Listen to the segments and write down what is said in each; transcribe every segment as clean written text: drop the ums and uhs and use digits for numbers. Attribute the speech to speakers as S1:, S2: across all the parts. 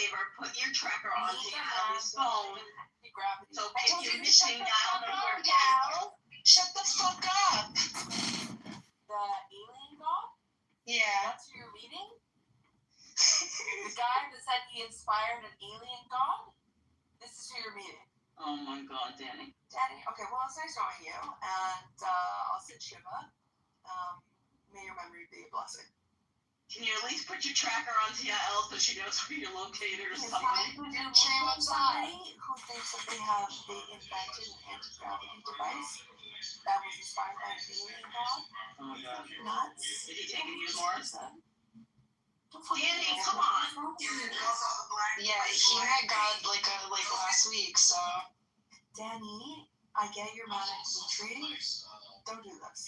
S1: favor, put your tracker onto your phone. So pick your missing dial number.
S2: Shut the fuck up.
S3: The alien god?
S2: Yeah.
S3: That's who you're meeting? The guy that said he inspired an alien god? This is who you're meeting.
S1: Oh my god, Danny.
S3: Danny? Okay, well, it's nice knowing you. And I'll sit Shiva. May your memory be a blessing.
S1: Can you at least put your tracker onto your L so she knows where you're located or something?
S3: Somebody who thinks that they invented an anti-gravity device that was inspired by an alien god.
S1: Oh my god.
S3: Nuts.
S1: Is he taking you more?
S3: Danny,
S1: come on.
S2: Yeah, he met God like last week, so.
S3: Danny, I get your mad at Dimitri. Don't do this.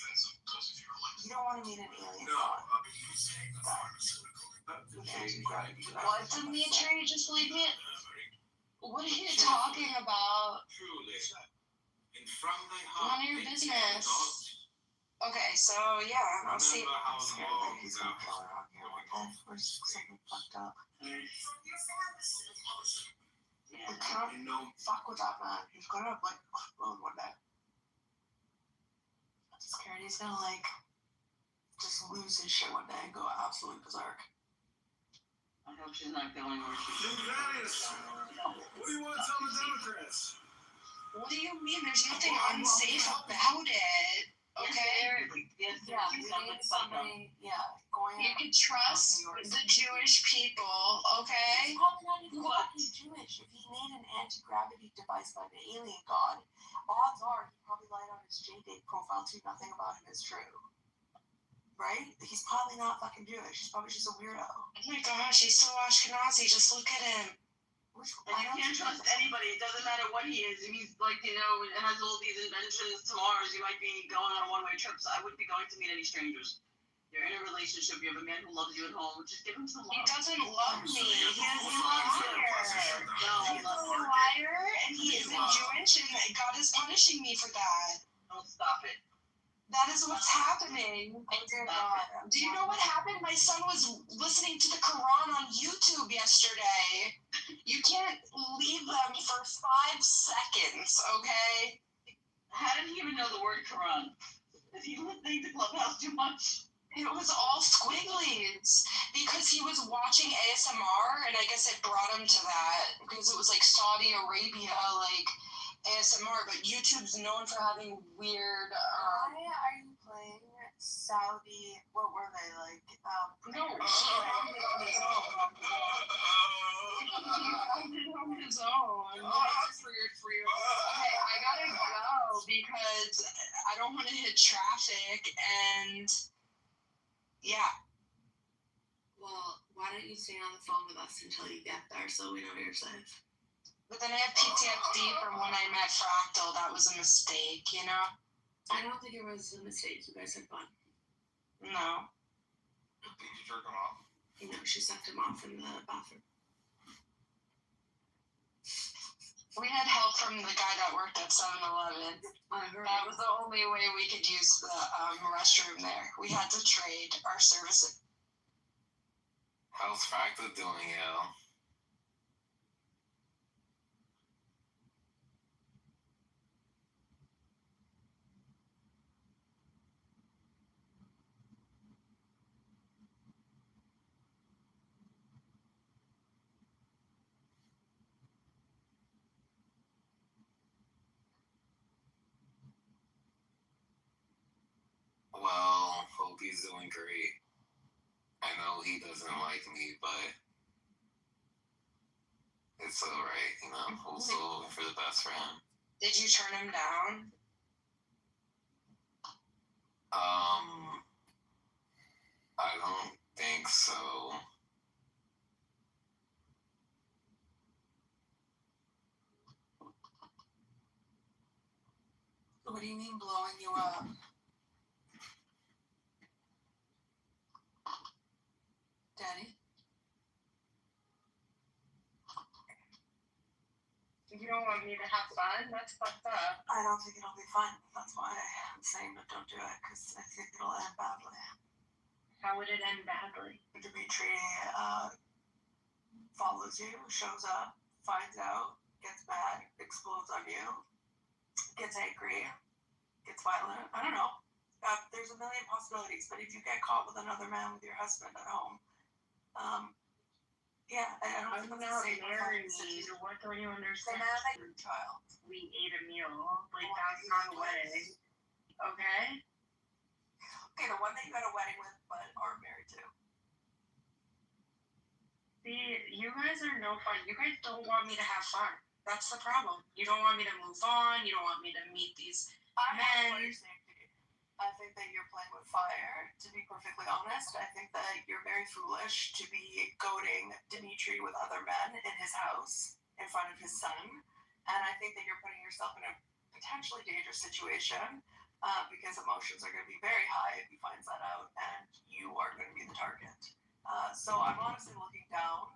S3: You don't want to meet an alien god.
S2: What, Dimitri? Just leave me. What are you talking about? None of your business. Okay, so yeah, I'll see.
S3: I'm scared that he's gonna kill her out here one day or something fucked up.
S1: Yeah.
S3: We can't fuck with that man. He's gonna explode one day. I'm scared he's gonna just lose his shit one day and go absolutely berserk.
S1: I hope she's not going where she should.
S4: What do you want to tell the Democrats?
S2: What do you mean? There's nothing unsafe about it. Okay?
S1: Yes,
S3: Yeah, we need somebody, going
S2: You can trust the Jewish people, okay?
S3: He's probably not even
S1: What?
S3: fucking Jewish. If he made an anti-gravity device by the alien god, odds are he probably lied on his JDate profile too. Nothing about him is true. Right? He's probably not fucking Jewish. He's probably just a weirdo.
S2: Oh my gosh, he's so Ashkenazi. Just look at him.
S1: And you can't trust anybody. It doesn't matter what he is. If he's has all these inventions to Mars, you might be going on a one-way trip. So I wouldn't be going to meet any strangers. You're in a relationship. You have a man who loves you at home. Just give him some love.
S2: He doesn't love me. He is a liar.
S1: No,
S2: He's a liar, and he isn't Jewish, and God is punishing me for that.
S1: don't stop it.
S2: That is what's happening.
S3: Oh dear God.
S2: Do you know what happened? My son was listening to the Quran on YouTube yesterday. You can't leave them for 5 seconds, okay?
S1: How did he even know the word Quran? Is he listening to Clubhouse too much?
S2: It was all squigglies because he was watching ASMR, and I guess it brought him to that because it was like Saudi Arabia, ASMR, but YouTube's known for having weird.
S3: Why are you playing Saudi? What were they like?
S2: No, he found it on his own. He found it on his own. Okay, I gotta go because I don't want to hit traffic and. Yeah.
S5: Well, why don't you stay on the phone with us until you get there so we know you're safe?
S2: But then I have PTSD from when I met Fractal. That was a mistake, you know?
S5: I don't think it was a mistake. You guys had fun.
S2: No.
S4: Did you jerk him off?
S5: No, she sucked him off in the bathroom.
S2: We had help from the guy that worked at 7-Eleven. That was the only way we could use the restroom there. We had to trade our services.
S4: How's Fractal doing, yo? Well, hope he's doing great. I know he doesn't like me, but it's alright, you know. We'll still hoping for the best for him.
S2: Did you turn him down?
S4: I don't think so.
S3: What do you mean blowing you up? Daddy?
S2: You don't want me to have fun? That's fucked up.
S3: I don't think it'll be fun. That's why I'm saying that don't do it, because I think it'll end badly.
S2: How would it end badly?
S3: Dimitri follows you, shows up, finds out, gets mad, explodes on you, gets angry, gets violent. I don't know. There's a million possibilities, but if you get caught with another man with your husband at home, yeah, I don't
S2: I'm
S3: think
S2: not
S3: that's a safe
S2: married.
S3: situation.
S2: What don't you
S3: The
S2: understand?
S3: man that your child.
S2: We ate a meal. Like, that's not a wedding. Okay?
S3: Okay, the one that you had a wedding with but aren't married to.
S2: See, you guys are no fun. You guys don't want me to have fun. That's the problem. You don't want me to move on. You don't want me to meet these
S3: I
S2: men.
S3: have what you're saying. I think that you're playing with fire, to be perfectly honest. I think that you're very foolish to be goading Dimitri with other men in his house in front of his son. And I think that you're putting yourself in a potentially dangerous situation because emotions are going to be very high if he finds that out and you are going to be the target. So I'm honestly looking down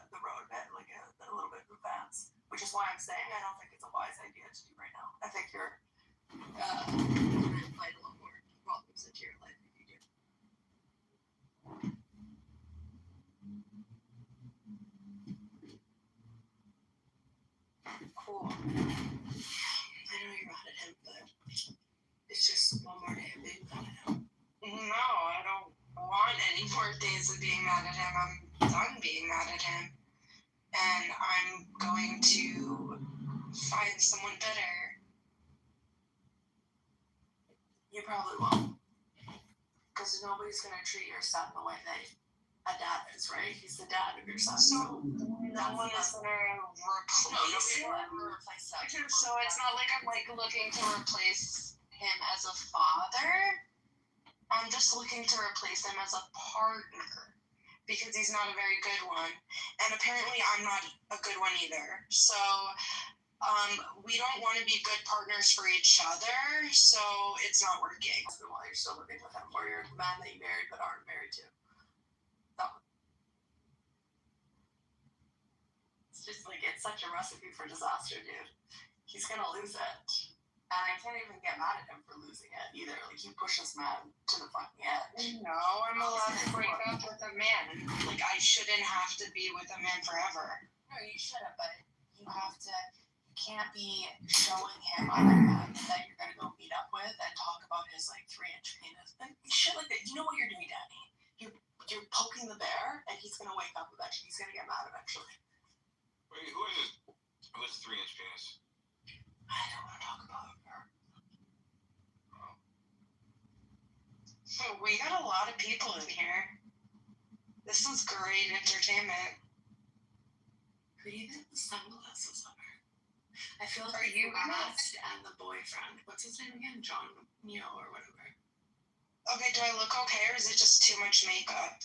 S3: the road a bit, like a little bit in advance, which is why I'm saying I don't think it's a wise idea to do right now. I think you're
S5: Going to invite a lot more problems into your life if you do. Cool. I know you're mad at him, but it's just one more day of being mad at him.
S2: No, I don't want any more days of being mad at him. I'm done being mad at him. And I'm going to find someone better.
S3: You probably won't. Because nobody's going to treat your son the way that a dad is, right? He's the dad of your son.
S2: So no one is going to replace him?
S3: Replace that.
S2: So it's not like I'm like looking to replace him as a father. I'm just looking to replace him as a partner. Because he's not a very good one. And apparently I'm not a good one either. So we don't want to be good partners for each other, so it's not working.
S3: While you're still living with him, or you're the man that you married but aren't married to. So, it's just like, it's such a recipe for disaster, dude. He's gonna lose it. And I can't even get mad at him for losing it either. Like, he pushes man to the fucking edge.
S2: No, I'm allowed to break up with a man. Like, I shouldn't have to be with a man forever.
S3: No, you shouldn't, but you have to. Can't be showing him other men that you're gonna go meet up with and talk about his like 3-inch penis and shit like that. You know what you're doing, Danny? You're poking the bear, and he's gonna wake up eventually. He's gonna get mad eventually.
S4: Wait, who is this? Who's 3-inch penis?
S3: I don't want to talk about her.
S2: So we got a lot of people in here. This is great entertainment.
S5: Who do you think the sunglasses are? I feel
S2: Are
S5: like
S2: you
S5: the last and the boyfriend. What's his name again? John Neo or whatever.
S2: Okay, do I look okay, or is it just too much makeup?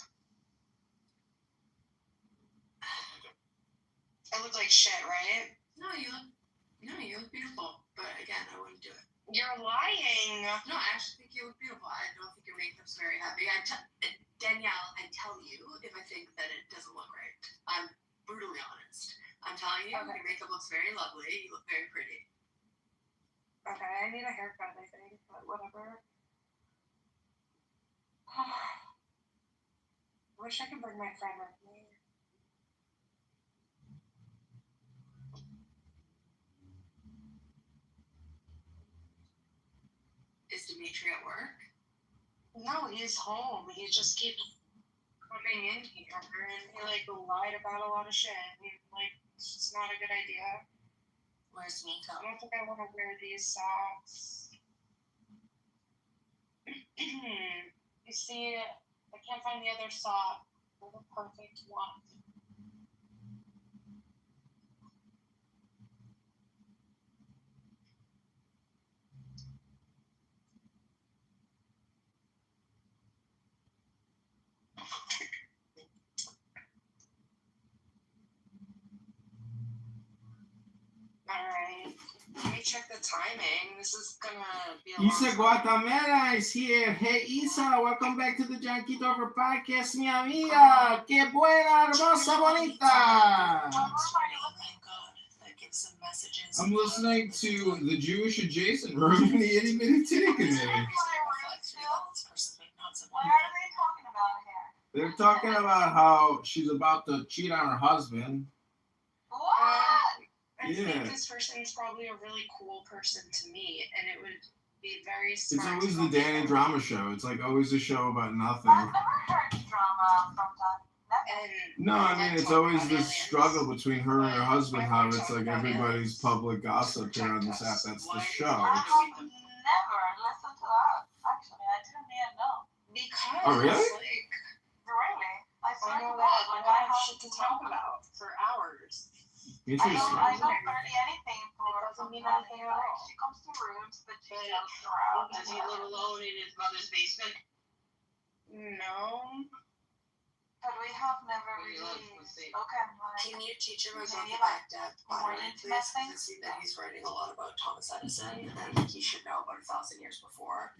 S2: I look like shit, right?
S5: No, you look beautiful. But again, I wouldn't do it.
S2: You're lying.
S5: No, I actually think you look beautiful. I don't think your makeup's very heavy. Danielle, I tell you if I think that it doesn't look right. I'm brutally honest. I'm telling you,
S2: Okay.
S5: your makeup looks very lovely. You look very pretty.
S2: Okay, I need a haircut, I think, but whatever. Wish I could bring my friend with me.
S5: Is Dimitri at work?
S2: No, he's home. He just keeps coming in here, and he like lied about a lot of shit. And, like, it's just not a good idea.
S3: Where's Nico?
S2: I don't think I want to wear these socks. You see, I can't find the other sock. They're the perfect one. Alright, let me check the timing. This is gonna be a
S6: Isa
S2: long time.
S6: Guatemala is here. Hey Isa, welcome back to the Kitover podcast, mi amiga. Qué buena, hermosa, bonita.
S3: Oh my god, that gives some messages.
S6: I'm listening to the Jewish adjacent room in the itty bitty titty committee.
S3: Why are they talking about here?
S6: They're talking about how she's about to cheat on her husband.
S3: What?
S2: I
S6: Yeah.
S2: think this person's probably a really cool person to meet, and it would be very
S6: It's
S2: smart.
S6: always the Danny drama show. It's like always a show about nothing.
S3: I've never heard drama from Danny.
S2: And
S6: No, I mean, it's always this
S2: aliens.
S6: struggle between her and her husband, how it's
S2: Talk
S6: like
S2: about
S6: everybody's
S2: aliens.
S6: public gossip here on this app. That's the
S1: Why-
S6: show.
S3: I have never listened to that. Actually, I didn't even know.
S2: Because,
S6: Oh, really?
S2: like,
S3: Really? I swear
S2: I
S3: to
S2: know
S3: God,
S2: that
S3: like
S2: I
S3: I
S2: have
S3: have
S2: shit to talk about for hours.
S6: Interesting.
S3: I don't barely anything for
S2: It doesn't mean
S3: Danny.
S2: anything at
S3: Like,
S2: all.
S3: she comes to rooms, but she
S1: But-
S3: jumps around.
S1: Does he live alone in his mother's basement?
S2: No.
S3: But we have never
S1: Where do you
S3: really
S1: live? Let's see.
S3: spoken.
S5: Can
S3: Like,
S5: you teach him about
S3: Maybe
S5: the
S3: like
S5: Baghdad
S3: more
S5: pottery,
S3: intimate
S5: please? Because I
S3: things?
S5: see that he's writing a lot about Thomas Edison, and he should know about 1,000 years before.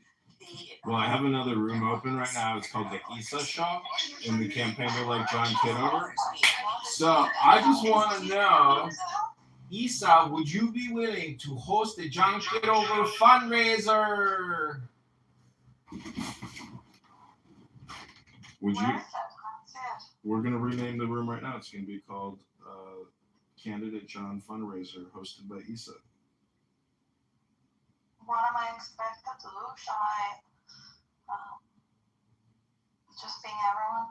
S6: Well, I have another room open right now. It's called the Issa Show in the campaign to like John Kitover. So I just want to know, Issa, would you be willing to host a John Kitover fundraiser? Would
S3: where
S6: you?
S3: is it? That's it.
S6: We're gonna rename the room right now. It's gonna be called Candidate John Fundraiser, hosted by Issa.
S3: What am I expected to do? Shall I just being everyone?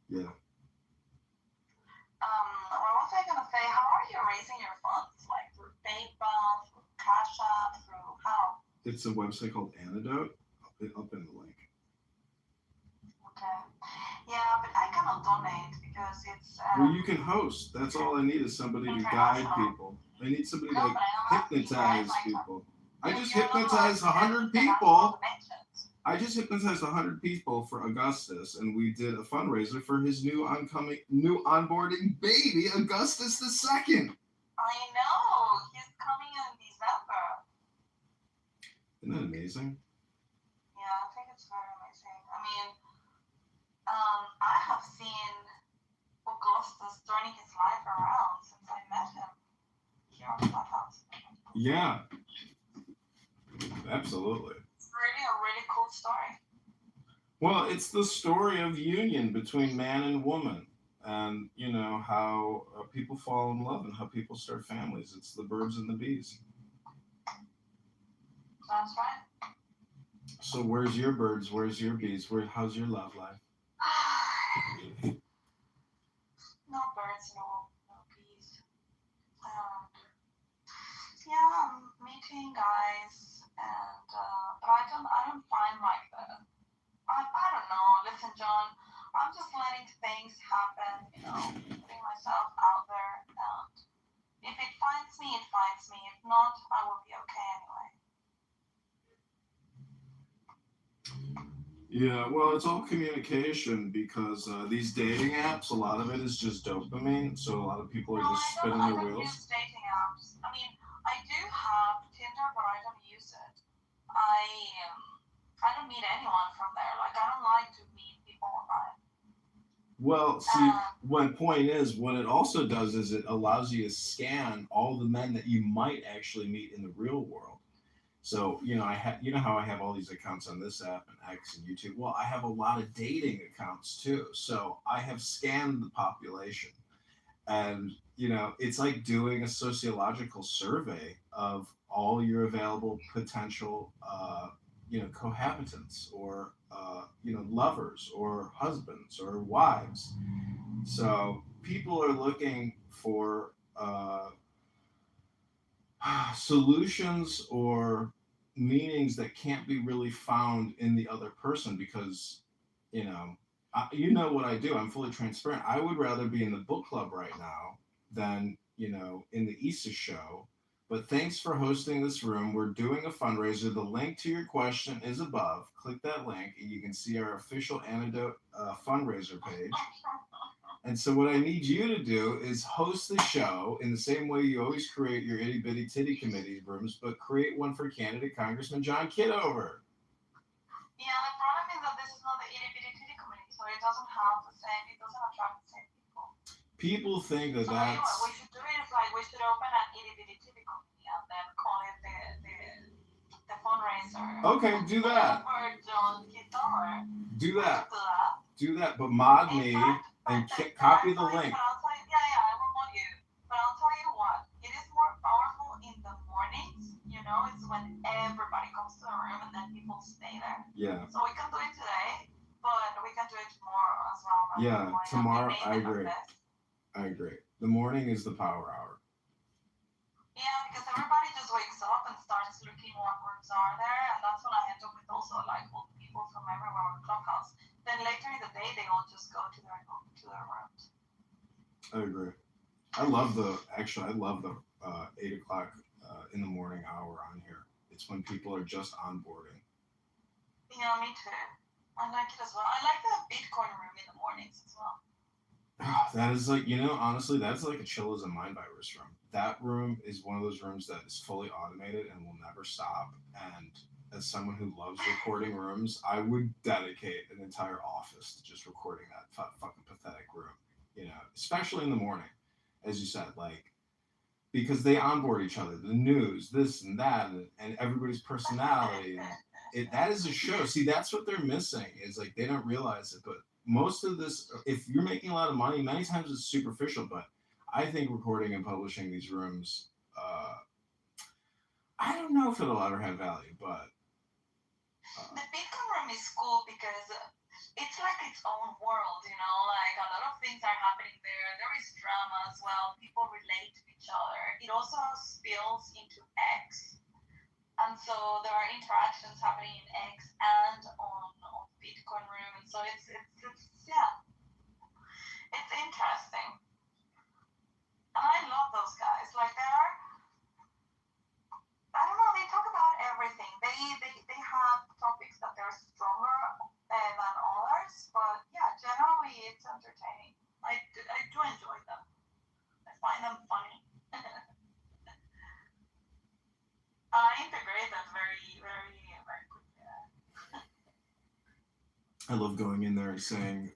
S6: Yeah.
S3: What was I gonna say? How are you raising your funds? Like through PayPal, through Cash App, through how?
S6: It's a website called Antidote. Up in the link.
S3: Okay. Yeah, but I cannot donate because it's.
S6: Well, you can host. That's all I need is somebody to guide people. I need somebody to like hypnotize people. I just hypnotized 100 people. I just hypnotized 100 people for Augustus, and we did a fundraiser for his new onboarding baby, Augustus II.
S3: I know. He's coming in December.
S6: Isn't that amazing?
S3: Yeah, I think it's very amazing. I mean, I have seen Augustus turning his life around since I met him here on Clubhouse.
S6: Yeah. Absolutely.
S3: It's really a really cool story.
S6: Well, it's the story of union between man and woman, and you know how people fall in love and how people start families. It's the birds and the bees.
S3: That's right.
S6: So where's your birds? Where's your bees? How's your love life?
S3: No birds, no bees. Yeah, I'm meeting guys, and but I don't find like the. I don't know. Listen, John, I'm just letting things happen. You know, putting myself out there, and if it finds me, it finds me. If not, I will be okay anyway.
S6: Yeah, well, it's all communication because these dating apps, a lot of it is just dopamine. So a lot of people are just spinning
S3: I
S6: their
S3: don't
S6: wheels.
S3: use dating apps. I mean, I do have Tinder, but I don't use it. I don't meet anyone from there. Like, I don't like to meet people online.
S6: Well, see, one point is what it also does is it allows you to scan all the men that you might actually meet in the real world. So, you know, how I have all these accounts on this app and X and YouTube. Well, I have a lot of dating accounts too. So I have scanned the population. And, you know, it's like doing a sociological survey of all your available potential, cohabitants or, lovers or husbands or wives. So people are looking for solutions or meanings that can't be really found in the other person because, you know what I do. I'm fully transparent. I would rather be in the book club right now than, in the Issa show. But thanks for hosting this room. We're doing a fundraiser. The link to your question is above. Click that link and you can see our official Antidote fundraiser page. And so what I need you to do is host the show in the same way you always create your itty bitty titty committee rooms, but create one for candidate Congressman John Kitover.
S3: Yeah, the problem is that this is not the itty bitty titty committee, so it doesn't have the same. It doesn't attract the same people.
S6: People think that
S3: So
S6: that's.
S3: anyway, we should do it is like we should open an itty bitty titty committee and then call it the fundraiser.
S6: Okay, do that.
S3: For John Kitover.
S6: Do that.
S3: Do that.
S6: do that, but mod
S3: In
S6: me
S3: fact,
S6: and
S3: but
S6: copy the
S3: actually,
S6: link.
S3: but I'll tell you, yeah, I will mod you. But I'll tell you what, it is more powerful in the mornings. You know, it's when everybody comes to the room and then people stay there.
S6: Yeah.
S3: So we can do it today, but we can do it tomorrow as well. Like
S6: Yeah,
S3: in the morning,
S6: tomorrow,
S3: and we
S6: I
S3: name it
S6: agree.
S3: our best.
S6: I agree. The morning is the power hour.
S3: Yeah, because everybody just wakes up and starts looking what rooms are there, and that's when I end up with also like old people from everywhere on Clubhouse. Then later in the day, they all just go to their rooms.
S6: I agree. I love the 8 o'clock in the morning hour on here. It's when people are just onboarding.
S3: Yeah, me too. I like it as well. I like the Bitcoin room in the mornings as well.
S6: That is like, honestly, that's like a chill as a mind virus room. That room is one of those rooms that is fully automated and will never stop. And as someone who loves recording rooms, I would dedicate an entire office to just recording that fucking pathetic room, especially in the morning, as you said, like, because they onboard each other, the news, this and that, and everybody's personality. And that is a show. See, that's what they're missing, is like they don't realize it. But most of this, if you're making a lot of money, many times it's superficial. But I think recording and publishing these rooms, I don't know if it'll ever have value, but.
S3: The Bitcoin room is cool because it's like its own world, like a lot of things are happening there. There is drama as well. People relate to each other. It also spills into X. And so there are interactions happening in X and on Bitcoin room. And so it's interesting. And I love those guys. Like I don't know, they talk about everything. They have topics that they're stronger than others, but yeah, generally it's entertaining. I do enjoy them. I find them funny. I integrate them very, very, very quickly.
S6: I love going in there and saying,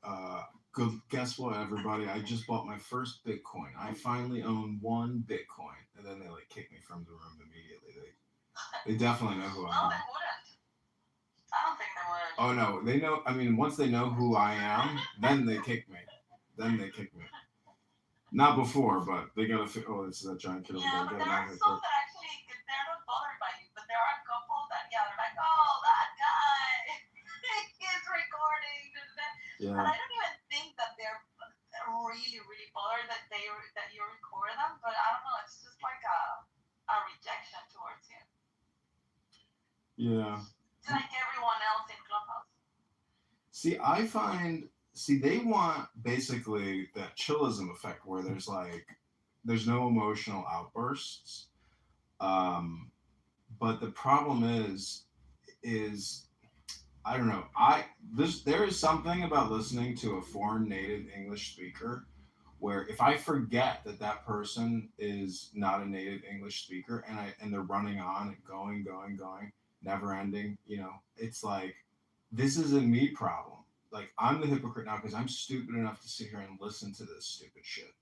S6: guess what, everybody? I just bought my first Bitcoin. I finally own 1 Bitcoin. And then they like kick me from the room immediately. They definitely know who I am.
S3: No, they wouldn't. I don't think they would.
S6: Oh no, they know. I mean, once they know who I am, then they kick me. Not before, but they gotta. This is that giant kid over
S3: Yeah,
S6: there.
S3: but there are some that actually they're not bothered by you, but there are a couple that they're like, oh, that guy, he's recording.
S6: Yeah.
S3: And I don't even think that they're really, really bothered that you record them, but I don't know. It's just like a rejection towards you.
S6: Yeah.
S3: It's like everyone else in Clubhouse.
S6: See, they want basically that chillism effect where there's no emotional outbursts. But the problem is I don't know. There is something about listening to a foreign native English speaker where if I forget that person is not a native English speaker and they're running on and going, never ending, it's like, this is a me problem. Like, I'm the hypocrite now because I'm stupid enough to sit here and listen to this stupid shit.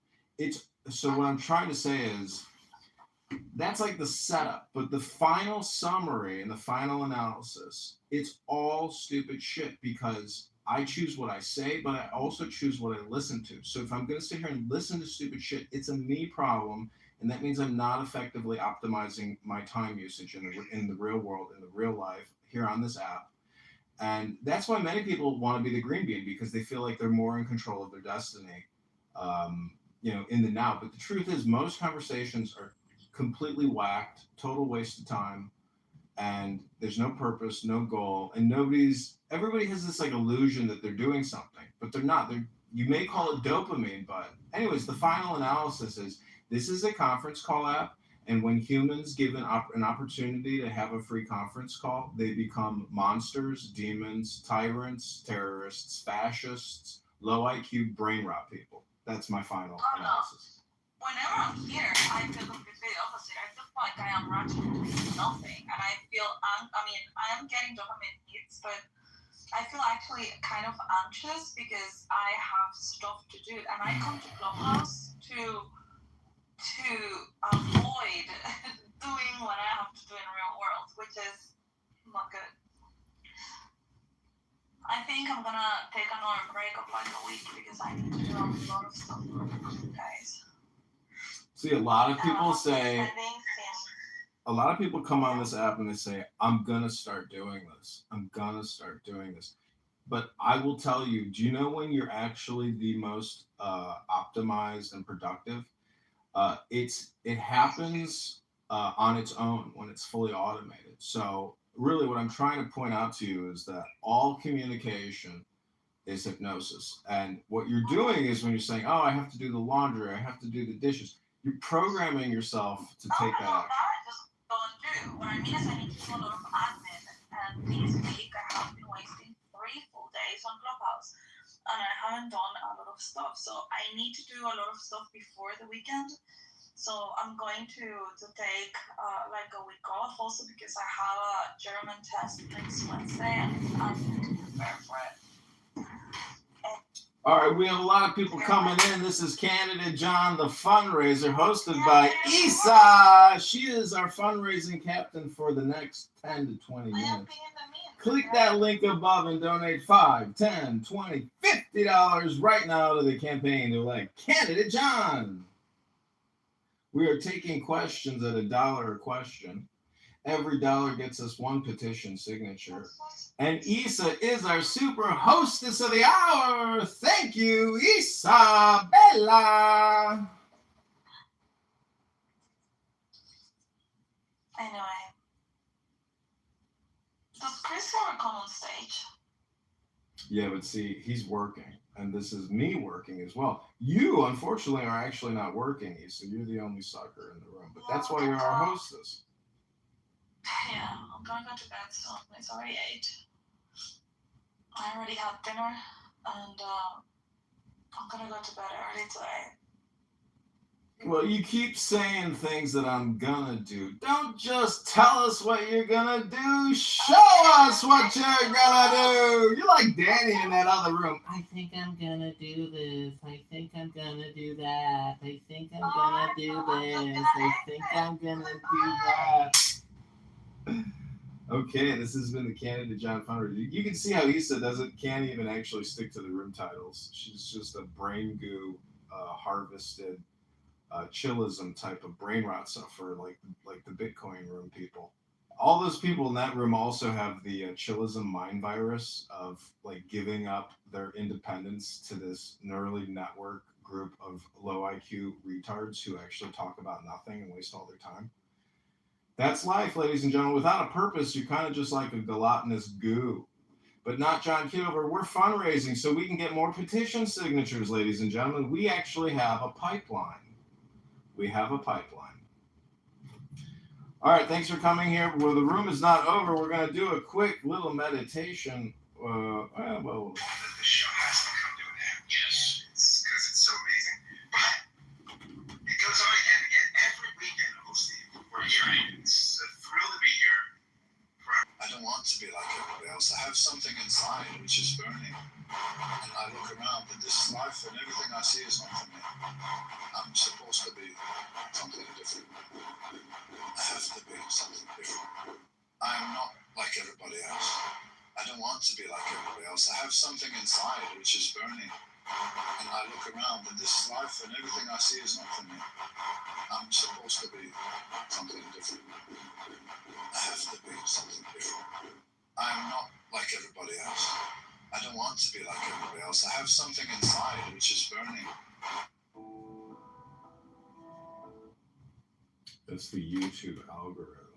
S6: So what I'm trying to say is, that's like the setup, but the final summary and the final analysis, it's all stupid shit because I choose what I say, but I also choose what I listen to. So if I'm going to sit here and listen to stupid shit, it's a me problem, and that means I'm not effectively optimizing my time usage in the real world, in the real life, here on this app. And that's why many people want to be the green bean, because they feel like they're more in control of their destiny, in the now. But the truth is, most conversations are completely whacked, total waste of time, and there's no purpose, no goal, and everybody has this like illusion that they're doing something, but they're not. You may call it dopamine, but anyways, the final analysis is this is a conference call app, and when humans give an opportunity to have a free conference call, they become monsters, demons, tyrants, terrorists, fascists, low IQ, brain rot people. That's my final analysis.
S3: Whenever I'm here, I feel completely opposite. I feel like I am rushing to nothing, and I feel I am getting dopamine hits, but I feel actually kind of anxious because I have stuff to do, and I come to Clubhouse to avoid doing what I have to do in real world, which is not good. I think I'm gonna take another break of like a week because I need to do a lot of stuff for you guys.
S6: See, a lot of people say,
S3: Spending
S6: a lot of people come on this app and they say, I'm gonna start doing this. I'm gonna start doing this. But I will tell you, do you know when you're actually the most optimized and productive? It happens on its own when it's fully automated. So really what I'm trying to point out to you is that all communication is hypnosis. And what you're doing is when you're saying, oh, I have to do the laundry, I have to do the dishes, you're programming yourself to take that action.
S3: I just don't do. What I mean is I need to do a lot of admin. And this week I have been wasting 3 full days on Clubhouse. And I haven't done a lot of stuff. So I need to do a lot of stuff before the weekend. So I'm going to take like a week off also because I have a German test next Wednesday and I need to prepare for it.
S6: All right, we have a lot of people coming in. This is Candidate John, the fundraiser, hosted by Isa. She is our fundraising captain for the next 10 to 20 minutes. Click that link above and donate $5, $10, $20, $50 right now to the campaign to elect Candidate John. We are taking questions at $1 a question. Every dollar gets us 1 petition signature. And Isa is our super hostess of the hour. Thank you, Isabella.
S3: Anyway, does Chris ever come on stage?
S6: Yeah, but see, he's working. And this is me working as well. You, unfortunately, are actually not working, Isa. You're the only sucker in the room. But that's why you're our hostess.
S3: Yeah, I'm gonna go to bed soon. It's already 8. I already had dinner, and I'm gonna go to bed early today.
S6: Well, you keep saying things that I'm gonna do. Don't just tell us what you're gonna do. Show us what you're gonna do. You're like Danny in that other room. I think I'm gonna do this. I think I'm gonna do that. I think I'm gonna do this. I think I'm gonna do that. Okay, this has been the Candidate John Fundraiser. You can see how Issa can't even actually stick to the room titles. She's just a brain goo, harvested, chillism type of brain rot sufferer, like the Bitcoin room people. All those people in that room also have the chillism mind virus of like giving up their independence to this neurally network group of low IQ retards who actually talk about nothing and waste all their time. That's life, ladies and gentlemen. Without a purpose, you're kind of just like a gelatinous goo. But not John Kitover. We're fundraising so we can get more petition signatures, ladies and gentlemen. We actually have a pipeline. We have a pipeline. All right, thanks for coming here. Well, the room is not over. We're going to do a quick little meditation.
S7: The show has to come to an end. Yes. It's because it's so amazing. But it goes on again and again. Every weekend, hosting. We're here. It's a thrill to be here. I don't want to be like everybody else. I have something inside which is burning. And I look around, but this life and everything I see is not for me. I'm supposed to be something different. I have to be something different. I am not like everybody else. I don't want to be like everybody else. I have something inside which is burning. And I look around, but this life and everything I see is not for me. I'm supposed to be something different. I have to be something different. I am not like everybody else. I don't want to be like everybody else. I have something inside which is burning.
S6: That's the YouTube algorithm.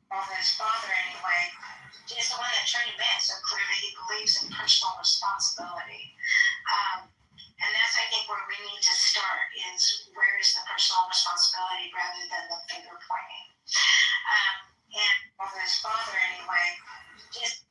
S8: Well, his father, anyway, is the one that turned him in, so clearly he believes in personal responsibility. And that's, I think, where we need to start is where is the personal responsibility rather than the finger pointing. And well, his father, anyway, just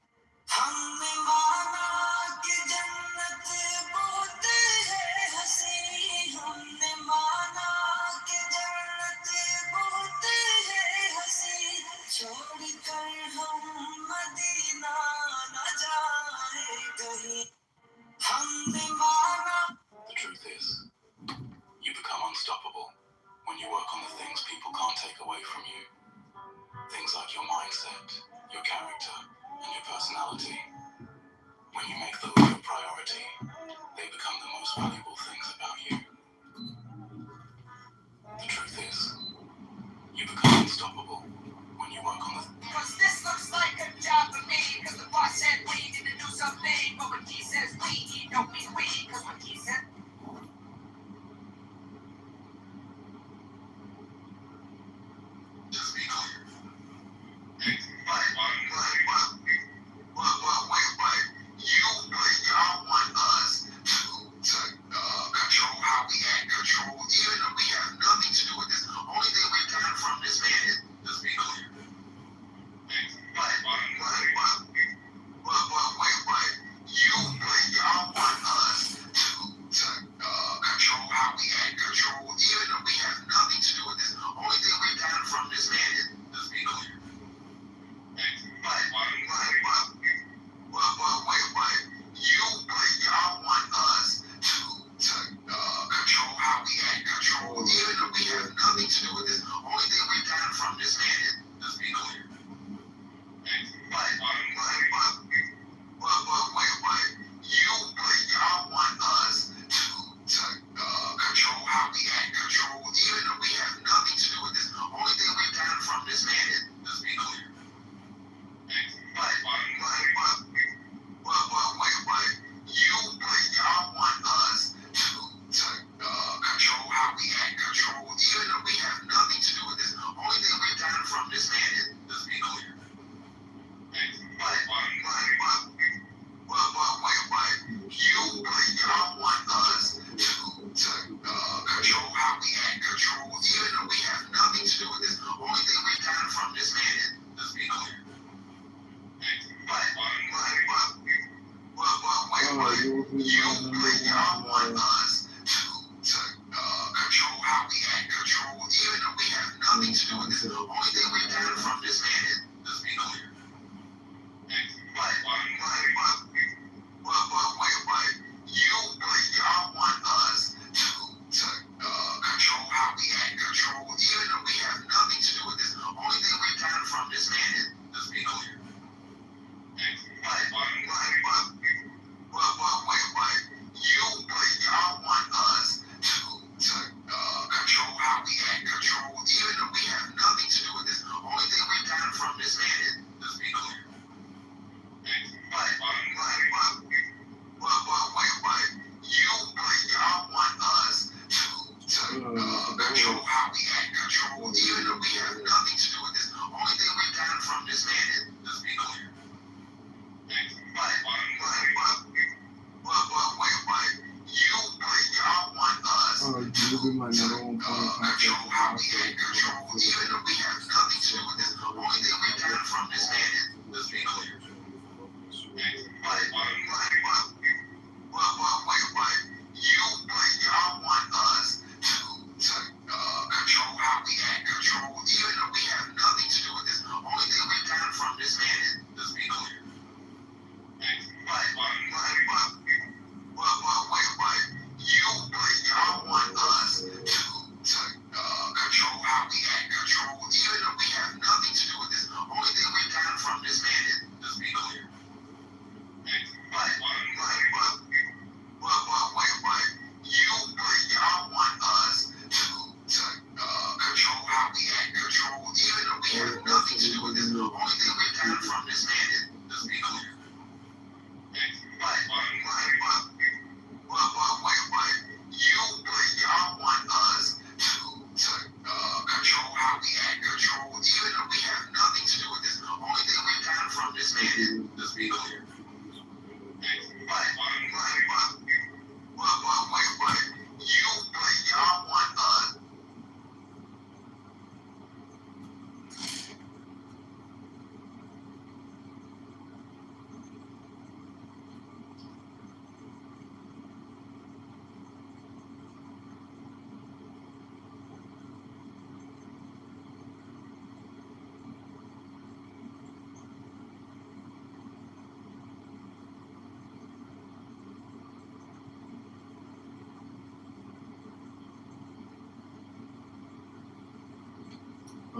S4: The truth is, you become unstoppable when you work on the things people can't take away from you. Things like your mindset, your character, and your personality. When you make those your priority, they become the most valuable things about you. The truth is, you become unstoppable when you work on the...
S9: Cause this looks like a job for me. Cause the boss said we need to do something. But when he says we, he don't mean we. Cause when he said...
S7: Just be clear. But y'all want us to control how we act, control, even though we have nothing to do with this. Only thing we've gotten from this man is, just be clear. But y'all want us to control how we act, control, even though we have nothing to do with this. Only thing we've gotten from this man is, just be clear. Y'all want us to control how we act, control, even though we have nothing to do with this. Only thing we've gotten from this man is, just be clear. Y'all want us to control how we act, control, even though we have nothing to do with this. Only thing we've gotten from this man is, just be clear. Y'all want us to control how we act, control, even though we have nothing to do with this. Only thing we've gotten from this man is, just be clear. Y'all want us to control how we act, control, even though we have nothing to do with this. Only thing we've gotten from this man is, just be clear. Y'all want us to control how we act, control, even though we have nothing to do with this. Only thing we've gotten from this man is, just be clear. Y'all want us to control how we act, control, even though we have nothing to do with this. Only thing we've gotten from this man is, just be clear. Y'all want us to control how we act, control, even though we have nothing to do with this. Only thing we've gotten from this man is, just be clear. Y'all want us to control how we act, control, even though we have nothing to do with this. Only thing we've gotten from this man is, just be clear. Y'all want us control how we act, control, even though we have nothing to do with this. Only thing we've gotten from this man is, just be clear. Y'all want us to control how we act, control, even though we have nothing to do with this. Only thing we've gotten from this man is, just be clear. Y'all want us to control how we act, control, even though we have nothing to do with this. Only thing we've gotten from this man is, just be clear. Y'all want us to control how we act, control, even though we have nothing to do with this. Only thing we've gotten from this man is, just be clear. Y'all want us to control how we act, control, even though we have nothing to do with this. Only thing we've gotten from this man is, just be clear. Y'all want us.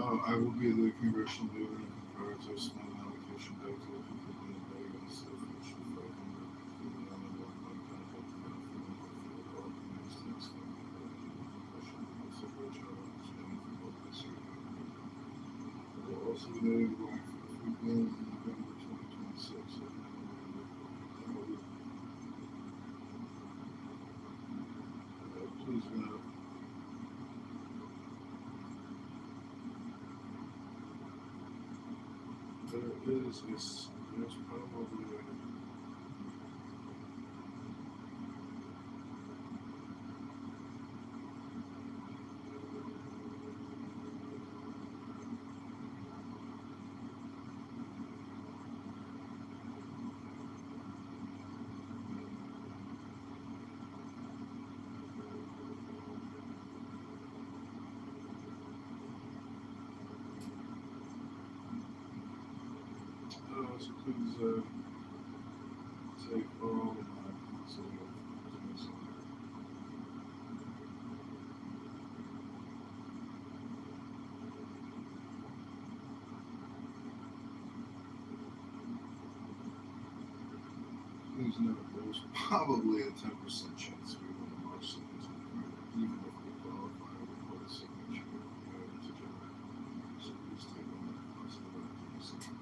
S6: I will be the congressional leader and comparative spending allocation back to the people in the bag and stuff. Designated by 3 p.m. November 2026. Please note. There's probably so please take all of my so please note there's probably a 10% chance we will mark signatures even if we qualify with a signature to generate. So please take all that possibility.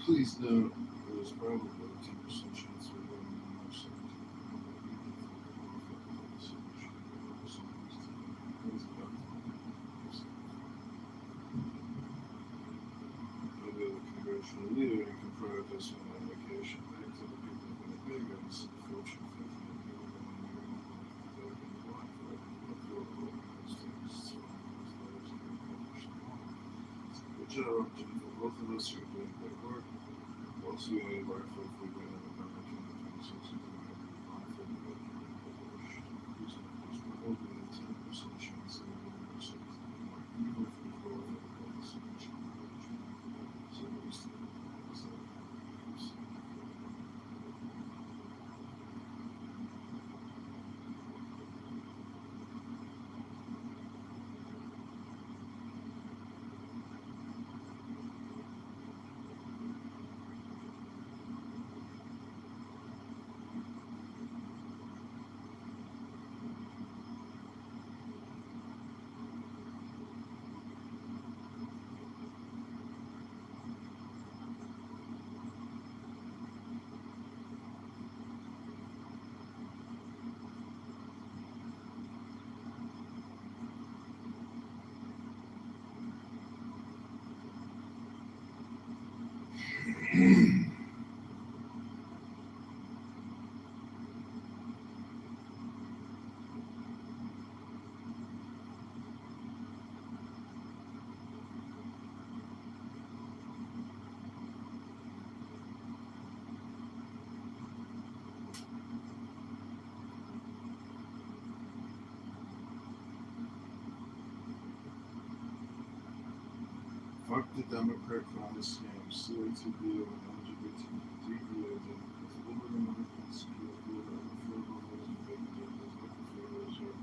S6: Please note there's probably a 10% chance we're going to mark signatures. Maybe the congressional leader can provide this one on vacation back to the people of Winnebago and see the fortune 50 of people going to block for it. Good job, Jennifer. Both of us are doing great work. Also, we made our full program in November 2026. There's probably a 10% chance that we're going to even if we qualify for the signature. So we still Fuck the Democrat promise scam. Silly to be an LGBT agent. It's liberty, American security, and affordable housing, baby business, looking for those who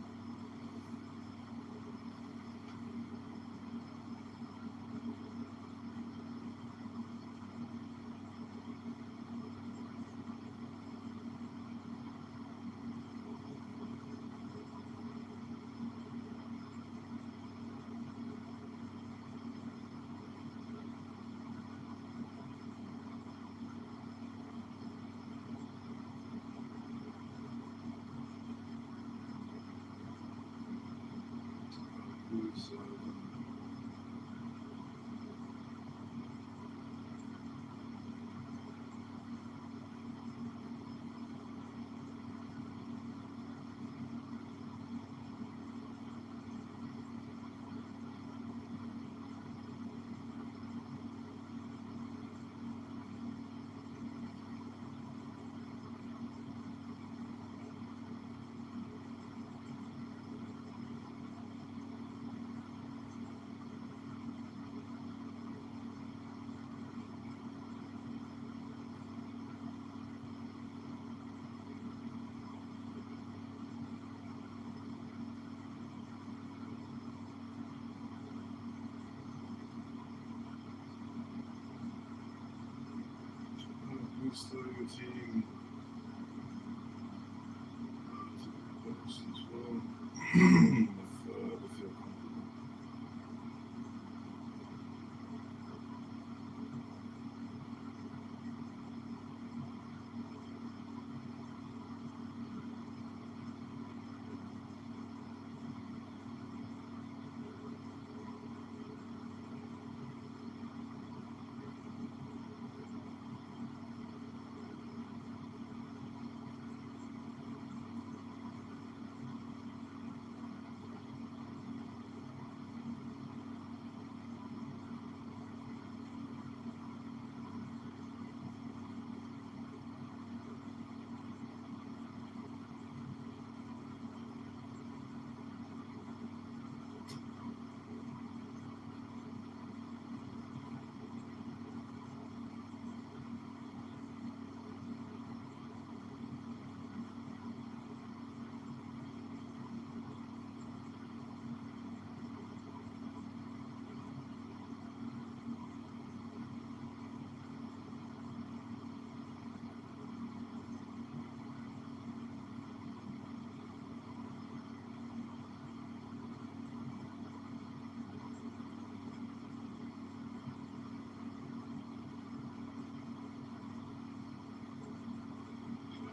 S6: is starting a team to post as well. If they feel comfortable.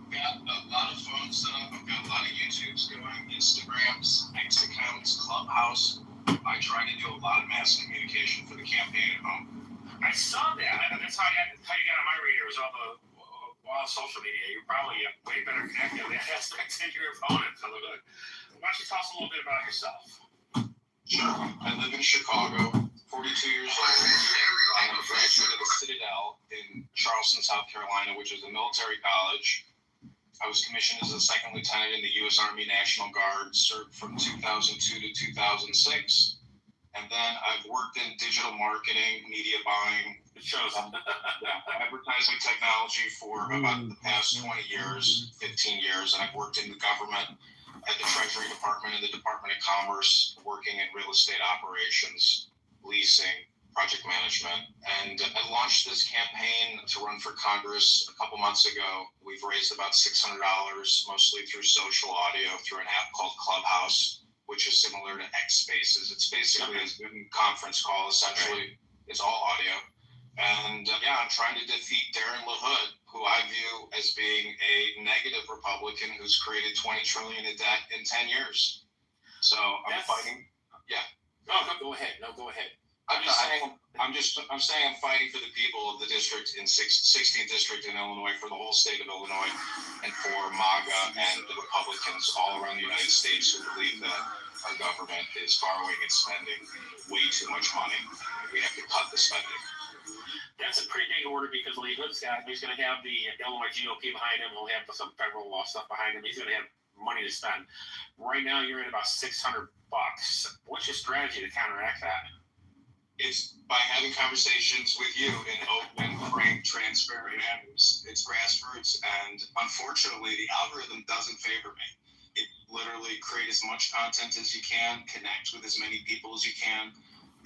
S7: Got a lot of phones set up. I've got a lot of YouTubes going, Instagrams, X accounts, Clubhouse. I try to do a lot of mass communication for the campaign at home.
S10: I saw that. That's how you got on my radar was all social media. You're probably way better connected in that aspect than your opponent. So good. Why don't you tell us a little bit about yourself?
S7: Sure. I live in Chicago, 42 years old. I'm a graduate of the Citadel in Charleston, South Carolina, which is a military college. I was commissioned as a second lieutenant in the U.S. Army National Guard, served from 2002 to 2006. And then I've worked in digital marketing, media buying, advertising technology for about the past 20 years, 15 years. And I've worked in the government at the Treasury Department and the Department of Commerce, working in real estate operations, leasing, project management. And I launched this campaign to run for Congress a couple months ago. We've raised about $600, mostly through social audio, through an app called Clubhouse, which is similar to X Spaces. It's basically a Zoom conference call, essentially. It's all audio. And I'm trying to defeat Darren LaHood, who I view as being a negative Republican who's created $20 trillion in debt in 10 years. So I'm fighting. Yeah.
S10: No, go ahead.
S7: I'm saying I'm fighting for the people of the district in 16th district in Illinois, for the whole state of Illinois, and for MAGA and the Republicans all around the United States who believe that our government is borrowing and spending way too much money. We have to cut the spending.
S10: That's a pretty big order because he's going to have the Illinois GOP behind him. He'll have some federal law stuff behind him. He's going to have money to spend. Right now, you're at about $600. What's your strategy to counteract that?
S7: It's by having conversations with you in open, frank, transparent manners. It's grassroots, and unfortunately, the algorithm doesn't favor me. It literally create as much content as you can, connect with as many people as you can,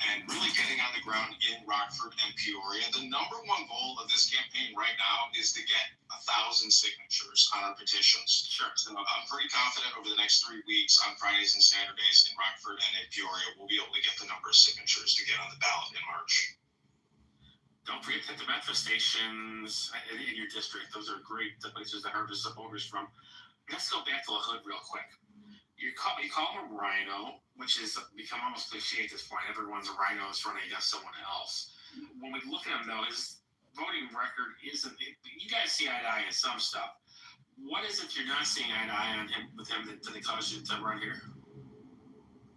S7: and really getting on the ground in Rockford and Peoria. The number one goal of this campaign right now is to get 1,000 signatures on our petitions.
S10: Sure.
S7: So I'm pretty confident over the next 3 weeks on Fridays and Saturdays in Rockford and in Peoria, we'll be able to get the number of signatures to get on the ballot in March.
S10: Don't forget to hit the metro stations in your district. Those are great places to harvest the voters from. Let's go back to the hood real quick. You call him a rhino, which has become almost cliche at this point. Everyone's a rhino is running against someone else. When we look at him, though, his voting record isn't. You guys see eye to eye in some stuff. What is it you're not seeing eye to eye on him with him that caused you to run here?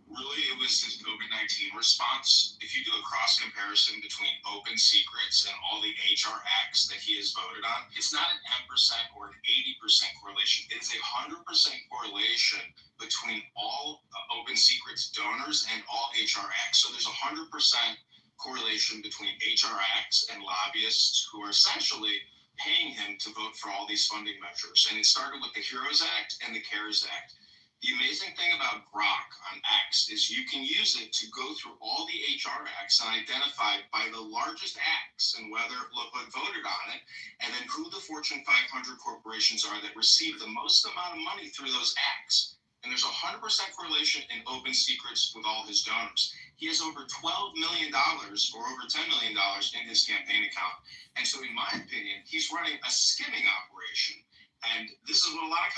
S7: Really, it was his COVID-19 response. If you do a cross comparison between open secrets and all the HR acts that he has voted on, it's not an 10% or an 80% correlation. It is a 100% correlation between all open secrets donors and all HR acts. So there's a 100% correlation between HR acts and lobbyists who are essentially paying him to vote for all these funding measures. And it started with the HEROES Act and the CARES Act. The amazing thing about Grok on X is you can use it to go through all the HR acts and identify by the largest acts and whether LaHood voted on it, and then who the Fortune 500 corporations are that receive the most amount of money through those acts. And there's a 100% correlation in open secrets with all his donors. He has over $12 million or over $10 million in his campaign account. And so in my opinion, he's running a skimming operation. And this is what a lot of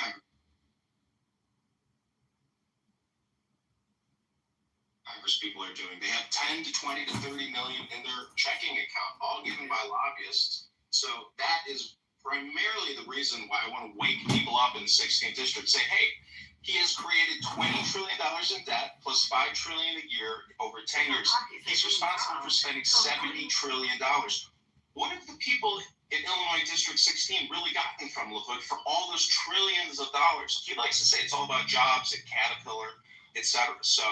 S7: Congress people are doing. They have 10 to 20 to 30 million in their checking account, all given by lobbyists. So that is primarily the reason why I want to wake people up in the 16th district. Say, hey, he has created $20 trillion in debt plus $5 trillion a year over 10 years. He's responsible for spending $70 trillion. What have the people in Illinois District 16 really gotten from LaHood for all those trillions of dollars? He likes to say it's all about jobs at Caterpillar, etc. So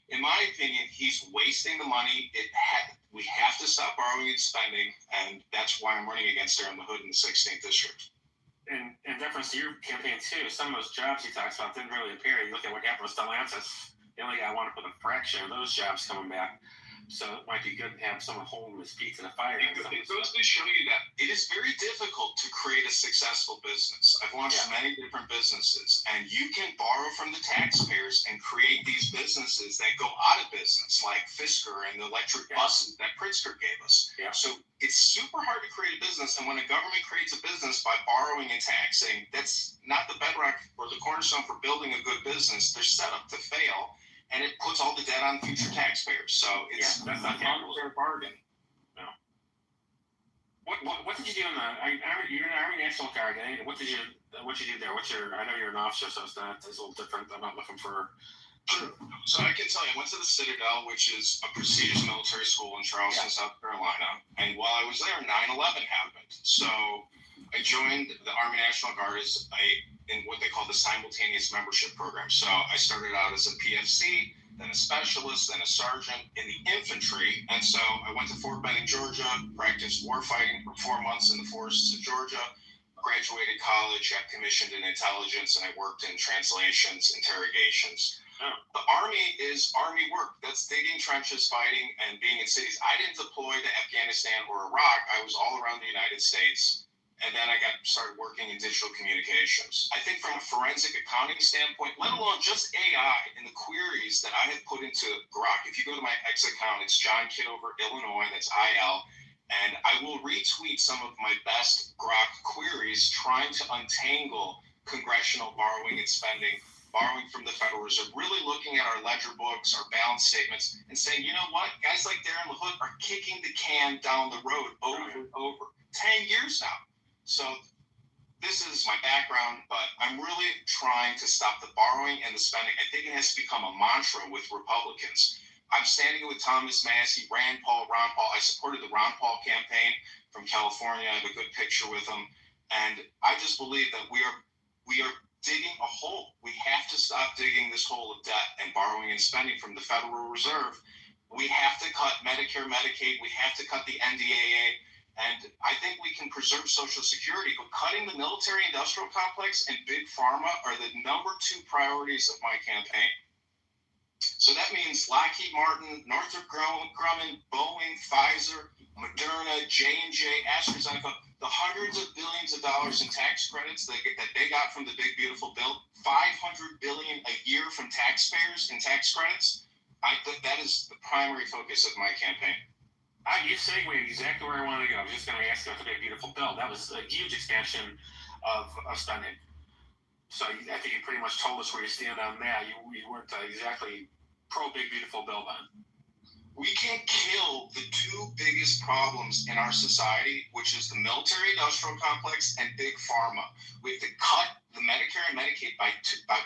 S7: in my opinion, he's wasting the money. We have to stop borrowing and spending, and that's why I'm running against Aaron LaHood in the 16th district.
S10: And in deference to your campaign too, some of those jobs he talks about didn't really appear. You look at what happened with Stellantis, they only got one up with a fraction of those jobs coming back. So it might be good to have someone holding his feet to the fire.
S7: It goes to show you that it is very difficult to create a successful business. I've launched many different businesses, and you can borrow from the taxpayers and create these businesses that go out of business, like Fisker and the electric buses that Pritzker gave us.
S10: Yeah.
S7: So it's super hard to create a business, and when a government creates a business by borrowing and taxing, that's not the bedrock or the cornerstone for building a good business. They're set up to fail. And it puts all the debt on future taxpayers. So it's
S10: that's
S7: not a fair bargain.
S10: No. What did you do in the you're in the Army National Guard? What did you do there? I know you're an officer, so it's a little different. I'm not looking for.
S7: Sure. So I can tell you, I went to the Citadel, which is a prestigious military school in Charleston, South Carolina. And while I was there, 9/11 happened. So I joined the Army National Guard as in what they call the simultaneous membership program. So I started out as a PFC, then a specialist, then a sergeant in the infantry. And so I went to Fort Benning, Georgia, practiced warfighting for 4 months in the forests of Georgia, graduated college, got commissioned in intelligence, and I worked in translations, interrogations. The Army is Army work. That's digging trenches, fighting, and being in cities. I didn't deploy to Afghanistan or Iraq. I was all around the United States. And then I started working in digital communications. I think from a forensic accounting standpoint, let alone just AI and the queries that I have put into Grok. If you go to my X account, it's John Kitover, Illinois, that's IL. And I will retweet some of my best Grok queries trying to untangle congressional borrowing and spending, borrowing from the Federal Reserve, really looking at our ledger books, our balance statements, and saying, you know what, guys like Darren LaHood are kicking the can down the road over and over. 10 years now. So this is my background, but I'm really trying to stop the borrowing and the spending. I think it has to become a mantra with Republicans. I'm standing with Thomas Massey, Rand Paul, Ron Paul. I supported the Ron Paul campaign from California. I have a good picture with him. And I just believe that we are digging a hole. We have to stop digging this hole of debt and borrowing and spending from the Federal Reserve.
S6: We have to cut Medicare, Medicaid. We have to cut the NDAA. And I think we can preserve Social Security, but cutting the military-industrial complex and big pharma are the number 2 priorities of my campaign. So that means Lockheed Martin, Northrop Grumman, Boeing, Pfizer, Moderna, J&J, AstraZeneca, the hundreds of billions of dollars in tax credits that they got from the big, beautiful bill, $500 billion a year from taxpayers in tax credits. I think that is the primary focus of my campaign.
S10: You segued exactly where I wanted to go. I was just going to ask about the big, beautiful bill. That was a huge expansion of spending. So I think you pretty much told us where you stand on that. You weren't exactly pro-big, beautiful bill then.
S6: We can kill the 2 biggest problems in our society, which is the military-industrial complex and big pharma. We have to cut the Medicare and Medicaid by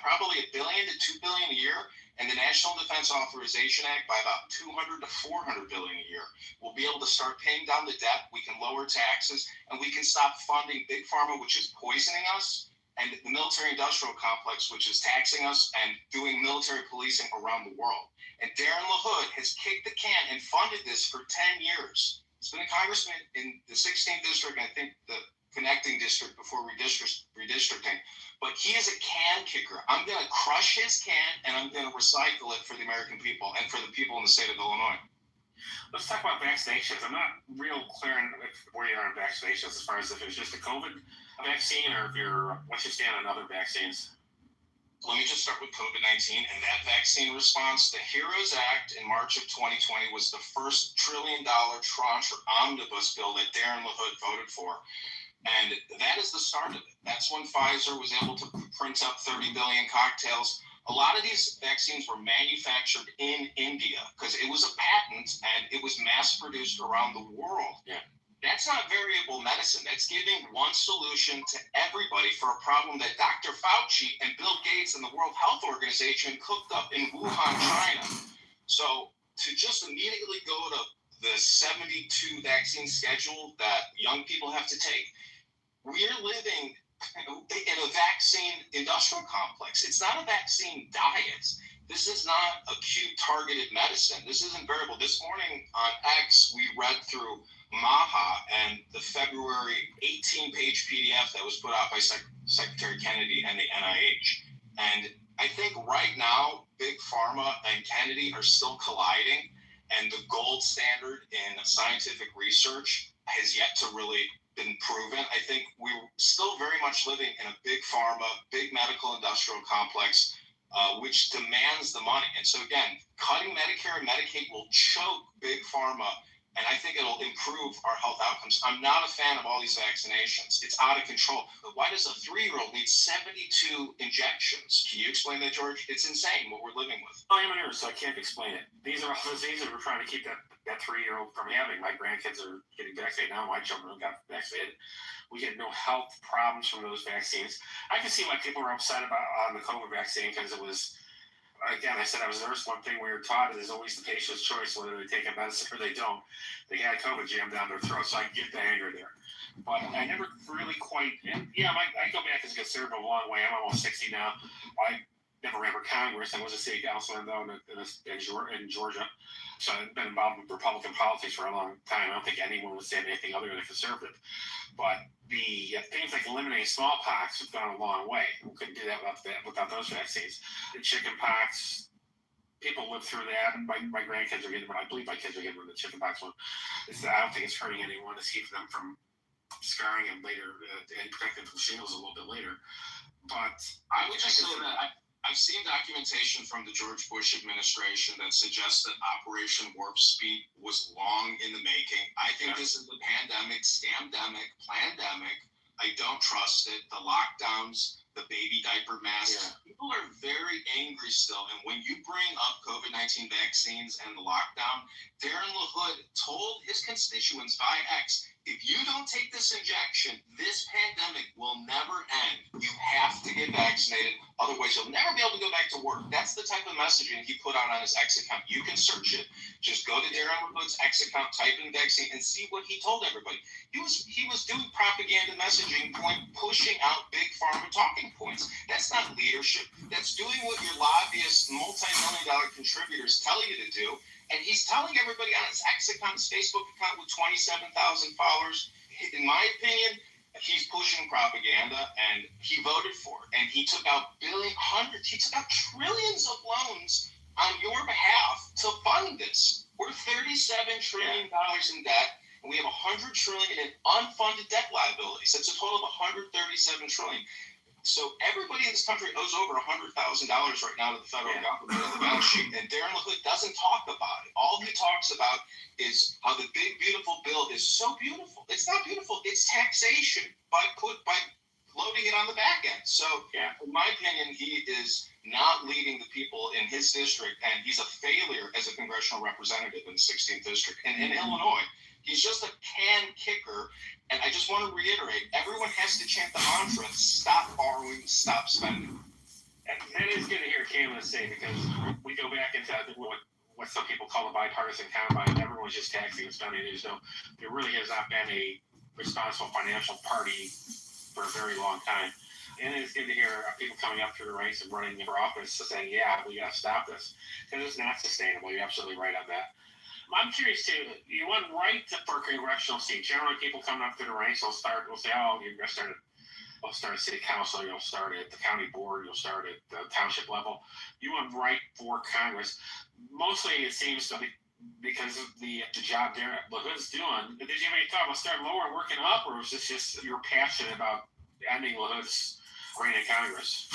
S6: probably $1 billion to $2 billion a year, and the National Defense Authorization Act by about $200 to $400 billion a year. We'll be able to start paying down the debt. We can lower taxes, and we can stop funding big pharma, which is poisoning us, and the military-industrial complex, which is taxing us and doing military policing around the world. And Darren LaHood has kicked the can and funded this for 10 years. He's been a congressman in the 16th district, and I think the connecting district before redistricting. But he is a can kicker. I'm going to crush his can, and I'm going to recycle it for the American people and for the people in the state of Illinois.
S10: Let's talk about vaccinations. I'm not real clear on where you are on vaccinations as far as if it's just a COVID vaccine or if what's your stand on other vaccines?
S6: Let me just start with COVID-19 and that vaccine response. The HEROES Act in March of 2020 was the first $1 trillion tranche or omnibus bill that Darren LaHood voted for. And that is the start of it. That's when Pfizer was able to print up 30 billion cocktails. A lot of these vaccines were manufactured in India because it was a patent and it was mass produced around the world.
S10: Yeah.
S6: That's not variable medicine. That's giving one solution to everybody for a problem that Dr. Fauci and Bill Gates and the World Health Organization cooked up in Wuhan, China. So to just immediately go to the 72 vaccine schedule that young people have to take, we're living in a vaccine industrial complex. It's not a vaccine diet. This is not acute targeted medicine. This isn't variable. This morning on X, we read through MAHA and the February 18-page PDF that was put out by Secretary Kennedy and the NIH. And I think right now, Big Pharma and Kennedy are still colliding, and the gold standard in scientific research has yet to really been proven. I think we're still very much living in a big pharma, big medical industrial complex, which demands the money. And so again, cutting Medicare and Medicaid will choke big pharma, and I think it'll improve our health outcomes. I'm not a fan of all these vaccinations. It's out of control. But why does a 3-year-old need 72 injections? Can you explain that, George? It's insane what we're living with.
S10: I'm a nurse, so I can't explain it. These are all diseases we're trying to keep that 3-year-old from having. My grandkids are getting vaccinated now. My children got vaccinated. We get no health problems from those vaccines. I can see why people are upset on the COVID vaccine because it was, again, I said I was a nurse. One thing we were taught is always the patient's choice whether they take a medicine or they don't. They had COVID jammed down their throat, so I get the anger there. But I never really quite, and yeah, I go back as a conservative a long way. I'm almost 60 now. I never ran for Congress. I was a city councilor though in Georgia. So I've been involved with Republican politics for a long time. I don't think anyone would say anything other than a conservative. But the things like eliminating smallpox have gone a long way. We couldn't do that without those vaccines. The chicken pox, people live through that. My grandkids are getting, I believe my kids are getting the chicken pox one. I don't think it's hurting anyone. It's keeping them from scarring and later and protecting them from shingles a little bit later. But
S6: I would just say that I've seen documentation from the George Bush administration that suggests that Operation Warp Speed was long in the making. I think this is the pandemic, scamdemic, plandemic. I don't trust it. The lockdowns, the baby diaper masks. Yeah. People are very angry still. And when you bring up COVID-19 vaccines and the lockdown, Darren LaHood told his constituents by X, if you don't take this injection, this pandemic will never end. You have to get vaccinated. Otherwise, you'll never be able to go back to work. That's the type of messaging he put out on his X account. You can search it. Just go to Darren LaHood's X account, type in vaccine, and see what he told everybody. He was doing propaganda messaging, pushing out big pharma talking points. That's not leadership. That's doing what your lobbyists, multi-million-dollar contributors tell you to do.
S7: And he's telling everybody on his ex account, his Facebook account with 27,000 followers, in my opinion, he's pushing propaganda, and he voted for it. And he took out trillions of loans on your behalf to fund this. We're $37 trillion in debt, and we have $100 trillion in unfunded debt liabilities. That's a total of $137 trillion. So everybody in this country owes over $100,000 right now to the federal government on the balance sheet, and Darren LaHood doesn't talk about it. All he talks about is how the big beautiful bill is so beautiful. It's not beautiful. It's taxation by loading it on the back end. So, in my opinion, he is not leading the people in his district, and he's a failure as a congressional representative in the 16th district. And in Illinois, he's just a can kicker. And I just want to reiterate, everyone has to chant the mantra: stop borrowing, stop spending.
S10: And that is good to hear Kayla say, because we go back into what some people call the bipartisan combine. Everyone's just taxing and spending. There really has not been a responsible financial party for a very long time. And it's good to hear people coming up through the ranks and running for office saying, yeah, we got to stop this, because it's not sustainable. You're absolutely right on that. I'm curious too. You went right for a congressional seat. Generally, people coming up through the ranks will say, "Oh, you're going to start at city council. You'll start at the county board. You'll start at the township level." You went right for Congress. Mostly, it seems to be because of the job Darren LaHood's doing. Did you have any thought about starting lower and working up, or was this just you're passionate about ending LaHood's reign in Congress?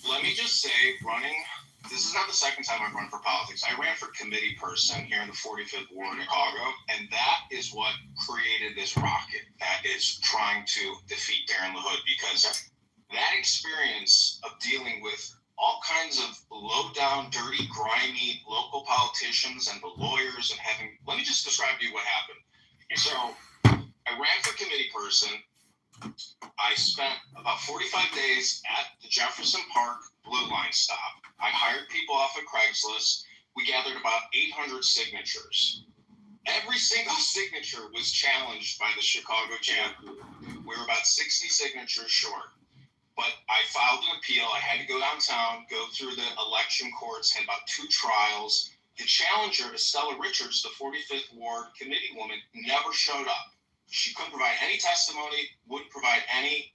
S7: Let me just say, this is not the second time I've run for politics. I ran for committee person here in the 45th Ward in Chicago, and that is what created this rocket that is trying to defeat Darren LaHood, because that experience of dealing with all kinds of low-down, dirty, grimy local politicians and the lawyers, and let me just describe to you what happened. So I ran for committee person. I spent about 45 days at the Jefferson Park Blue Line stop. I hired people off of Craigslist. We gathered about 800 signatures. Every single signature was challenged by the Chicago GOP. We were about 60 signatures short. But I filed an appeal. I had to go downtown, go through the election courts, had about 2 trials. The challenger, Estella Richards, the 45th Ward committee woman, never showed up. She couldn't provide any testimony, wouldn't provide any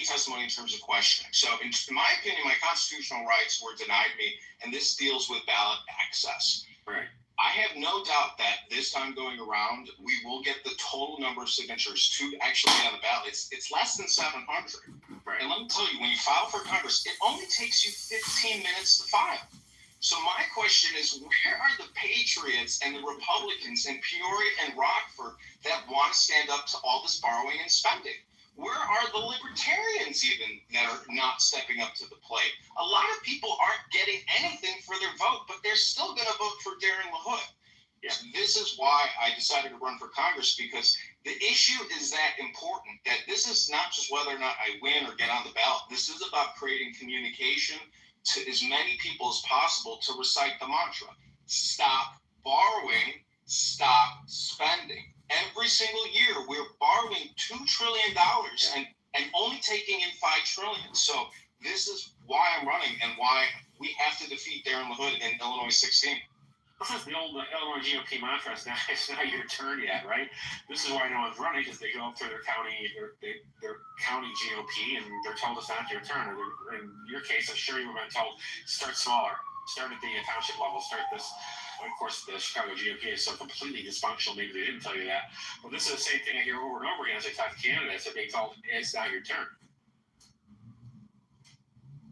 S7: testimony in terms of questioning. So in my opinion, my constitutional rights were denied me, and this deals with ballot access.
S10: Right.
S7: I have no doubt that this time going around, we will get the total number of signatures to actually be on the ballot. It's less than 700.
S10: Right.
S7: And let me tell you, when you file for Congress, it only takes you 15 minutes to file. So my question is, where are the patriots and the Republicans in Peoria and Rockford that want to stand up to all this borrowing and spending? Where are the libertarians even that are not stepping up to the plate? A lot of people aren't getting anything for their vote, but they're still going to vote for Darren LaHood.
S10: Yeah.
S7: This is why I decided to run for Congress, because the issue is that important, that this is not just whether or not I win or get on the ballot. This is about creating communication to as many people as possible to recite the mantra: stop borrowing, stop spending. Every single year we're borrowing $2 trillion and only taking in $5 trillion. So this is why I'm running and why we have to defeat Darren LaHood in Illinois 16.
S10: This is the old Illinois GOP mantra. It's not your turn yet, right? This is why no one's running, because they go up to their county GOP, and they're told it's not your turn. Or in your case, I'm sure you've been told, start smaller. Start at the township level. Start this. Of course, the Chicago GOP is so completely dysfunctional. Maybe they didn't tell you that. But this is the same thing I hear over and over again as I talk to candidates. That they told, it's not your turn.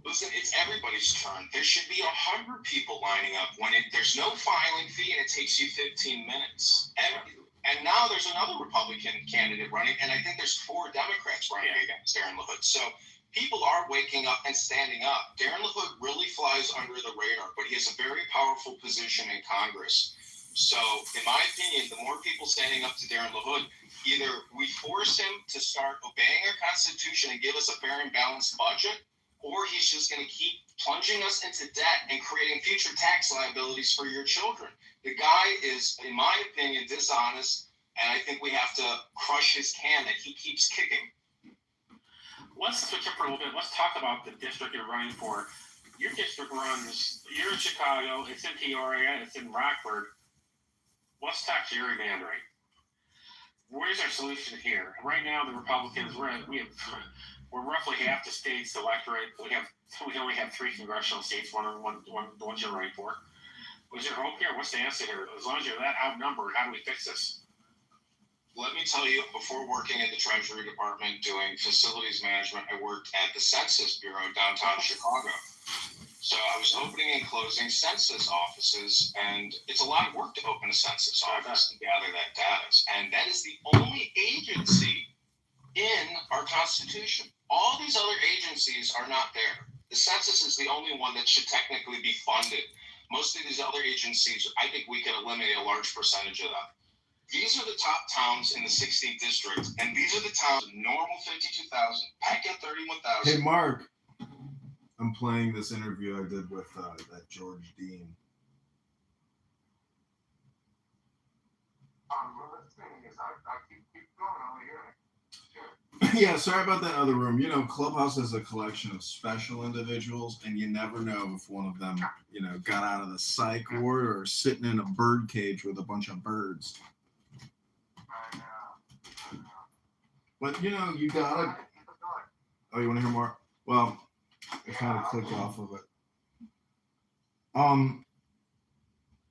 S7: Listen, it's everybody's turn. There should be 100 people lining up when there's no filing fee and it takes you 15 minutes. And now there's another Republican candidate running, and I think there's 4 Democrats running against Darren LaHood. So people are waking up and standing up. Darren LaHood really flies under the radar, but he has a very powerful position in Congress. So in my opinion, the more people standing up to Darren LaHood, either we force him to start obeying our Constitution and give us a fair and balanced budget, or he's just going to keep plunging us into debt and creating future tax liabilities for your children. The guy is, in my opinion, dishonest, and I think we have to crush his can that he keeps kicking.
S10: Let's switch up for a little bit. Let's talk about the district you're running for. your district runs. You're in Chicago. It's in Peoria. It's in Rockford. Let's talk gerrymandering. Where's our solution here? Right now, the Republicans we're roughly half the state's electorate. We only have 3 congressional states. One the ones you're running for. What's your hope here? What's the answer here? As long as you're that outnumbered, how do we fix this?
S7: Let me tell you, before working at the Treasury Department doing facilities management, I worked at the Census Bureau downtown Chicago. So I was opening and closing census offices, and it's a lot of work to open a census office and gather that data. And that is the only agency in our Constitution. All these other agencies are not there. The census is the only one that should technically be funded. Most of these other agencies, I think we could eliminate a large percentage of them. These are the top towns in the 16th district, and these are the towns normal 52,000, Peck at 31,000.
S6: Hey, Mark, I'm playing this interview I did with that George Dean. Yeah, sorry about that other room. You know, Clubhouse is a collection of special individuals, and you never know if one of them, you know, got out of the psych ward or sitting in a bird cage with a bunch of birds. But, you know, you gotta... Oh, you want to hear more? Well, I kind of clicked off of it.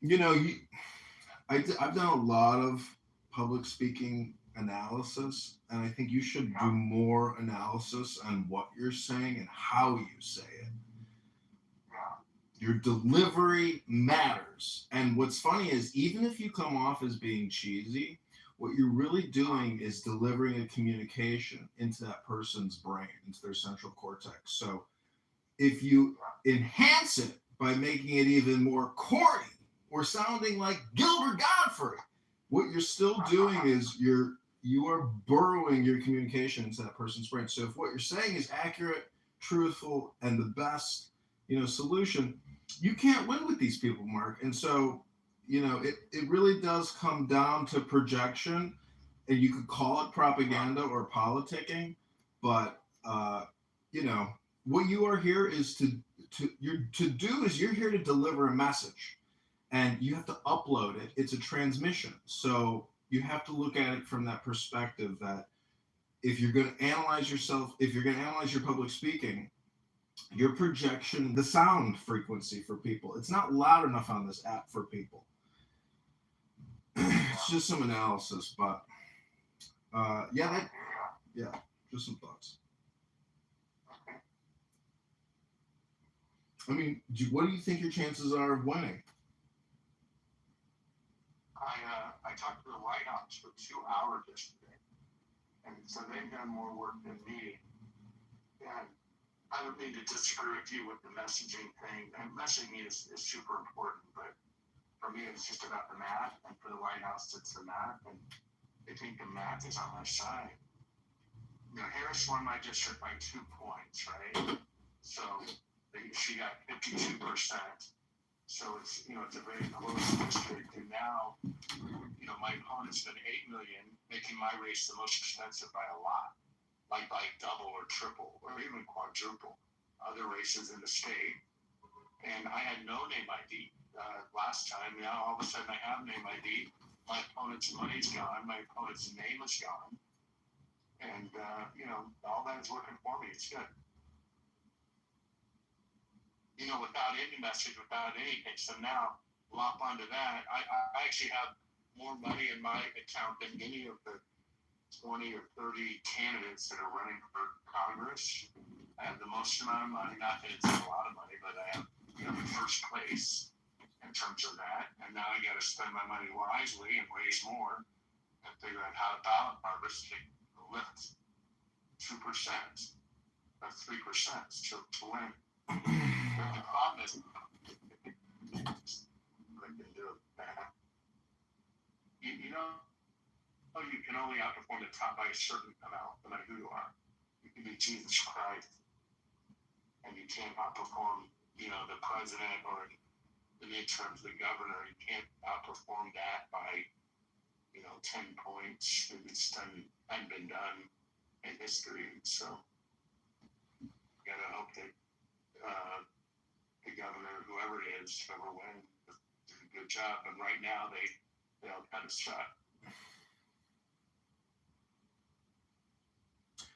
S6: You know, I've done a lot of public speaking analysis, and I think you should do more analysis on what you're saying and how you say it. Your delivery matters. And what's funny is, even if you come off as being cheesy, what you're really doing is delivering a communication into that person's brain, into their central cortex. So if you enhance it by making it even more corny or sounding like Gilbert Godfrey, what you're still doing is you are burrowing your communication into that person's brain. So if what you're saying is accurate, truthful, and the best, you know, solution, you can't win with these people, Mark. And so, you know, it really does come down to projection, and you could call it propaganda or politicking, but you know, what you are here is you're here to deliver a message, and you have to upload it. It's a transmission. So you have to look at it from that perspective, that if you're going to analyze yourself, if you're going to analyze your public speaking, your projection, the sound frequency for people, it's not loud enough on this app for people. It's just some analysis, but just some thoughts. I mean, what do you think your chances are of winning?
S11: I talked to the White House for 2 hours yesterday, and so they've done more work than me. And I don't mean to disagree with you with the messaging thing. And messaging is super important, but for me, it's just about the math, and for the White House, it's the math, and they think the math is on my side. You know, Harris won my district by 2 points, right? So she got 52%. So it's, you know, it's a very close district. And now, you know, my opponent's been $8 million, making my race the most expensive by a lot, like by double or triple or even quadruple other races in the state. And I had no name ID last time. Now all of a sudden I have name ID. My opponent's money's gone. My opponent's name is gone. And, you know, all that is working for me. It's good. You know, without any message, without anything. So now, lop onto that. I actually have more money in my account than any of the 20 or 30 candidates that are running for Congress. I have the most amount of money, not that it's a lot of money, but I have, you know, first place in terms of that. And now I got to spend my money wisely and raise more and figure out how to ballot harvest to lift 2% or 3% to win. But the problem is, you know, you can only outperform the top by a certain amount, no matter who you are. You can be Jesus Christ, and you can't outperform, you know, the president or the midterms, the governor. You can't outperform that by, you know, 10 points. It's hadn't been done in history. So, you gotta hope that is, whoever wins, did a good job. And right now they all kind of suck.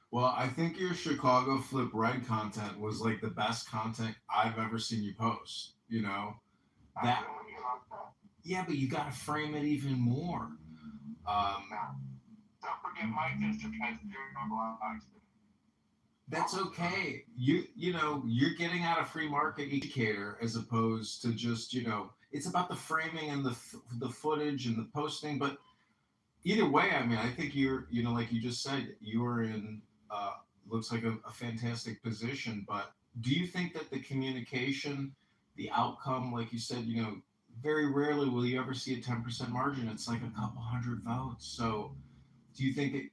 S6: Well, I think your Chicago Flip Red content was like the best content I've ever seen you post. You know that. Yeah, but you got to frame it even more.
S11: Don't forget my district has 0 blocks.
S6: That's okay. You know you're getting out a free market educator as opposed to just it's about the framing and the footage and the posting. But either way, I mean, I think you're like you just said, you're in looks like a fantastic position. But do you think that the communication, the outcome, like you said, very rarely will you ever see a 10% margin. It's like a couple hundred votes. So do you think it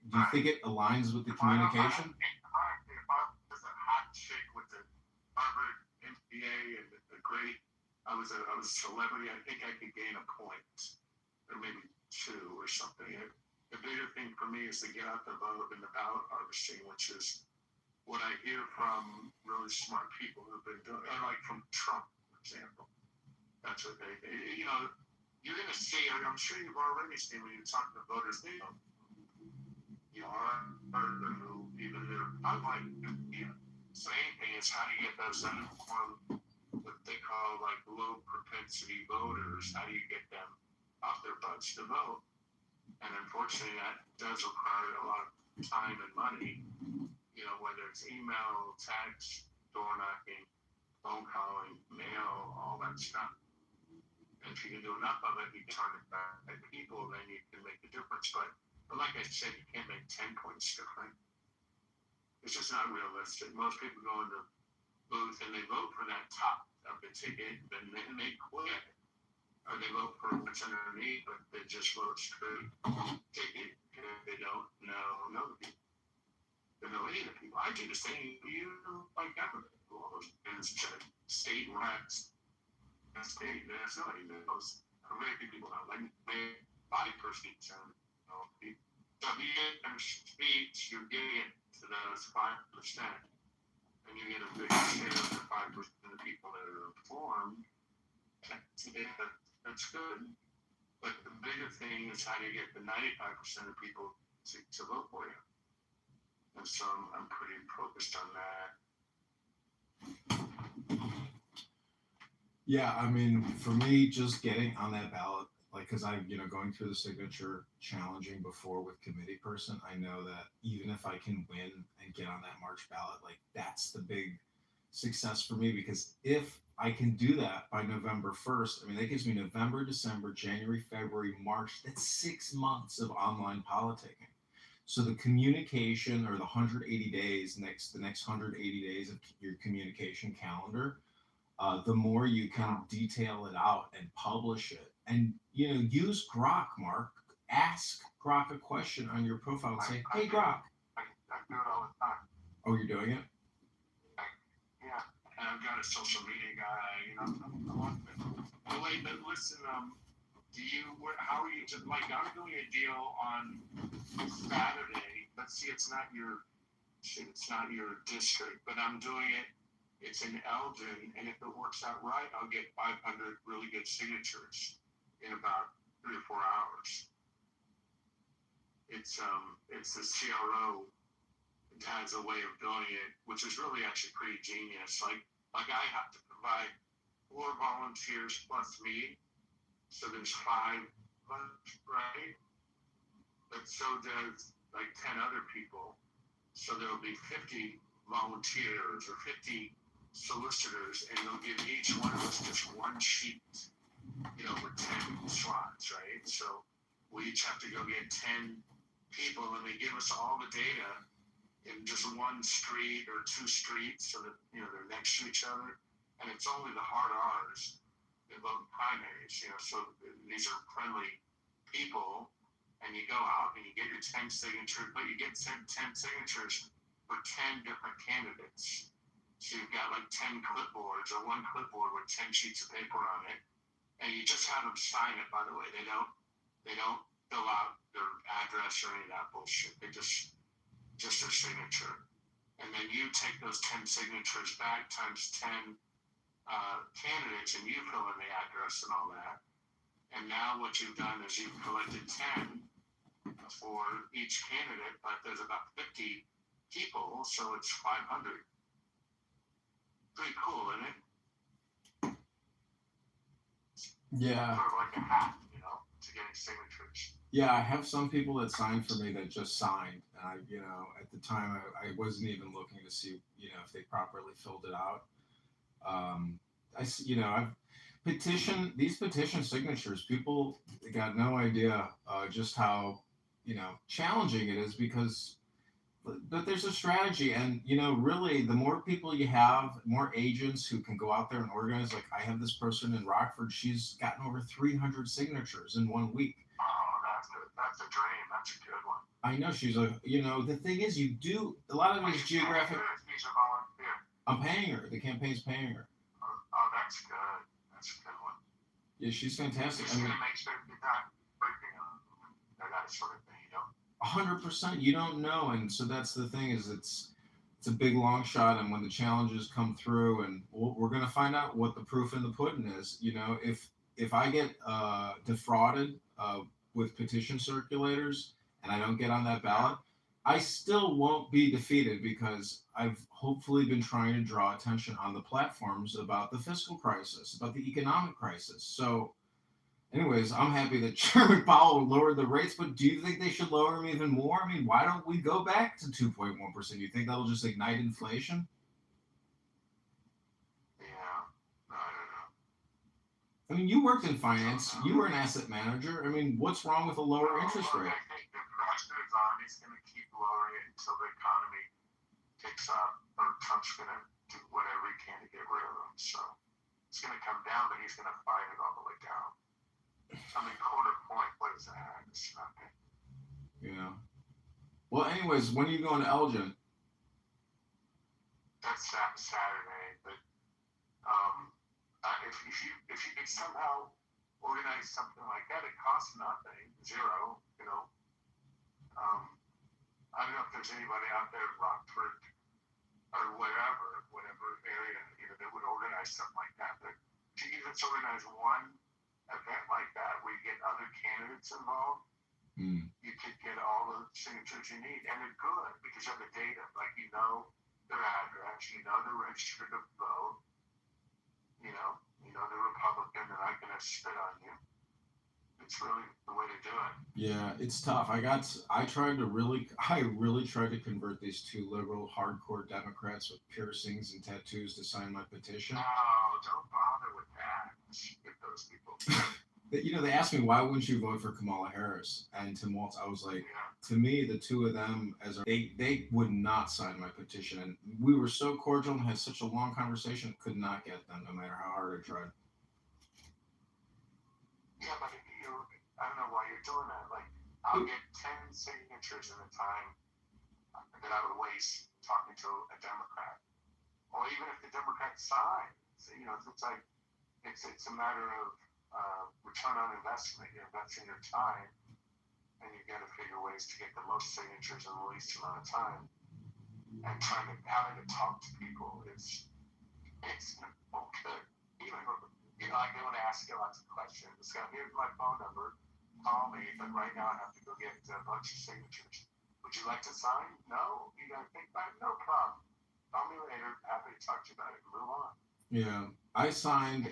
S6: aligns with the communication?
S11: If I was a hot chick with the Harvard MBA and a great, I was a celebrity, I think I could gain a point or maybe 2 or something. The bigger thing for me is to get out the vote in the ballot harvesting, which is what I hear from really smart people who've been doing, or like from Trump, for example. That's what they you're going to see, I'm sure you've already seen when you talk to voters, they don't, who even they're unlike same thing is how do you get those uninformed, what they call like low propensity voters, how do you get them off their butts to vote? And unfortunately that does require a lot of time and money, whether it's email, text, door knocking, phone calling, mail, all that stuff. And if you can do enough of it, you can target back at people, then you can make a difference. But like I said, you can't make 10 points different. It's just not realistic. Most people go in the booth and they vote for that top of the ticket, then they quit. Or they vote for what's underneath, but they just vote straight ticket. And they don't know the people. They don't know any of the people. I do the same. Like government laws, state reps. State, there's nobody knows. American people don't like body perception. So if you get their speech, you're getting it to those 5%, and you get a big share of the 5% of the people that are informed. That's good. But the bigger thing is how do you get the 95% of people to vote for you? And so I'm pretty focused on that.
S6: Yeah, I mean, for me, just getting on that ballot, like, because I'm, going through the signature challenging before with committee person, I know that even if I can win and get on that March ballot, like, that's the big success for me. Because if I can do that by November 1st, I mean, that gives me November, December, January, February, March. That's 6 months of online politicking. So the communication, or the 180 days, the next 180 days of your communication calendar, the more you can detail it out and publish it, and use Grok, Mark. Ask Grok a question on your profile and say, "Hey, Grok."
S11: I do it all the time.
S6: Oh, you're doing it?
S11: Yeah, and I've got a social media guy. I'm on it. Wait, but listen. How are you? Like, I'm doing a deal on Saturday. Let's see, it's not your district, but I'm doing it. It's in Eldon, and if it works out right, I'll get 500 really good signatures in about 3 or 4 hours. It's the CRO has a way of doing it, which is really actually pretty genius. Like I have to provide 4 volunteers plus me, so there's 5 of us, right? But so does like 10 other people, so there'll be 50 volunteers or 50 solicitors, and they'll give each one of us just 1 sheet, with 10 slots, right? So we each have to go get 10 people, and they give us all the data in just 1 street or 2 streets, so that they're next to each other, and it's only the hard R's that vote primaries, so these are friendly people, and you go out and you get your 10 signatures, but you get 10 signatures for 10 different candidates. So you've got like 10 clipboards, or 1 clipboard with 10 sheets of paper on it, and you just have them sign it. By the way, they don't fill out their address or any of that bullshit. They just their signature, and then you take those 10 signatures back times 10 candidates, and you fill in the address and all that. And now what you've done is you've collected 10 for each candidate, but there's about 50 people, so it's 500. Pretty cool, isn't it?
S6: Yeah.
S11: Sort of like a hack, to getting signatures.
S6: Yeah, I have some people that signed for me that just signed, and I, at the time I wasn't even looking to see, if they properly filled it out. I've these petition signatures. People got no idea just how, challenging it is because, but there's a strategy, and really, the more people you have, more agents who can go out there and organize. Like I have this person in Rockford; she's gotten over 300 signatures in 1 week.
S11: That's a dream. That's a good one.
S6: I know she's the thing is, you do a lot of it is geographic.
S11: She's a volunteer.
S6: I'm paying her. The campaign's paying her.
S11: Oh, that's good. That's a good one.
S6: Yeah, she's fantastic.
S11: She's gonna make sure you're not breaking that sort of thing,
S6: 100%. You don't know, and so that's the thing is it's a big long shot, and when the challenges come through, and we're gonna find out what the proof in the pudding is. If I get defrauded with petition circulators and I don't get on that ballot, I still won't be defeated because I've hopefully been trying to draw attention on the platforms about the fiscal crisis, about the economic crisis. So anyways, I'm happy that Chairman Powell lowered the rates, but do you think they should lower them even more? I mean, why don't we go back to 2.1%? You think that'll just ignite inflation? I mean, you worked in finance. You were an asset manager. I mean, what's wrong with a lower interest rate?
S11: I think the pressure is on. He's going to keep lowering it until the economy picks up, or Trump's going to do whatever he can to get rid of them. So it's going to come down, but he's going to fight it all the way down. I mean, quarter point, what is that? It's nothing.
S6: Yeah. Well, anyways, when are you going to Elgin?
S11: That's Saturday, but if you could somehow organize something like that, it costs nothing, zero. I don't know if there's anybody out there at Rockford or whatever area, that would organize something like that. But if you could just organize one event like that where you get other candidates involved, you could get all the signatures you need, and they're good because you have the data. Like their address, they're registered to vote. The Republican, they're not going to spit on you. It's really the way to do it.
S6: Yeah, it's tough. I really tried to convert these two liberal, hardcore Democrats with piercings and tattoos to sign my petition.
S11: Oh, don't bother with that. Get those people.
S6: They asked me, why wouldn't you vote for Kamala Harris? And Tim Walz, I was like, to me, the two of them, they would not sign my petition. And we were so cordial and had such a long conversation, could not get them, no matter how hard I tried.
S11: Yeah, but I don't know why you're doing that. Like, I'll get 10 signatures in the time that I would waste talking to a Democrat. Or even if the Democrat signs, it's like, it's a matter of return on investment. You're investing your time, and you got to figure ways to get the most signatures in the least amount of time. And having to talk to people it's okay. I go and ask you lots of questions. So here's my phone number. Call me, but right now I have to go get a bunch of signatures. Would you like to sign? No? You got to think about it? No problem. Call me later. Happy to talk to you about it. Move on.
S6: Yeah, I signed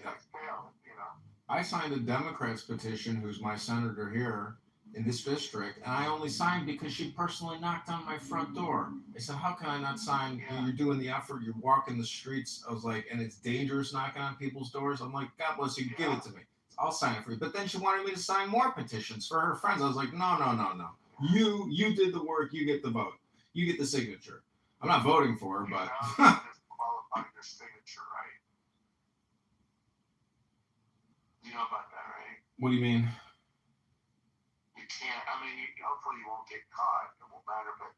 S6: a Democrat's petition, who's my senator here in this district, and I only signed because she personally knocked on my front door. I said, how can I not sign?
S11: Yeah.
S6: You're doing the effort, you're walking the streets. I was like, and it's dangerous knocking on people's doors. I'm like, God bless you, give it to me. I'll sign it for you. But then she wanted me to sign more petitions for her friends. I was like, no. You did the work, you get the vote. You get the signature. I'm not voting for her, but
S11: qualify your signature, right? You know about that, right?
S6: What do you mean?
S11: You can't. I mean, hopefully you won't get caught. It won't matter. But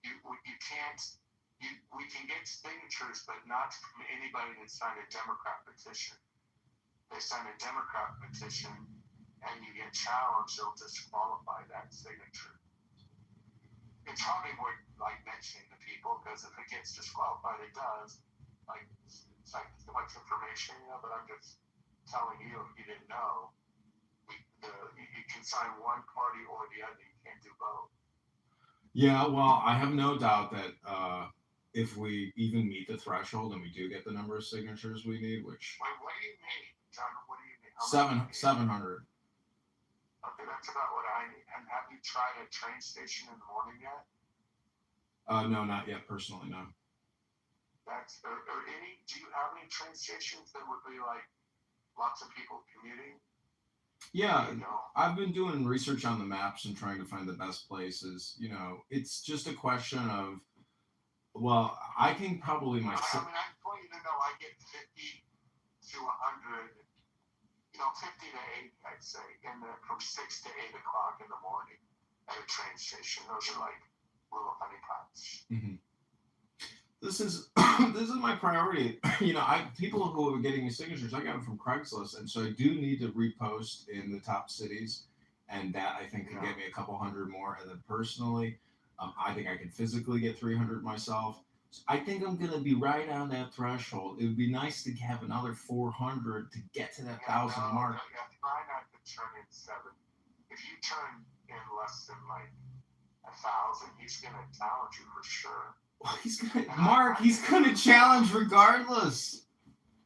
S11: you can't. We can get signatures, but not from anybody that signed a Democrat petition. They sign a Democrat petition, and you get challenged, they'll disqualify that signature. It's hardly worth mentioning to people, because if it gets disqualified, it does. it's like too much information, but I'm just telling you if you didn't know, you can sign one party or the other. You can't do both.
S6: Yeah, well, I have no doubt that if we even meet the threshold and we do get the number of signatures we need, which
S11: Wait, what do you mean, John? What do you mean? How much do you need?
S6: 700.
S11: Okay, that's about what I need. And have you tried a train station in the morning yet?
S6: No, not yet. Personally, no.
S11: Do you have any train stations that would be like lots of people commuting?
S6: Yeah, I've been doing research on the maps and trying to find the best places. It's just a question of, well, I can probably
S11: I mean, I want you to know I get 50 to 100, 50 to 80, I'd say, from 6 to 8 o'clock in the morning at a train station. Those are like little honeypots.
S6: Mm-hmm. This is my priority. People who are getting me signatures, I got them from Craigslist, and so I do need to repost in the top cities, and that I think could get me a couple hundred more. And then personally, I think I can physically get 300 myself. So I think I'm gonna be right on that threshold. It would be nice to have another 400 to get to that 1,000 mark.
S11: Yeah, try not to turn in 7. If you turn in less than like 1,000, he's gonna challenge you for sure.
S6: Well, he's gonna challenge regardless.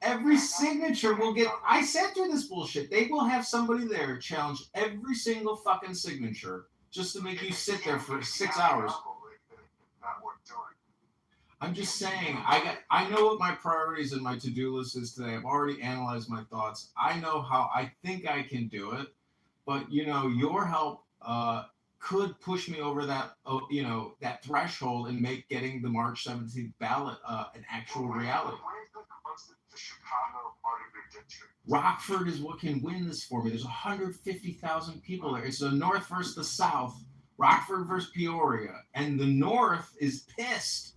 S6: Every signature will get. I sat through this bullshit. They will have somebody there challenge every single fucking signature just to make you sit there for 6 hours.
S11: Not worth doing.
S6: I'm just saying. I know what my priorities and my to-do list is today. I've already analyzed my thoughts. I know how I think I can do it, but your help could push me over that that threshold and make getting the March 17th ballot an actual reality.
S11: What's the Chicago part of your district?
S6: Rockford is what can win this for me. There's 150,000 people there. It's the North versus the South. Rockford versus Peoria, and the North is pissed.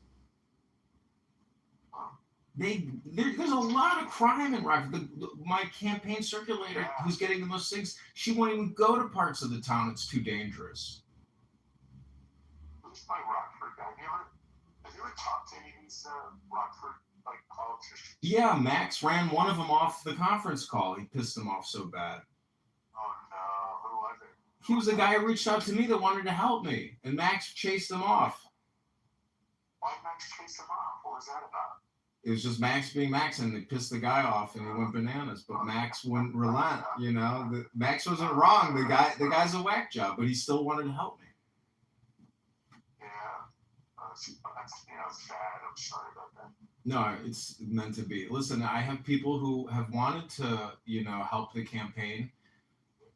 S6: There's a lot of crime in Rockford. My campaign circulator, who's getting the most things, she won't even go to parts of the town. It's too dangerous.
S11: Who's my Rockford guy? Have you ever talked to any of these Rockford politicians?
S6: Yeah, Max ran one of them off the conference call. He pissed him off so bad.
S11: Oh no, who was it?
S6: He was the guy who reached out to me that wanted to help me, and Max chased him off.
S11: Why did Max chase him off? What was that about?
S6: It was just Max being Max, and they pissed the guy off, and he went bananas. But Max wouldn't relent. Max wasn't wrong. The guy's a whack job, but he still wanted to help me.
S11: Yeah, that's sad. I'm sorry about that.
S6: No, it's meant to be. Listen, I have people who have wanted to, help the campaign,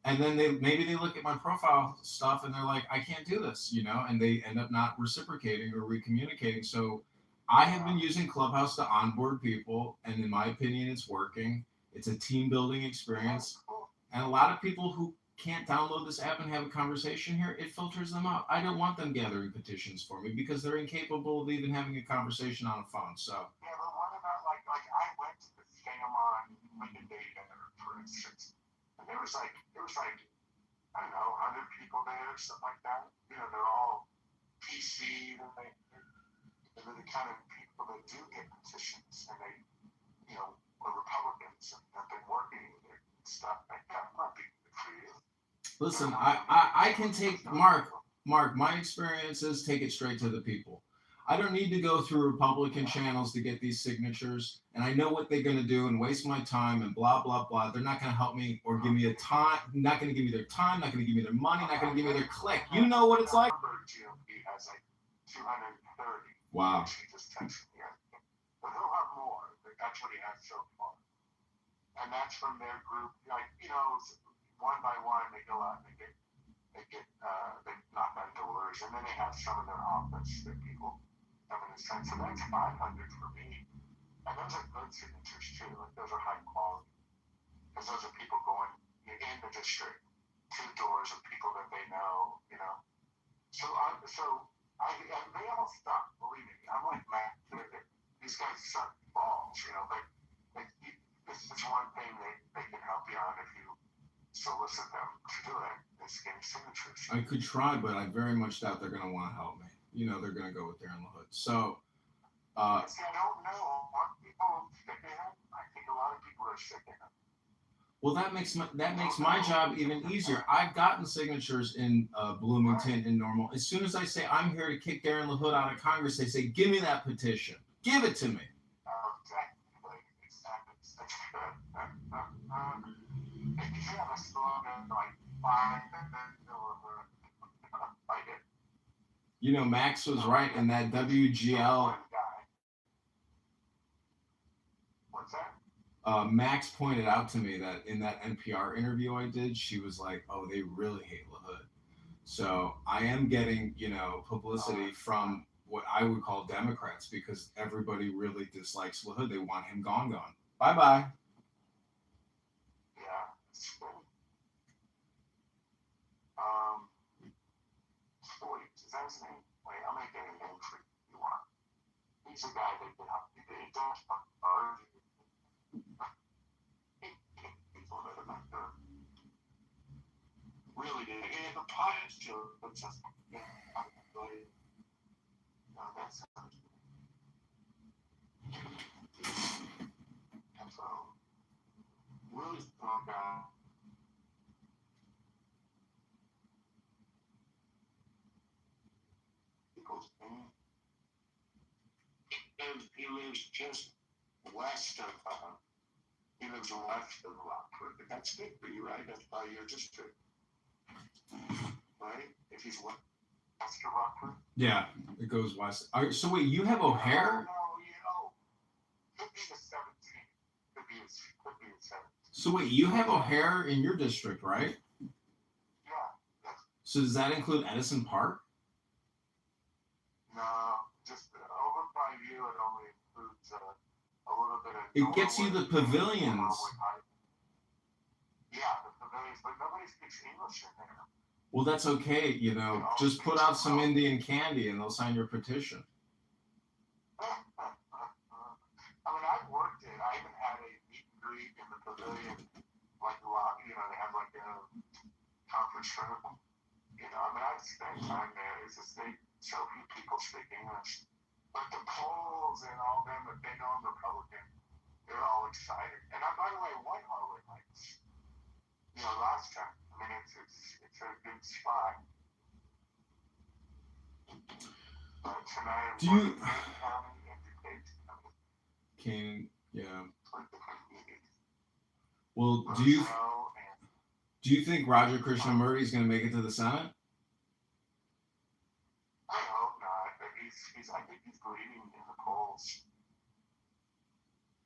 S6: and then maybe they look at my profile stuff and they're like, I can't do this, and they end up not reciprocating or recommunicating. So I have been using Clubhouse to onboard people, and in my opinion, it's working. It's a team building experience, and a lot of people who can't download this app and have a conversation here, it filters them out. I don't want them gathering petitions for me because they're incapable of even having a conversation on a phone. So.
S11: Yeah, but what about like I went to the scam on like a day dinner, for instance, and there was like I don't know 100 people there or something like that. They're all PC and they're the kind of people that do get petitions and they are Republicans and have been working and stuff like that. Might be good for you.
S6: Listen, I can take Mark. My experience is take it straight to the people. I don't need to go through Republican channels to get these signatures, and I know what they're going to do and waste my time and blah blah blah. They're not going to help me or give me a time. Not going to give me their time. Not going to give me their money. Not going to give me their click. You know what it's like.
S11: GOP has like 230.
S6: Wow.
S11: She just texted me. But he'll have more. That's what he has so far, and that's from their group. One by one, they go out and they knock on doors, and then they have some in their office that people come in and sign. So that's 500 for me, and those are good signatures too. Like those are high quality, because those are people going in the district to doors of people that they know. So they all suck. Believe me, I'm like Matt. These guys suck balls. But this is one thing they can help you on if you solicit them to do it. Is getting signatures.
S6: I could try, but I very much doubt they're going to want to help me. They're going to go with their own hood. So,
S11: See, I don't know. Aren't people sticking out?
S6: Well, that makes my job even easier. I've gotten signatures in Bloomington and Normal. As soon as I say I'm here to kick Darren LaHood out of Congress, they say, "Give me that petition. Give it to me." You know, Max was right in that WGL.
S11: What's that?
S6: Max pointed out to me that in that NPR interview I did, she was like, "Oh, they really hate LaHood." So I am getting, publicity from what I would call Democrats because everybody really dislikes LaHood. They want him gone. Bye-bye.
S11: Yeah, it's true. Wait, is that his name? Wait, I'm gonna get a name for you if you want. He's a guy that can help you. He does people that are not good. Really did. And the pious joke, but just really, no, that's and so really strong guy. He lives just west of, he lives west of Rockford, but that's good for you, right? That's by your district, right? If he's west of Rockford?
S6: Yeah, it goes west. All right, so wait, you have O'Hare?
S11: No, could be the 17th. Could be the 17th.
S6: So wait, you have O'Hare in your district, right?
S11: Yeah.
S6: So does that include Edison Park?
S11: No, just over by you, it only includes a little bit of.
S6: It gets you the pavilions.
S11: Yeah, the pavilions, but nobody speaks English in there.
S6: Well, that's okay, just put out some Indian candy and they'll sign your petition.
S11: I mean, I've worked it. I even had a meet and greet in the pavilion, like a lot, they have like a conference room. I mean, I've spent time there. It's just so few people speak English. But the polls and all them, the big on Republican, they're all excited. And by the way, Whitehall was like, last time. I mean, it's a good spot. But tonight,
S6: do you? Yeah. Well, do you think Roger Krishnamurti is going to make it to the Senate?
S11: I hope not, but I think he's leading in the polls.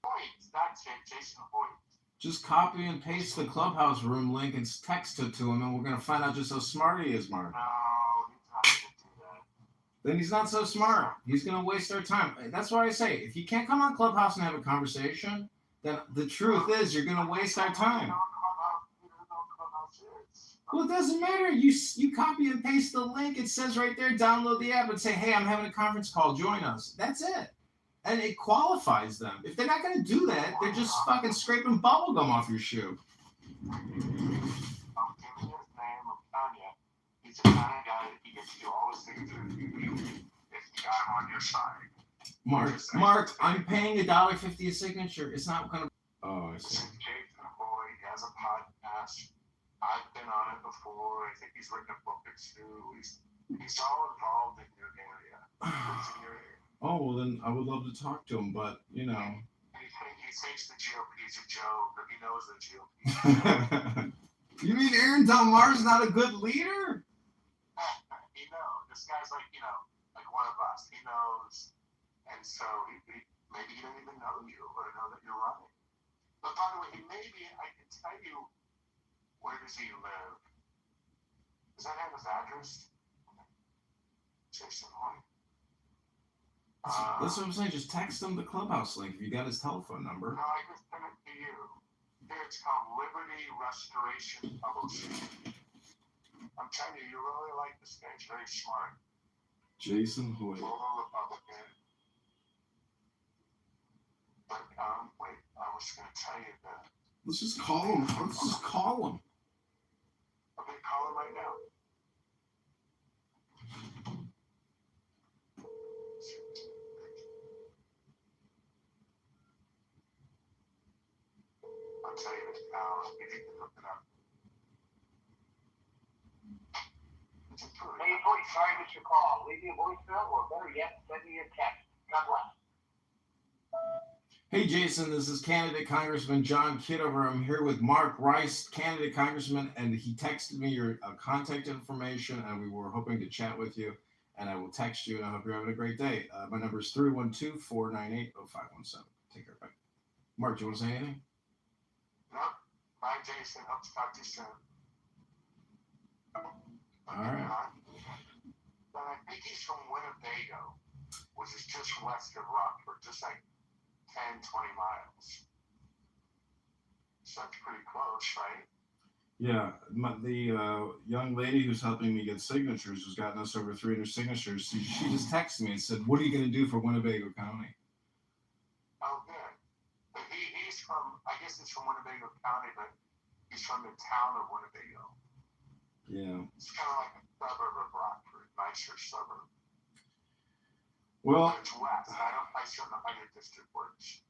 S11: Boyd, not Jason Boyd.
S6: Just copy and paste the Clubhouse room link and text it to him, and we're going to find out just how smart he is, Mark.
S11: No, he's not going to do that.
S6: Then he's not so smart. He's going to waste our time. That's what I say. If you can't come on Clubhouse and have a conversation, then the truth is you're going to waste our time. Well, it doesn't matter. You copy and paste the link. It says right there, download the app and say, "Hey, I'm having a conference call. Join us." That's it. And it qualifies them. If they're not going to do that, they're just fucking scraping bubblegum off your shoe.
S11: I'm giving you his name. I'm telling you, he's the kind of guy that he gets to do all the things that you if you got him on your side.
S6: Mark, I'm paying $1.50 a signature. It's not going to. Oh, I see.
S11: Jason Boyd, he has a podcast. I've been on it before. I think he's written a book or two. He's all involved in your area.
S6: Oh, well, then I would love to talk to him, but,
S11: He thinks the GOP is a joke, but he knows the GOP.
S6: You mean Aaron Delmar's not a good leader?
S11: He knows. This guy's like one of us. He knows. And so maybe he didn't even know you or know that you're running. But by the way, maybe I can tell you, where does he live? Does that have his address? Jason Hoyt.
S6: That's what I'm saying. Just text him the Clubhouse link if you got his telephone number.
S11: No, I just sent it to you. Here it's called Liberty Restoration Publishing. I'm telling you, you really like this guy. He's very smart.
S6: Jason Hoyt.
S11: Total Republican. But wait, I was going to tell you that.
S6: Let's just call him. Let's just call him.
S11: I'm going to call him right now. I'll tell you this now. If you can look it up.
S12: Hey, boy, sorry I missed your call. Leave me a voicemail, or better yet, send me a text. God bless.
S6: Hey, Jason, this is candidate Congressman John Kitover. I'm here with Mark Rice, candidate Congressman, and he texted me your contact information, and we were hoping to chat with you, and I will text you, and I hope you're having a great day. My number is 312-498-0517. Take care. Bye. Mark, do you want to say anything?
S11: No. Bye, Jason. Hope to talk to you soon.
S6: All right.
S11: I think he's from Winnebago, which is just west of Rockford, just like 10, 20 miles. So that's pretty close, right?
S6: Yeah, the young lady who's helping me get signatures, who's gotten us over 300 signatures, she just texted me and said, what are you going to do for Winnebago County?
S11: Oh, good. But he's from, I guess he's from Winnebago County, but he's from the town of Winnebago.
S6: Yeah.
S11: It's kind of like a suburb of Rockford, nicer suburb.
S6: Well,
S11: but it's west. I still know how your district works.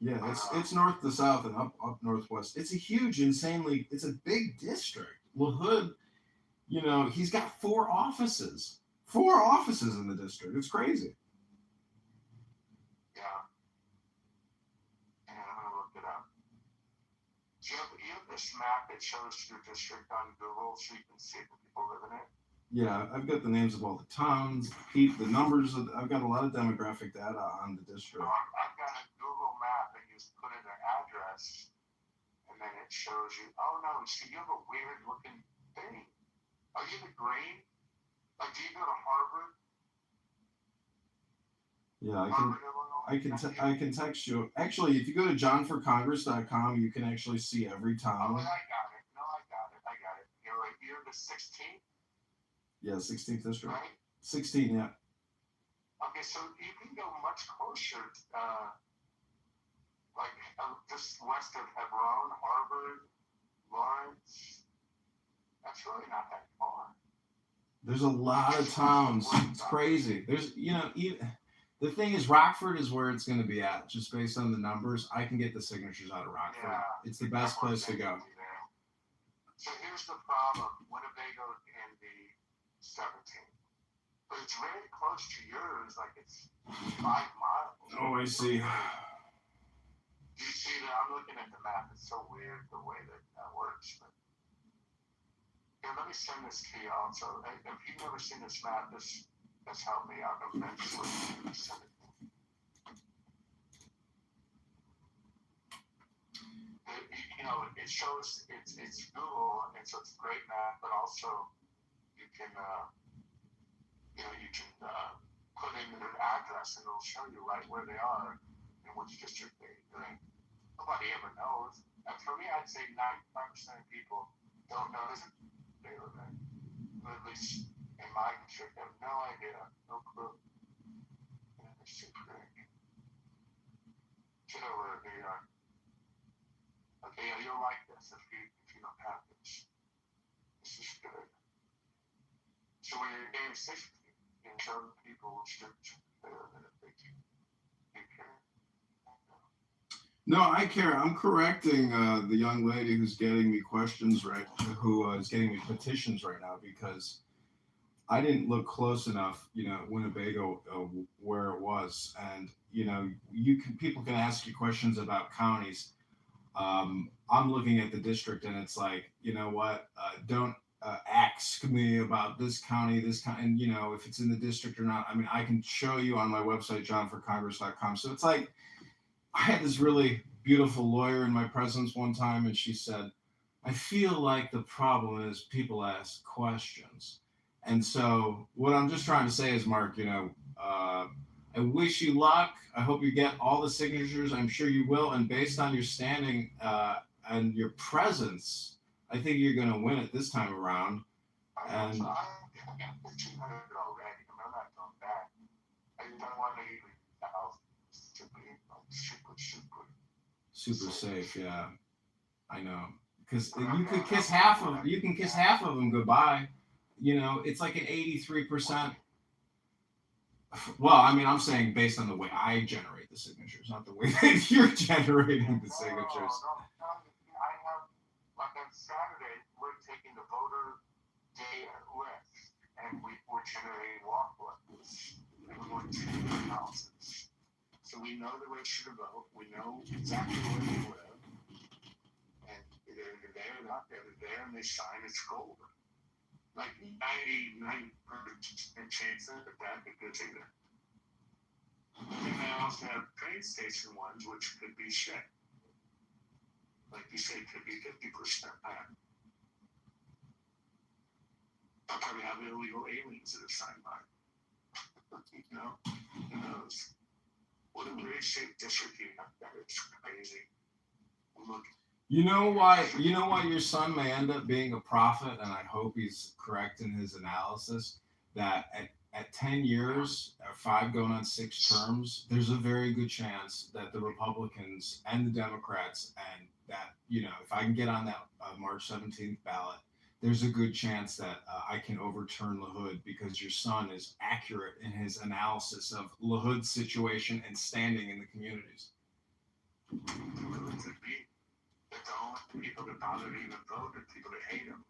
S6: Yeah, it's north to south and up northwest. It's a huge, it's a big district. LaHood, he's got 4 offices. 4 offices in the district. It's crazy.
S11: Yeah. And I'm going to look it up. Do you have this map that shows your district on Google so you can see the people live in it?
S6: Yeah, I've got the names of all the towns, the numbers. I've got a lot of demographic data on the district.
S11: I've got a Google map and you just put in their address and then it shows you, oh no, see, you have a weird looking thing. Are you the green? Like, do you go to Harvard?
S6: Yeah, I can text you. Actually, if you go to johnforcongress.com, you can actually see every town.
S11: Oh, I got it. No, I got it. You're the 16th?
S6: Yeah, 16th district.
S11: Right?
S6: 16, yeah.
S11: Okay, so you can go much closer, just west of Hebron, Harvard, Lawrence. That's really not that far.
S6: There's a lot of towns. It's crazy. There's, the thing is, Rockford is where it's going to be at, just based on the numbers. I can get the signatures out of Rockford.
S11: Yeah,
S6: it's the best place to go.
S11: So here's the problem. Winnebago can be 17. But it's really close to yours, like it's 5 miles.
S6: Oh, I see.
S11: Do you see that? I'm looking at the map. It's so weird the way that works. But here, let me send this to you also. If you've never seen this map, this helped me out immensely. Send it. It shows it's Google, and so it's a great map, but also you can put in their address and it'll show you right where they are and which district they're in. Nobody ever knows. And for me, I'd say 95% of people don't know they live in. But at least in my district, I have no idea, no clue. And it's super big. Kitover, New York. Okay, yeah, you'll like this if you don't have this. This is good. So when you're getting 60, you can show people which district they're in if they can. You care.
S6: No, I care. I'm correcting the young lady who's getting me questions who is getting me petitions right now because I didn't look close enough, Winnebago, where it was, and people can ask you questions about counties. I'm looking at the district, and it's like, you know what? Don't ask me about this county, and if it's in the district or not. I mean, I can show you on my website, johnforcongress.com. So it's like, I had this really beautiful lawyer in my presence one time, and she said, I feel like the problem is people ask questions. And so what I'm just trying to say is, Mark, I wish you luck. I hope you get all the signatures. I'm sure you will. And based on your standing and your presence, I think you're going to win it this time around. And
S11: I got 1,500 already. I'm not going back. I don't want to even
S6: super safe, yeah. I know. Because you could kiss half of them goodbye. It's like an 83%. Well, I mean, I'm saying based on the way I generate the signatures, not the way that you're generating the signatures.
S11: No, I have, like on Saturday, we're taking the voter day list, and we're generating walkbooks, and we're going to the houses. So we know the register to vote, we know exactly where they live, and they're either there or not there, and they sign, it's golden. Like 99% chance that because either. And they also have train station ones, which could be shit. Like you say, could be 50% bad. They'll probably have illegal aliens that are signed by. You know? Who knows? What a weird shaped district you have there. It's crazy. Look.
S6: You know why your son may end up being a prophet, and I hope he's correct in his analysis, that at 10 years, 5 going on 6 terms, there's a very good chance that the Republicans and the Democrats, and that, if I can get on that March 17th ballot, there's a good chance that I can overturn LaHood because your son is accurate in his analysis of LaHood's situation and standing in the communities.
S11: The only people that bother to even vote are people that hate him,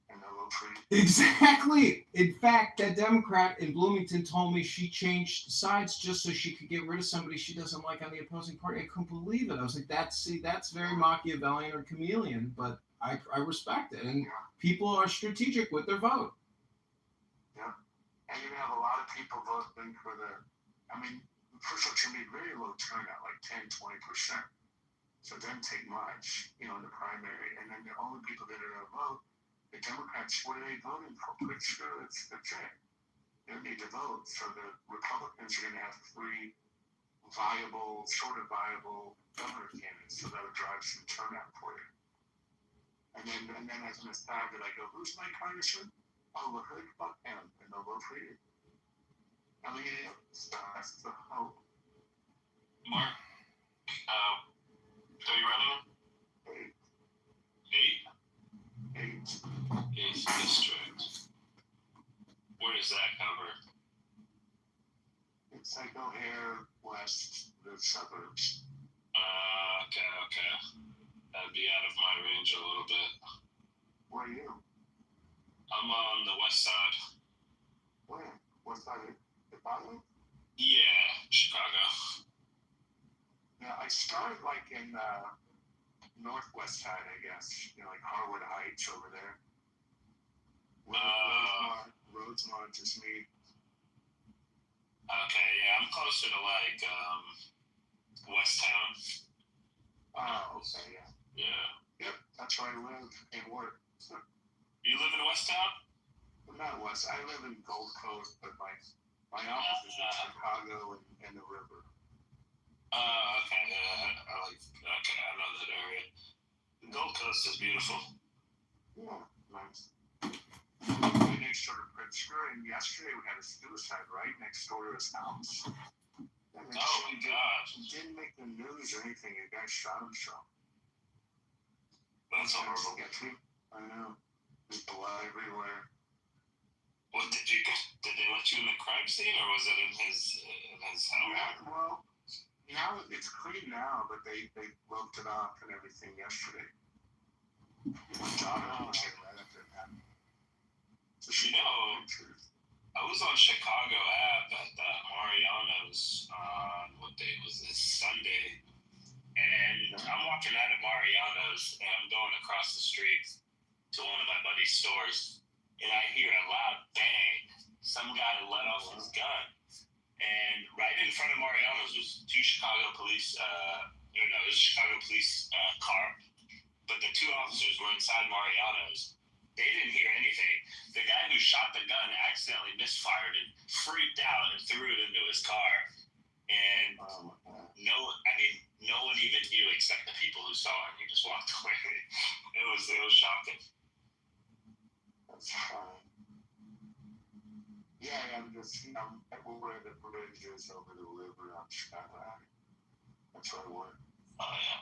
S11: and they'll vote for him.
S6: Exactly. In fact, that Democrat in Bloomington told me she changed sides just so she could get rid of somebody she doesn't like on the opposing party. I couldn't believe it. I was like, that's very Machiavellian or chameleon, but I respect it. And people are strategic with their vote.
S11: Yeah. And you're going to have a lot of people voting for first of all, it's going to be very low turnout, like 10, 20%. So it doesn't take much, in the primary. And then the only people that are going to vote, the Democrats, what are they voting for? Pretty sure it's it. They don't need to vote. So the Republicans are going to have 3 sort of viable governor candidates. So that would drive some turnout for you. And then as an aside, I go, who's my congressman? Oh, LaHood, fuck him. And they'll vote for you. I mean, that's the hope.
S10: Mark, are you running? 8 district. Where does that cover?
S11: It's like O'Hare, west, the suburbs.
S10: Okay. That'd be out of my range a little bit.
S11: Where are you?
S10: I'm on the west side.
S11: Where? West side of Chicago?
S10: Yeah, Chicago.
S11: Yeah, I started like in northwest side, I guess. Like Harwood Heights over there. Rosemont is me.
S10: Okay, yeah, I'm closer to like West Town.
S11: Oh, okay, yeah.
S10: Yeah.
S11: Yep, that's where I live and work. So,
S10: you live in West Town?
S11: Well, not West. I live in Gold Coast, but my office is in Chicago and the river.
S10: Okay. I know that area. The Gold Coast is beautiful.
S11: Yeah, nice. Right next door to Pritzker, and yesterday we had a suicide right next door to his house. And
S10: my God.
S11: He didn't make the news or anything. A guy shot himself.
S10: That's horrible.
S11: I know. There's blood everywhere.
S10: What did they let you in the crime scene, or was it in his home?
S11: Yeah, well, now it's clean now, but they roped it off and everything yesterday. My daughter was right after it happened. So
S10: I was on Chicago Ave at Mariano's on what day was this? Sunday. And I'm walking out of Mariano's and I'm going across the street to one of my buddy's stores. And I hear a loud bang. Some guy let off his gun. And right in front of Mariano's was 2 Chicago police, it was a Chicago police car. But the 2 officers were inside Mariano's. They didn't hear anything. The guy who shot the gun accidentally misfired and freaked out and threw it into his car. And no one even knew except the people who saw it. He just walked away. It was shocking.
S11: That's fine. Yeah, I'm just, where the bridge is over the river on Chicago. That's where I work.
S10: Oh, yeah.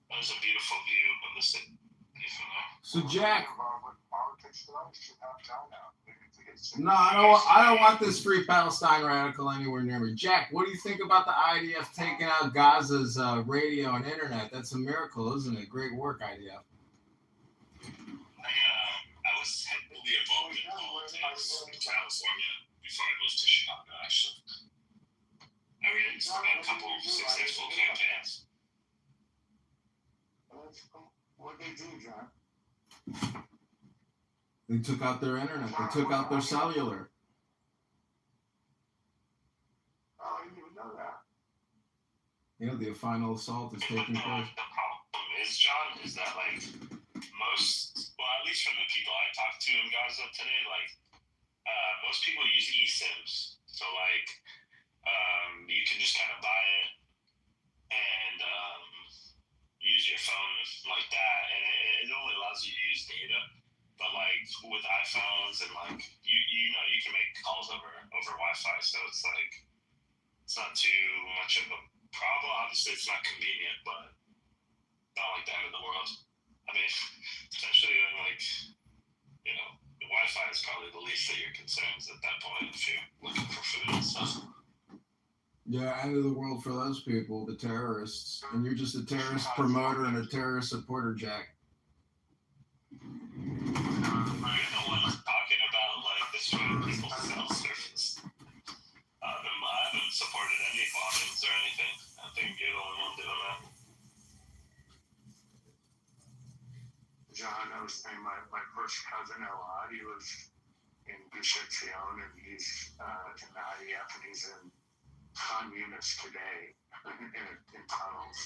S10: That was a beautiful view of the city.
S6: So, Jack.
S11: Politics tonight should have John out. Maybe to get place.
S6: No, I don't want this free Palestine radical anywhere near me. Jack, what do you think about the IDF taking out Gaza's radio and internet? That's a miracle, isn't it? Great work, IDF.
S10: I was heavily involved in politics in California before I moved to Chicago, actually. I ran a couple of successful campaigns.
S11: What they do, John?
S6: They took out their internet. They took out their cellular.
S11: Oh, I didn't even know that.
S6: You know, the final assault is taking place.
S10: The problem is, John, is that like at least from the people I talked to in Gaza today, like most people use eSIMs. So like you can just kind of buy it and use your phone like that, and it only allows you to use data. But like with iPhones and like you know you can make calls over Wi-Fi, so it's like it's not too much of a problem. Obviously, it's not convenient, but not like the end of the world. I mean, especially when like the Wi-Fi is probably the least of your concerns at that point if you're looking for food and stuff.
S6: Yeah, end of the world for those people, the terrorists. And you're just a terrorist promoter and a terrorist supporter, Jack.
S10: You're the one talking about like destroying people's cell service. I haven't supported any bombings or anything. I think you're the only one doing that.
S11: John, I was saying my first cousin Elad, he was in Gush Etzion, and he's in the IDF, and he's in communist today in tunnels.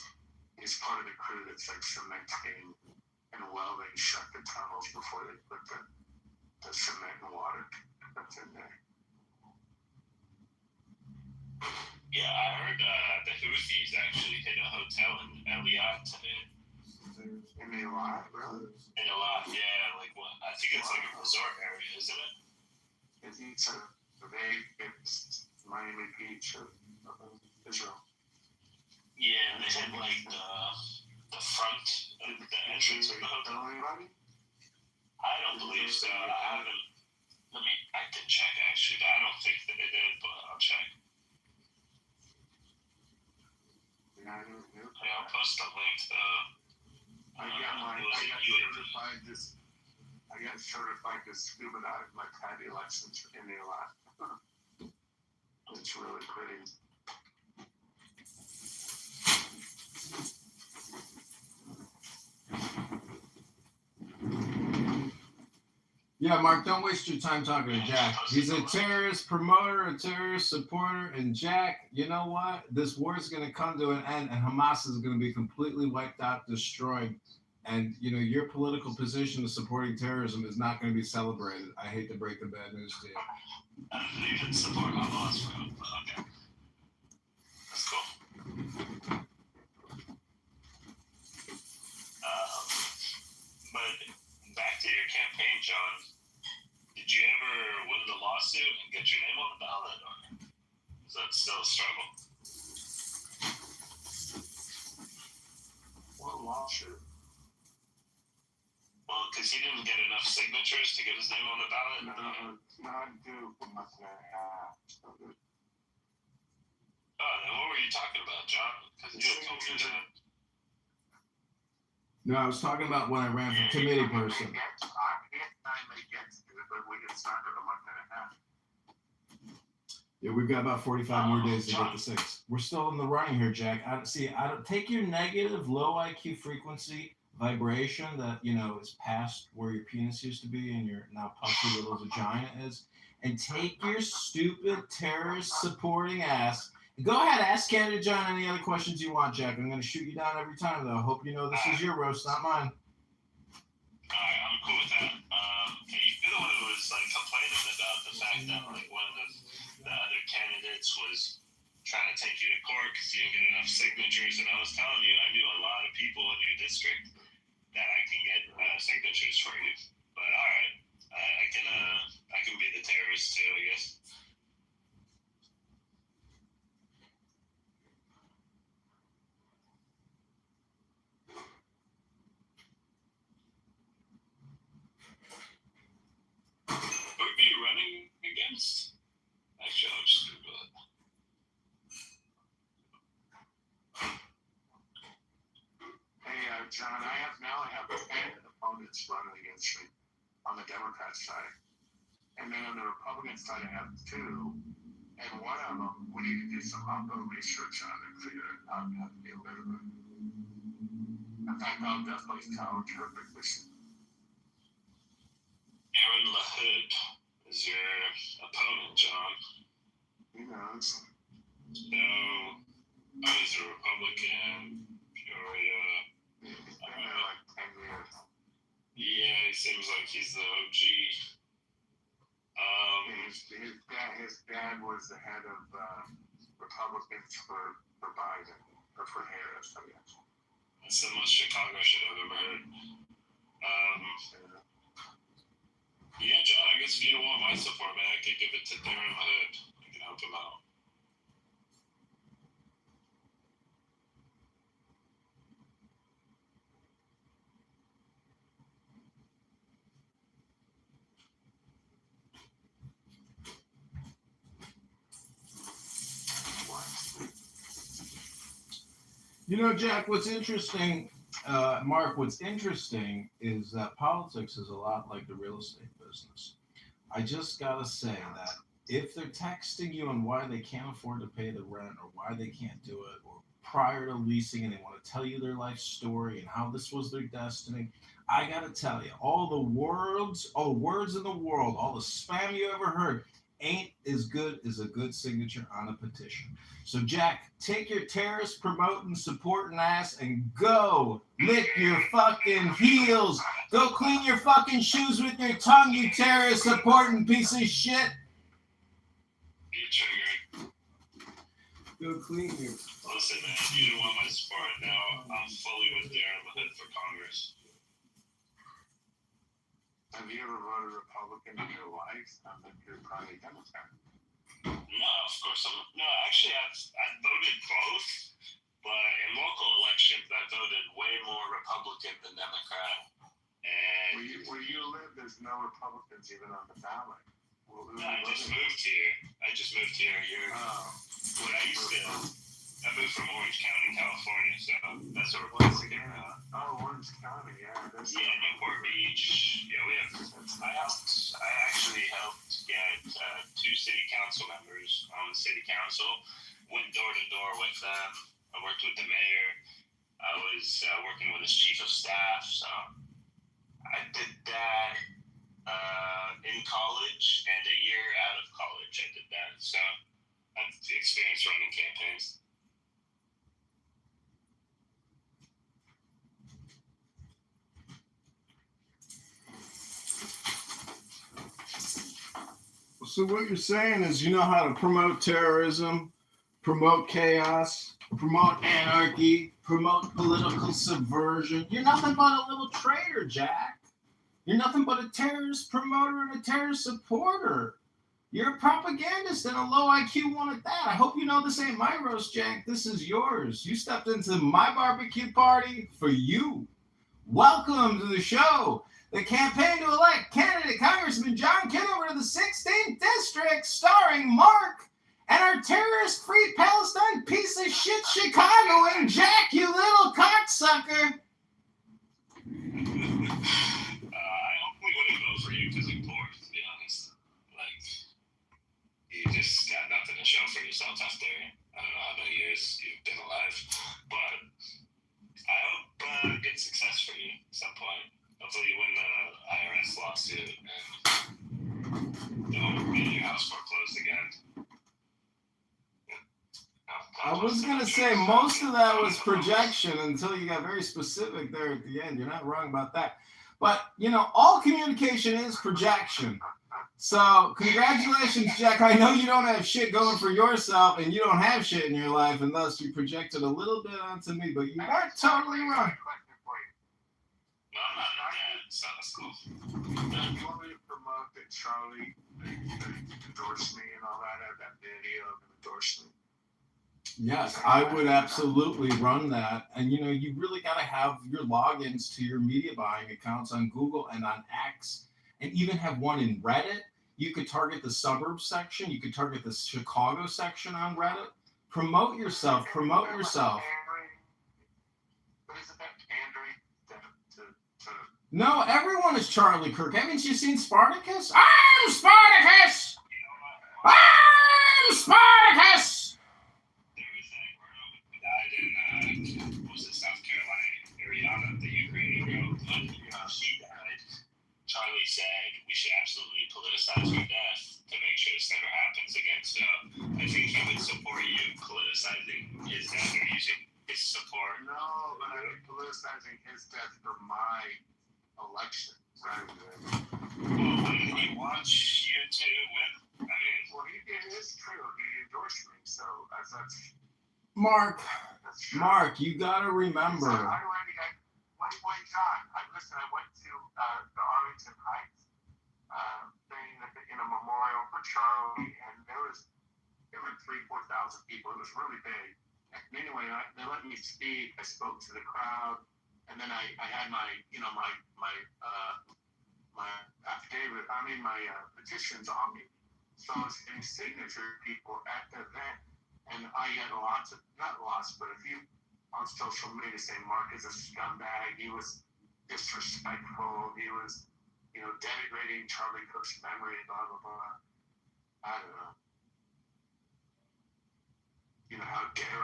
S11: He's part of the crew that's like cementing and welding shut the tunnels before they put the cement and water that's in there.
S10: Yeah, I heard the Houthis actually hit a hotel in Eliat today.
S11: In Elad, really?
S10: In Eliat, yeah, like what? I think it's like a resort area, isn't it?
S11: It's Miami Beach of Israel.
S10: Yeah, and they hit like the front, the entrance of the hotel. I don't believe so. I haven't. I can check actually, but I don't think that they did, but I'll check. Yeah, I'll post the link though.
S11: I got certified to scuba dive. My caddy license in the lot. It's really pretty.
S6: Yeah, Mark, don't waste your time talking to Jack. He's a terrorist promoter, a terrorist supporter, and Jack, you know what? This war is going to come to an end, and Hamas is going to be completely wiped out, destroyed. And, your political position of supporting terrorism is not going to be celebrated. I hate to break the bad news to you.
S10: I don't believe in support Hamas, but okay. That's cool. But back to your campaign, John. Did you ever win the lawsuit and get your name on the ballot, or is that still a struggle?
S11: What lawsuit?
S10: Well, because he didn't get enough signatures to get his name on the ballot.
S11: Not due for month and a half.
S10: Oh, then what were you talking about, John? Because you had told me that.
S6: No, I was talking about when I ran for committee person. Yeah, we've got about 45 more days to get to 6. We're still in the running here, Jack. I don't take your negative, low IQ frequency vibration that is past where your penis used to be and your now puffy little vagina is, and take your stupid terrorist supporting ass. Go ahead, ask Canada John any other questions you want, Jack. I'm going to shoot you down every time, though. I hope you know this is your roast, not mine.
S10: Alright, I'm cool with that. You're the one who was complaining about the fact that one of the other candidates was trying to take you to court because you didn't get enough signatures, and I was telling you I knew a lot of people in your district that I can get signatures for you. But alright, I can be the terrorist too, I guess. Who are you running
S11: John, I have 10 opponents running against me on the Democrat side. And then on the Republican side, I have 2. And one of them, we need to do some upload research on and figure out how to deal with it. In fact, I'll definitely challenge her position.
S13: Aaron LaHood is your opponent, John.
S11: He knows.
S13: So, I was a Republican, Peoria.
S11: He's been there like 10 years.
S13: Yeah, he seems like he's the OG.
S11: His dad was the head of Republicans for Biden, or for Harris, I guess.
S13: That's the most Chicago shit I've ever heard. Yeah, John, I guess if you don't want my support, man, I could give it to Darren Hood. I can help him out.
S6: You know, Jack, what's interesting, Mark, what's interesting is that politics is a lot like the real estate business. I just got to say that if they're texting you on why they can't afford to pay the rent or why they can't do it, or prior to leasing and they want to tell you their life story and how this was their destiny, I got to tell you, all the words in the world, all the spam you ever heard, ain't as good as a good signature on a petition. So, Jack, take your terrorist promoting, supporting ass and go lick your fucking heels. Go clean your fucking shoes with your tongue, you terrorist supporting piece of shit.
S13: You're triggered.
S6: Go clean your...
S13: Listen, man, you don't want my support. Now I'm fully with Darren LaHood for Congress.
S11: Have you ever voted Republican in your life? I think you're probably Democrat.
S13: No, of course I'm. No, actually, I voted both, but in local elections, I voted way more Republican than Democrat. And
S11: where you live, there's no Republicans even on the ballot.
S13: No, I just moved here. A year ago. When I moved from Orange County, California, so that's a Republican.
S11: Orange County, yeah.
S13: Newport Beach. Yeah, I actually helped get 2 city council members on the city council. Went door to door with them. I worked with the mayor. I was working with his chief of staff. So I did that in college, and a year out of college I did that. So I've experienced running campaigns.
S6: So what you're saying is you know how to promote terrorism, promote chaos, promote anarchy, promote political subversion. You're nothing but a little traitor, Jack. You're nothing but a terrorist promoter and a terrorist supporter. You're a propagandist and a low IQ one at that. I hope you know this ain't my roast, Jack. This is yours. You stepped into my barbecue party for you. Welcome to the show. The campaign to elect candidate Congressman John Kitover to the 16th District, starring Mark and our terrorist-free Palestine piece of shit Chicagoan Jack, you little cocksucker.
S13: I hopefully wouldn't vote for you because you're poor, to be honest. Like, you just got nothing to show for yourself after, I don't know how many years you've been alive, but I hope good success for you at some point. Hopefully you win the IRS lawsuit and don't get your house foreclosed again.
S6: I was going to say most of that was projection until you got very specific there at the end. You're not wrong about that. But, you know, all communication is projection. So congratulations, Jack. I know you don't have shit going for yourself and you don't have shit in your life, and thus you projected a little bit onto me, but you weren't totally wrong.
S13: No, I'm not mad. It's not as cool.
S11: You want me to promote that Charlie endorsed me and all that? I have that video of him endorsed me.
S6: Yes, I would absolutely run that. And, you know, you really got to have your logins to your media buying accounts on Google and on X, and even have one in Reddit. You could target the suburbs section. You could target the Chicago section on Reddit. Promote yourself. Promote yourself.
S11: What is it, that pandering?
S6: No, everyone is Charlie Kirk. Haven't you seen Spartacus? I'm Spartacus! I'm Spartacus!
S13: There was that girl who died in, what was it, South Carolina, Ariana, the Ukrainian girl. When she died, Charlie said we should absolutely politicize her death to make sure this never happens again. So I think he would support you politicizing his death or using his support.
S11: No, but I'm politicizing his death for my election. Rather than,
S13: Well, wouldn't he want you to win? I mean,
S11: well, it is true. He endorsed me, so that's
S6: Mark,
S11: true.
S6: Mark, you gotta remember.
S11: So wait, John. Listen, I went to the Arlington Heights thing in a memorial for Charlie, and there were 3,000-4,000 people. It was really big. And anyway, they let me speak. I spoke to the crowd, and then I had my affidavit. My petitions on me. So I was getting signature people at the event, and I had not lots, but a few on social media saying Mark is a scumbag. He was disrespectful. He was, denigrating Charlie Cook's memory. Blah blah blah. I don't know. How dare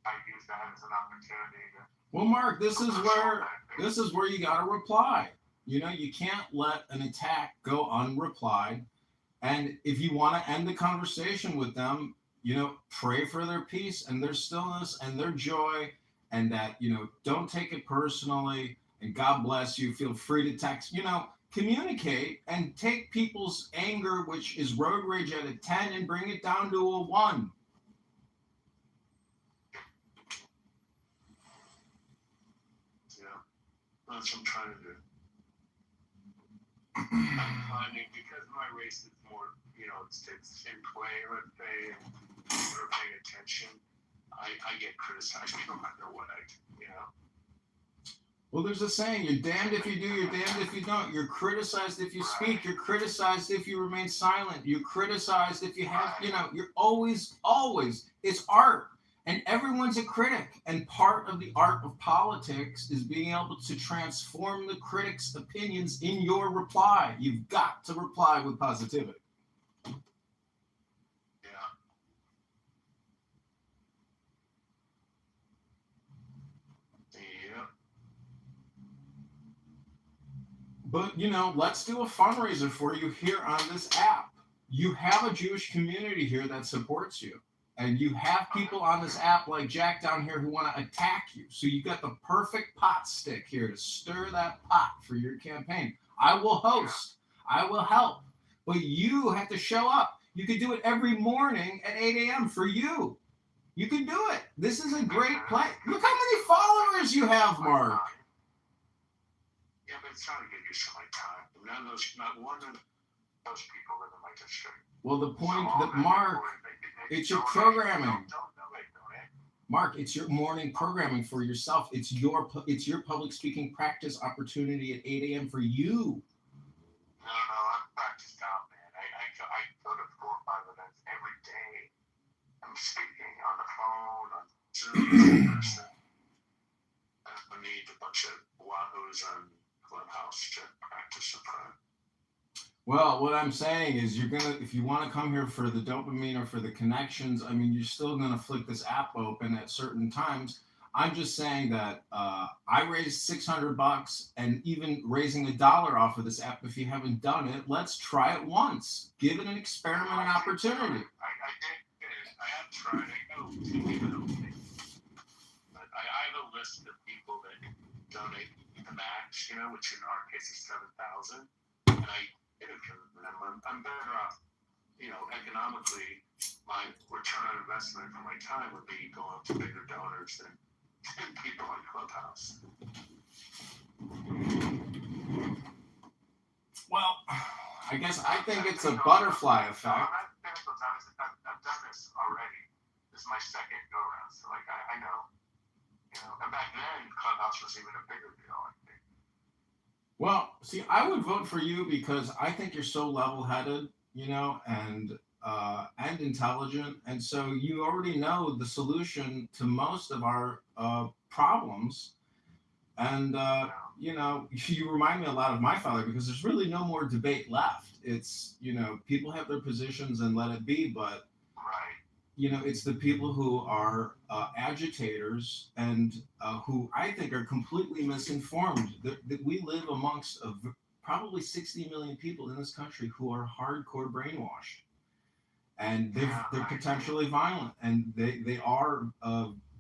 S11: I use that as an opportunity to.
S6: Well, Mark, this is where you gotta reply. You can't let an attack go unreplied. And if you want to end the conversation with them, pray for their peace and their stillness and their joy, and that, don't take it personally, and God bless you. Feel free to text, communicate and take people's anger, which is road rage at a 10, and bring it down to a 1.
S11: Yeah, that's what I'm trying to do. I'm finding, because my race is more, it's in play, let's say, and people are paying attention, I get criticized no matter what I do,
S6: Well, there's a saying, you're damned if you do, you're damned if you don't. You're criticized if you speak. You're criticized if you remain silent. You're criticized if you have, you're always, it's art. And everyone's a critic. And part of the art of politics is being able to transform the critic's opinions in your reply. You've got to reply with positivity. But, let's do a fundraiser for you here on this app. You have a Jewish community here that supports you. And you have people on this app like Jack down here who want to attack you. So you got the perfect pot stick here to stir that pot for your campaign. I will host. I will help. But you have to show up. You could do it every morning at 8 a.m. for you. You can do it. This is a great play. Look how many followers you have, Mark.
S11: Yeah, but it's trying to get used to my time. Not one of those people live in my district.
S6: Well, the point that, Mark, it's your programming. Mark, it's your morning programming for yourself. It's your public speaking practice opportunity at 8 a.m. for you.
S11: No, I'm practiced out, man. I go to 4 or 5 events every day. I'm speaking on the phone, on Zoom. I don't need a bunch of wahoos on Clubhouse to practice in front.
S6: Well, what I'm saying is if you want to come here for the dopamine or for the connections, you're still going to flick this app open at certain times. I'm just saying that I raised $600, and even raising $1 off of this app, if you haven't done it, let's try it once. Give it an experiment, an opportunity.
S11: I did. I have tried. I go to but I have a list of people that donate the match, which in our case is 7,000, and I'm better off, economically. My return on investment for my time would be going to bigger donors than people on Clubhouse.
S6: Well, I think it's a butterfly effect.
S11: I've done this already. This is my second go round, so I know. And back then Clubhouse was even a bigger deal, I think.
S6: Well, see, I would vote for you because I think you're so level-headed, and intelligent, and so you already know the solution to most of our problems. And you remind me a lot of my father because there's really no more debate left. It's people have their positions and let it be, but it's the people who are agitators and who I think are completely misinformed. That we live amongst probably 60 million people in this country who are hardcore brainwashed, and they're potentially violent, and they are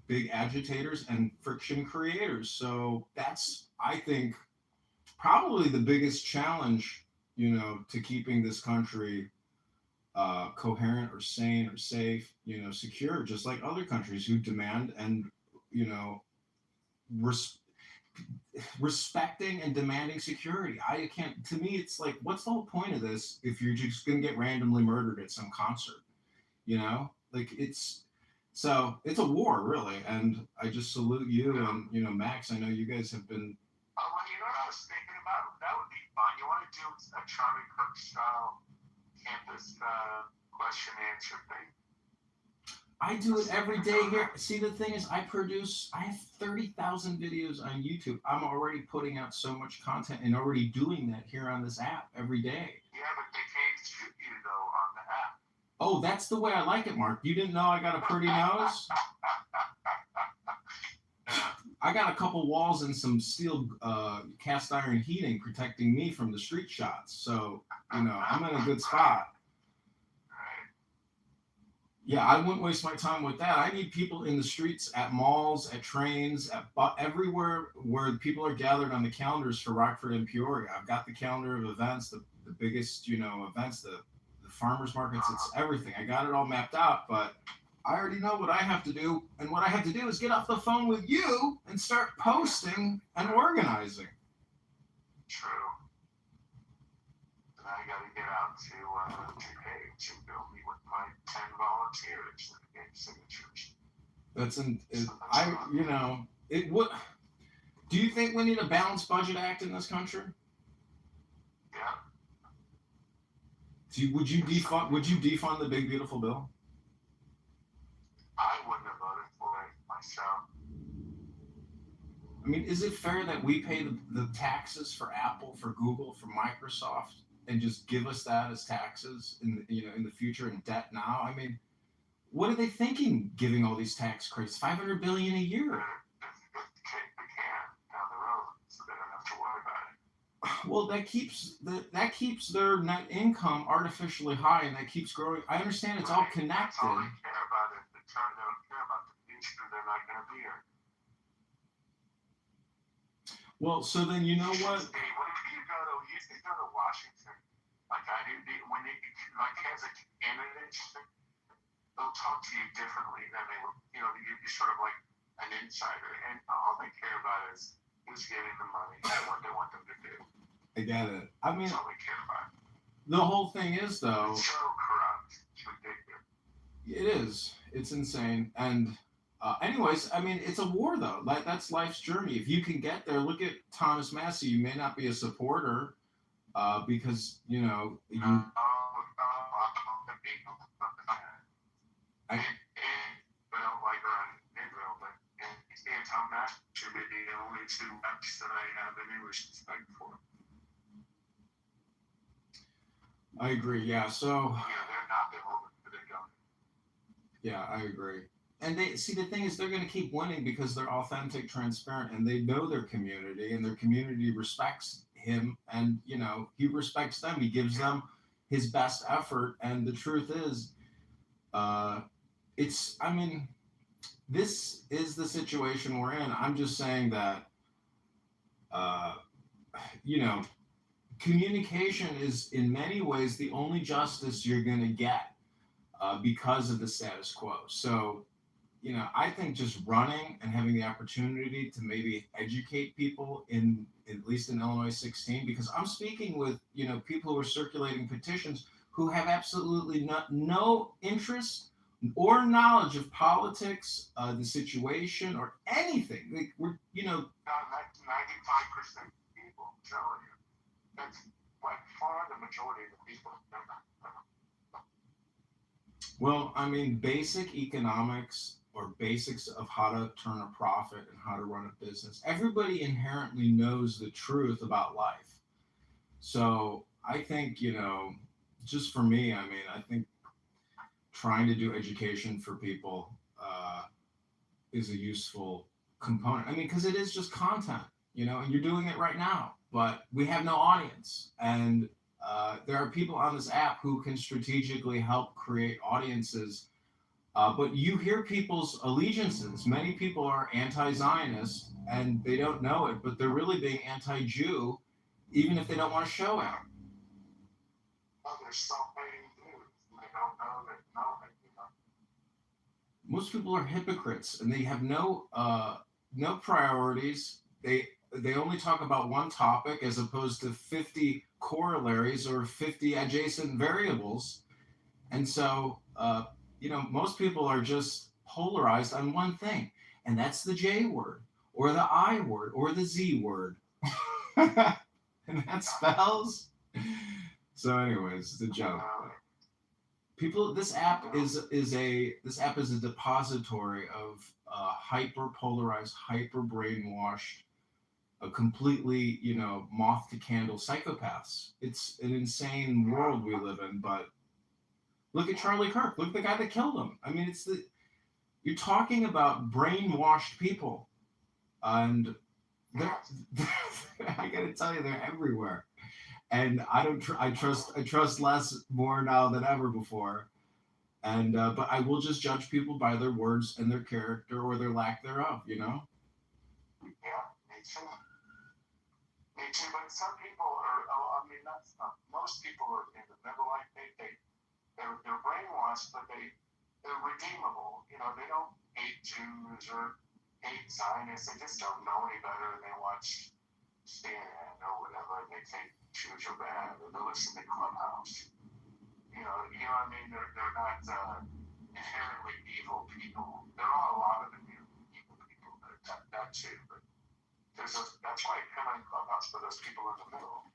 S6: big agitators and friction creators. So that's, I think, probably the biggest challenge, to keeping this country coherent or sane or safe, secure, just like other countries who demand and, respecting and demanding security. I can't, to me, it's like, what's the whole point of this if you're just going to get randomly murdered at some concert? Like it's a war, really. And I just salute you and, Max, I know you guys have been.
S11: Well, what I was thinking about? That would be fun. You want to do a Charlie Kirk style campus question answer thing?
S6: I do it every day here. See, the thing is, I have 30,000 videos on YouTube. I'm already putting out so much content and already doing that here on this app every day.
S11: Yeah, but they can't shoot you, though, on the app.
S6: Oh, that's the way I like it, Mark. You didn't know I got a pretty nose? I got a couple walls and some steel cast iron heating protecting me from the street shots. So, I'm in a good spot. Yeah, I wouldn't waste my time with that. I need people in the streets, at malls, at trains, everywhere where people are gathered on the calendars for Rockford and Peoria. I've got the calendar of events, the biggest, events, the farmers markets, it's everything. I got it all mapped out, but I already know what I have to do. And what I have to do is get off the phone with you and start posting and organizing.
S11: True. And I got to get out to page and go meet with my 10 volunteers and get signatures. It would.
S6: Do you think we need a balanced budget act in this country?
S11: Yeah.
S6: Would you defund the big beautiful bill?
S11: I wouldn't have voted for it myself.
S6: I mean, is it fair that we pay the taxes for Apple, for Google, for Microsoft, and just give us that as taxes in the future in debt now? I mean, what are they thinking giving all these tax credits? $500 billion a year.
S11: They can down the road, so they don't have to worry about it.
S6: Well, that keeps their net income artificially high, and that keeps growing. I understand it's all connected.
S11: That's all they care about is the term. They don't care about the future. They're not going to be here.
S6: Well, so then you know what?
S11: Hey, what if you go to Washington, like I do, when like as a candidate, they'll talk to you differently than they would, you're sort of like an insider, and all they care about is who's getting the money and what they want them to do.
S6: I get it. I mean,
S11: that's all they care about.
S6: The whole thing is, though.
S11: It's so corrupt. It's ridiculous.
S6: It is. It's insane. And anyways, I mean, it's a war, though. That's life's journey. If you can get there, look at Thomas Massey. You may not be a supporter because,
S11: I don't like around Israel, but Tom Massey should be the only two reps that I have any respect for.
S6: I agree. Yeah. So.
S11: They're not the only, but they're going.
S6: Yeah, I agree. And the thing is, they're going to keep winning because they're authentic, transparent, and they know their community, and their community respects him, and he respects them. He gives them his best effort, and the truth is, this is the situation we're in. I'm just saying that, communication is in many ways the only justice you're going to get because of the status quo. So, I think just running and having the opportunity to maybe educate people at least in Illinois 16, because I'm speaking with, people who are circulating petitions who have absolutely no interest or knowledge of politics, the situation, or anything. Like we're,
S11: 95% people, I'm telling you. That's by far the majority of the people.
S6: Well, I mean, basic economics or basics of how to turn a profit and how to run a business. Everybody inherently knows the truth about life. So I think, just for me, I mean, I think trying to do education for people is a useful component. I mean, because it is just content, and you're doing it right now, but we have no audience. And there are people on this app who can strategically help create audiences. But you hear people's allegiances. Many people are anti-Zionist and they don't know it, but they're really being anti-Jew, even if they don't want to show it.
S11: Well, there's so many dudes, and they don't know that nothing,
S6: Most people are hypocrites and they have no priorities. They only talk about one topic as opposed to 50 corollaries or 50 adjacent variables. And so, most people are just polarized on one thing, and that's the J word, or the I word, or the Z word. And that spells. So, anyways, it's a joke. People, this app is a depository of hyper polarized, hyper brainwashed, completely, moth to candle psychopaths. It's an insane world we live in, but look at Charlie Kirk. Look at the guy that killed him. I mean, you're talking about brainwashed people, and I gotta tell you, they're everywhere. And I trust less more now than ever before. And but I will just judge people by their words and their character or their lack thereof.
S11: Yeah, me too. Me too. But some people are. I mean, that's not. Most people are in the middle. Like they're brainwashed, but they're redeemable. They don't hate Jews or hate Zionists. They just don't know any better, and they watch CNN or whatever, and they think Jews are bad, or they listen to Clubhouse. You know what I mean? They're not inherently evil people. There are a lot of them evil people that too, but that's why I come in Clubhouse for those people in the middle.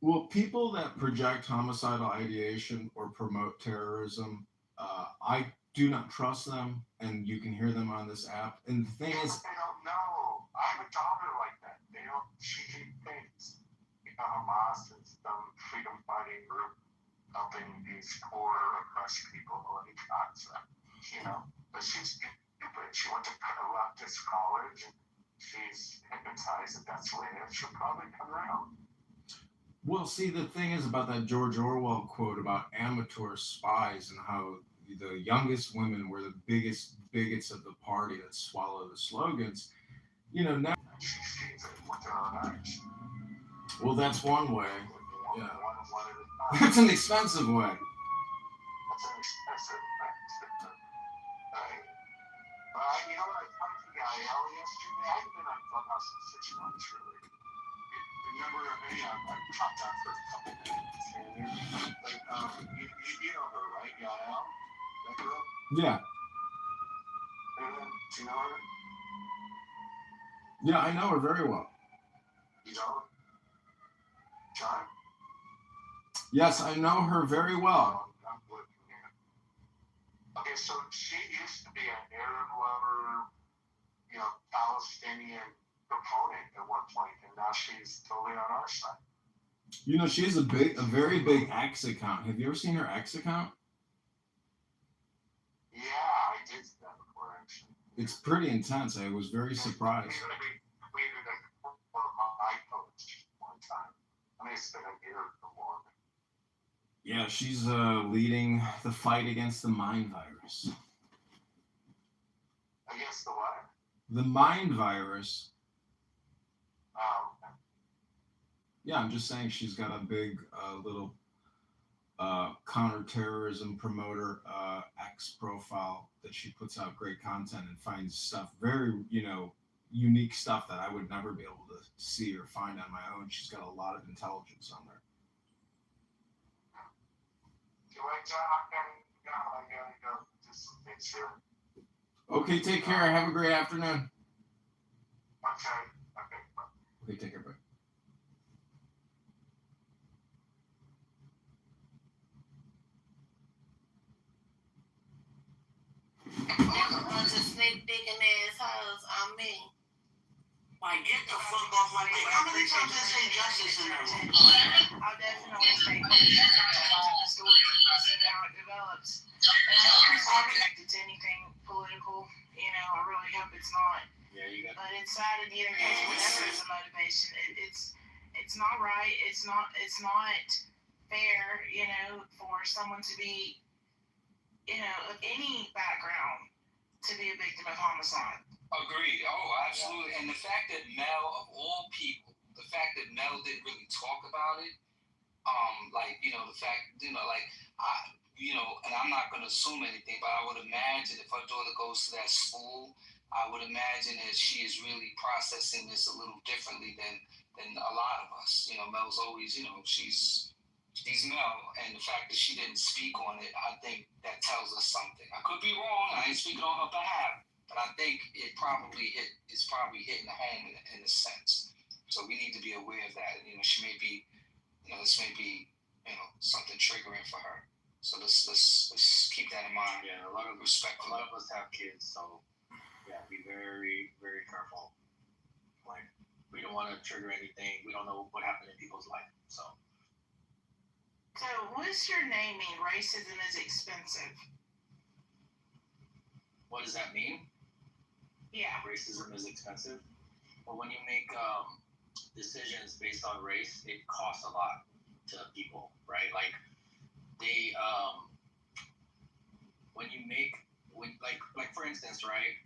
S6: Well, people that project homicidal ideation or promote terrorism, I do not trust them, and you can hear them on this app. And the thing is,
S11: they don't know. I have a daughter like that. She thinks, Hamas is some freedom fighting group helping these poor oppressed people in Gaza. But she's stupid. She went to a leftist college, and she's hypnotized that that's the way it is. She'll probably come around.
S6: well, see, the thing is about that George Orwell quote about amateur spies and how the youngest women were the biggest bigots of the party that swallow the slogans. Now,
S11: She sees it with her own eyes.
S6: well, that's one way. Yeah,
S11: One at a time.
S6: that's an expensive way.
S11: That's an expensive thing. You know what? I talked to Yael yesterday. I haven't been on Clubhouse in 6 months, really. Remember, I popped on for a couple minutes. But you know her, right, Yael? That girl?
S6: Yeah.
S11: Do you know her?
S6: Yeah, I know her very well.
S11: You don't? John?
S6: Yes, I know her very well.
S11: I'm looking at it. Okay, so she used to be an Arab lover, Palestinian proponent at one point, and now she's totally on our side.
S6: She has a very big X account. Have you ever seen her X account?
S11: Yeah, I did see that before, actually.
S6: It's pretty intense. I was very surprised.
S11: We tweeted a my post one time. I mean, it's been a year or more.
S6: Yeah, she's leading the fight against the mind virus.
S11: Against the what?
S6: The mind virus.
S11: Oh, okay.
S6: Yeah, I'm just saying she's got a big little counterterrorism promoter X profile that she puts out great content and finds stuff very, unique stuff that I would never be able to see or find on my own. She's got a lot of intelligence on there.
S11: I gotta go. Just make sure.
S6: Okay, take care. Have a great afternoon.
S11: Okay.
S6: Okay, take care. Bye.
S1: Never runs his
S3: digging assholes on me.
S9: Like, get the fuck off my dick. How many times did I say justice in there?
S3: I'll definitely stay close to the story and see how it develops. And I hope it's not connected to anything political. You know, I really hope it's not.
S10: Yeah, you got.
S3: But it's sad in either case, whatever is the motivation. It's not right. It's not fair. You know, for someone to be, you know, of any background to be a victim of homicide.
S14: Agreed. Oh, absolutely. And the fact that Mel, of all people, the fact that Mel didn't really talk about it, like, you know, the fact, you know, like, and I'm not going to assume anything, but I would imagine if her daughter goes to that school, I would imagine that she is really processing this a little differently than a lot of us. You know, Mel's always, you know, she's Mel, and the fact that she didn't speak on it, I think that tells us something. I could be wrong. I ain't speaking on her behalf. But I think it's probably hitting home in a sense. So we need to be aware of that. You know, she may be, you know, this may be, you know, something triggering for her. So let's keep that in mind.
S10: Yeah, a lot of us have kids, so yeah, be very, very careful. Like, we don't want to trigger anything. We don't know what happened in people's life, so.
S3: So, what does your name mean? Racism is expensive.
S10: What does that mean?
S3: Yeah.
S10: Racism is expensive. But when you make decisions based on race, it costs a lot to people, right? Like they, for instance, right?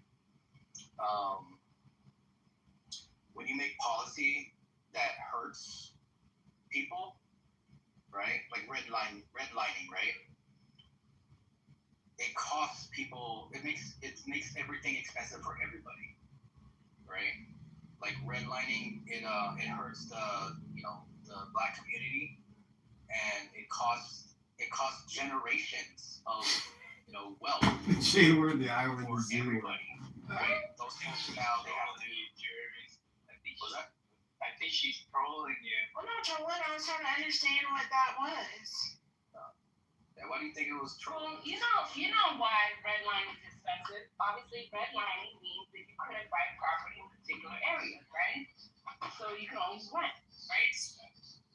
S10: When you make policy that hurts people, right? Like redlining, right? It costs people. It makes everything expensive for everybody, right? Like redlining, it hurts the Black community, and it costs generations of wealth.
S6: The J word, the I word,
S10: for
S6: the Z word.
S10: everybody, right? Those people now they have to.
S13: I think she's trolling you.
S3: I'm not trolling. I was trying to understand what that was.
S10: Why do you think it was trolling?
S15: Well, you know why redlining is expensive. Obviously, redlining means that you couldn't buy property in a particular area, right? So you can only rent, right?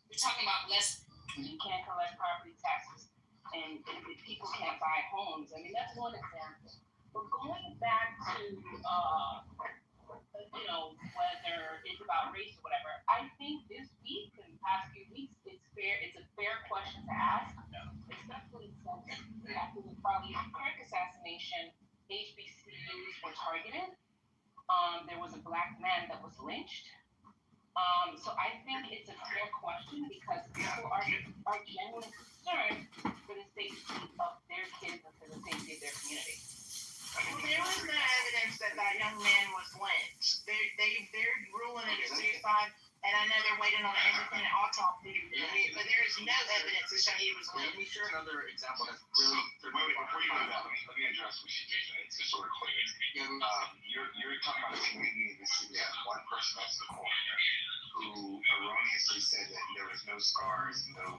S15: You're talking about less. You can't collect property taxes, and if people can't buy homes. I mean, that's one example. But going back to whether it's about race or whatever, I think this week and the past few weeks, it's a fair question to ask. Especially since after the Kirk assassination, HBCUs were targeted. There was a Black man that was lynched. So I think it's a fair question because people are genuinely concerned for the safety of their kids and for the safety of their community.
S3: Well, there was no evidence that young man was lynched. They're ruling it a suicide, and I know they're waiting on an independent autopsy, but there is no evidence to show he was lynched.
S10: Let me share another example that's really.
S13: Wait, before you go to that, let me address what she just said. It's sort of clear. You're talking about a community in the city that one person that's the coroner who erroneously said that there was no scars, no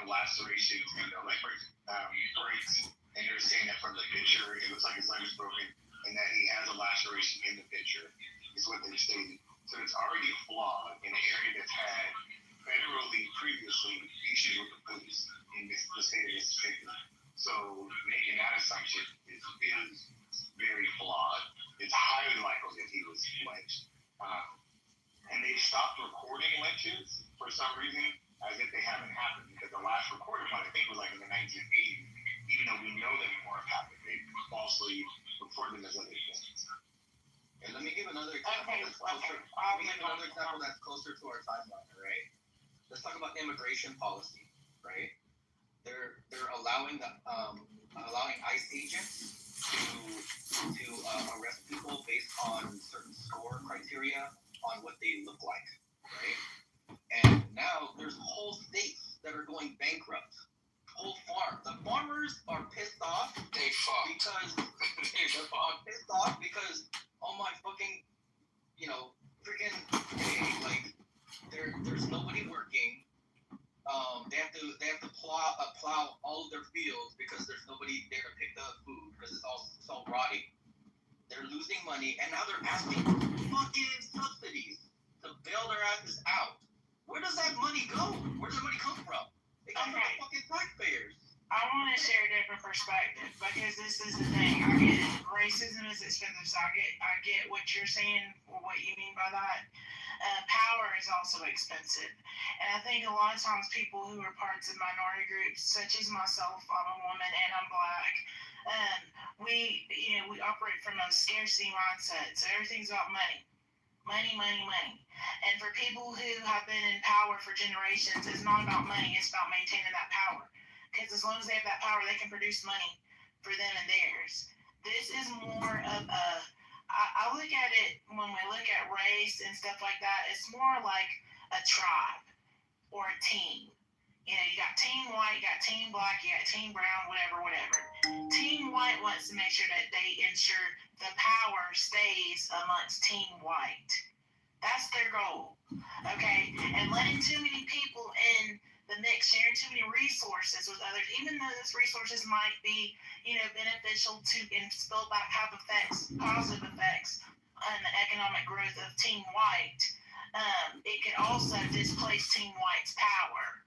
S13: lacerations, breaks. And they're saying that from the picture, it looks like his leg was broken, and that he has a laceration in the picture, is what they stated. So it's already flawed in an area that's had federally previously issues with the police in the state of Mississippi. So making that assumption is very flawed. It's highly likely that he was lynched. And they stopped recording lynches for some reason, as if they haven't happened, because the last recorded one, I think, was like in the 1980s. Even though we know that more have happened, they falsely report them as other things.
S10: And let me give another example that's closer to our timeline, right? Let's talk about immigration policy, right? They're allowing ICE agents to arrest people based on certain score criteria on what they look like, right? And now there's whole states that are going bankrupt. Whole farm. The farmers are pissed off.
S14: They fucked.
S10: Because they're pissed off because my fucking, freaking, there's nobody working. They have to plow all of their fields because there's nobody there to pick the food because it's all rotting.
S16: They're losing money, and now they're asking for fucking subsidies to bail their asses out. Where does that money go? Where does that money come from? It comes from the fucking taxpayers.
S3: I want to share a different perspective because this is the thing. I get it. Racism is expensive, so I get what you're saying or what you mean by that. Power is also expensive, and I think a lot of times people who are parts of minority groups, such as myself, I'm a woman and I'm black. We operate from a scarcity mindset, so everything's about money. Money, money, money. And for people who have been in power for generations, it's not about money, it's about maintaining that power. Because as long as they have that power, they can produce money for them and theirs. This is more of I look at it when we look at race and stuff like that, it's more like a tribe or a team. You got team white, you got team black, you got team brown, whatever. Team white wants to make sure that they ensure the power stays amongst team white. That's their goal, okay? And letting too many people in the mix, sharing too many resources with others, even though those resources might be, beneficial to and spill back, have effects, positive effects on the economic growth of team white, it can also displace team white's power.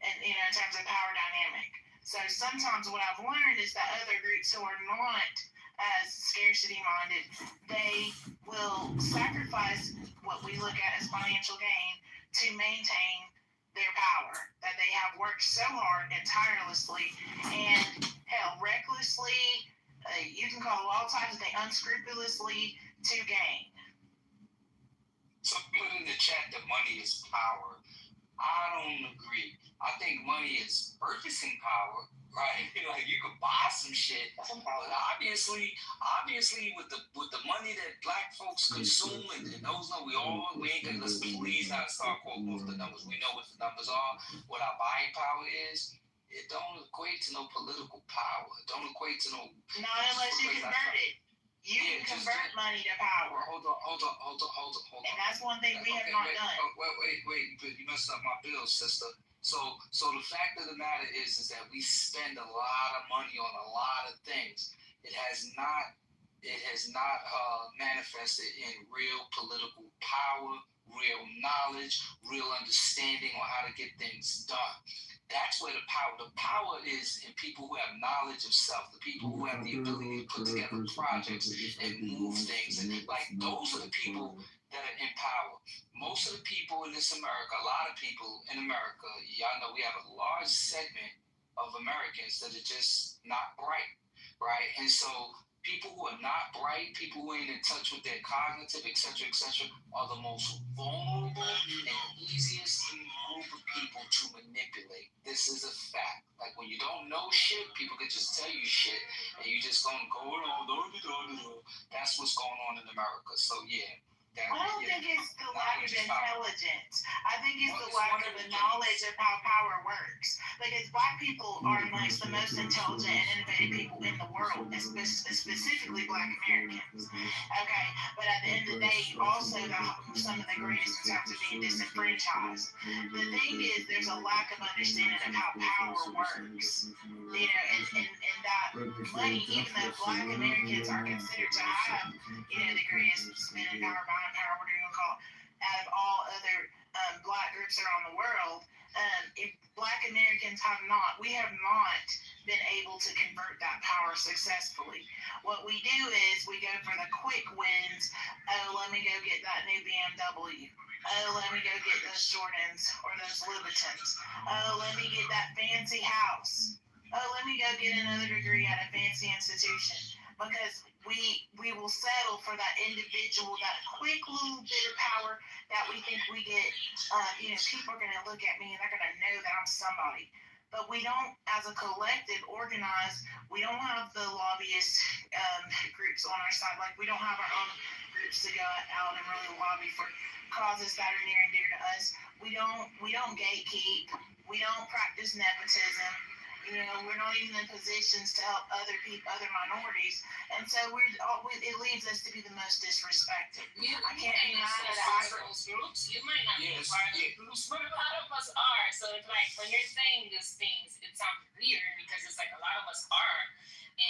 S3: And in terms of power dynamic. So sometimes what I've learned is that other groups who are not as scarcity minded, they will sacrifice what we look at as financial gain to maintain their power that they have worked so hard and tirelessly and recklessly, you can call it all types of things, unscrupulously to gain.
S14: So put in the chat that money is power. I don't agree. I think money is purchasing power, right? Like you could buy some shit, but obviously with the money that black folks consume, and those we ain't gonna, let's please not start quoting off the numbers. We know what the numbers are. What our buying power is. It don't equate to no political power. It don't equate to no.
S3: Not unless you convert it. You can convert money to power.
S14: Hold on.
S3: And that's one thing we have not done.
S14: Wait, you messed up my bills, sister. So the fact of the matter is that we spend a lot of money on a lot of things. It has not manifested in real political power, real knowledge, real understanding on how to get things done. That's where the power is in people who have knowledge of self, the people who have the ability to put together projects and move things. And like those are the people that are in power. Most of the people in this America, a lot of people in America, y'all know we have a large segment of Americans that are just not bright, right? And so people who are not bright, people who ain't in touch with their cognitive, et cetera, are the most vulnerable and easiest group of people to manipulate. This is a fact. Like when you don't know shit, people can just tell you shit, and you just gonna go on. That's what's going on in America. So yeah.
S3: I don't think it's the lack of intelligence. I think it's the lack of the knowledge of how power works. Because black people are amongst the most intelligent and innovative people in the world, specifically black Americans. Okay, but at the end of the day, also some of the greatest in terms of being disenfranchised. The thing is, there's a lack of understanding of how power works. And that money, even though black Americans are considered to have, the greatest spending power, buying power, whatever you want to call it, out of all other black groups around the world, if black Americans we have not been able to convert that power successfully. What we do is we go for the quick wins. Oh, let me go get that new BMW. Oh, let me go get those Jordans or those Louboutins. Oh, let me get that fancy house. Oh, let me go get another degree at a fancy institution. Because we will settle for that individual, that quick little bit of power that we think we get. People are going to look at me and they're going to know that I'm somebody. But we don't, as a collective, organized, we don't have the lobbyist groups on our side. Like, we don't have our own groups to go out and really lobby for causes that are near and dear to us. We don't gatekeep. We don't practice nepotism. We're not even in positions to help other people, other minorities, and so it leaves us to be the most disrespected. I can't be mad at
S15: those groups. You might not be a part of the groups, but a lot of us are. So it's like when you're saying these things, it sounds weird because it's like a lot of us are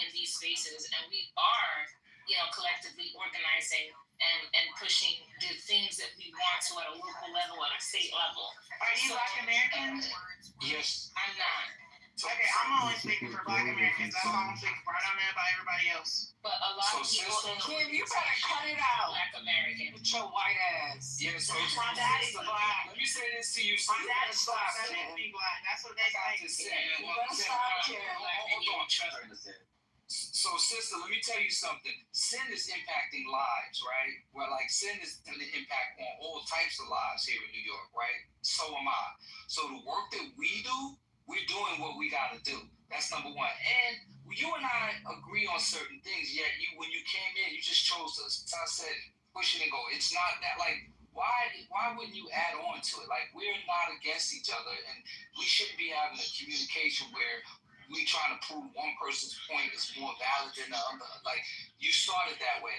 S15: in these spaces, and we are, collectively organizing and pushing the things that we want to at a local level, at a state level.
S3: Are you Black American?
S14: Yes.
S15: I'm not.
S3: Okay, I'm only speaking for Black Americans. That's all I'm speaking for. I don't know about everybody else.
S15: But a lot of people in the
S9: Kim, you better cut it out.
S15: Black American.
S9: With your white ass.
S14: Yeah, so
S3: My daddy's black.
S14: Let me say this to you.
S3: My dad's black. That makes me black. That's what they say.
S14: Hold on. So, sister, let me tell you something. Sin is impacting lives, right? Well, like, sin is going to impact on all types of lives here in New York, right? So am I. So the work that we do, we're doing what we got to do. That's number one. And you and I agree on certain things, yet when you came in, you just chose us. So I said, push it and go. It's not that, like, why wouldn't you add on to it? Like, we're not against each other, and we shouldn't be having a communication where we trying to prove one person's point is more valid than the other. Like, you started that way.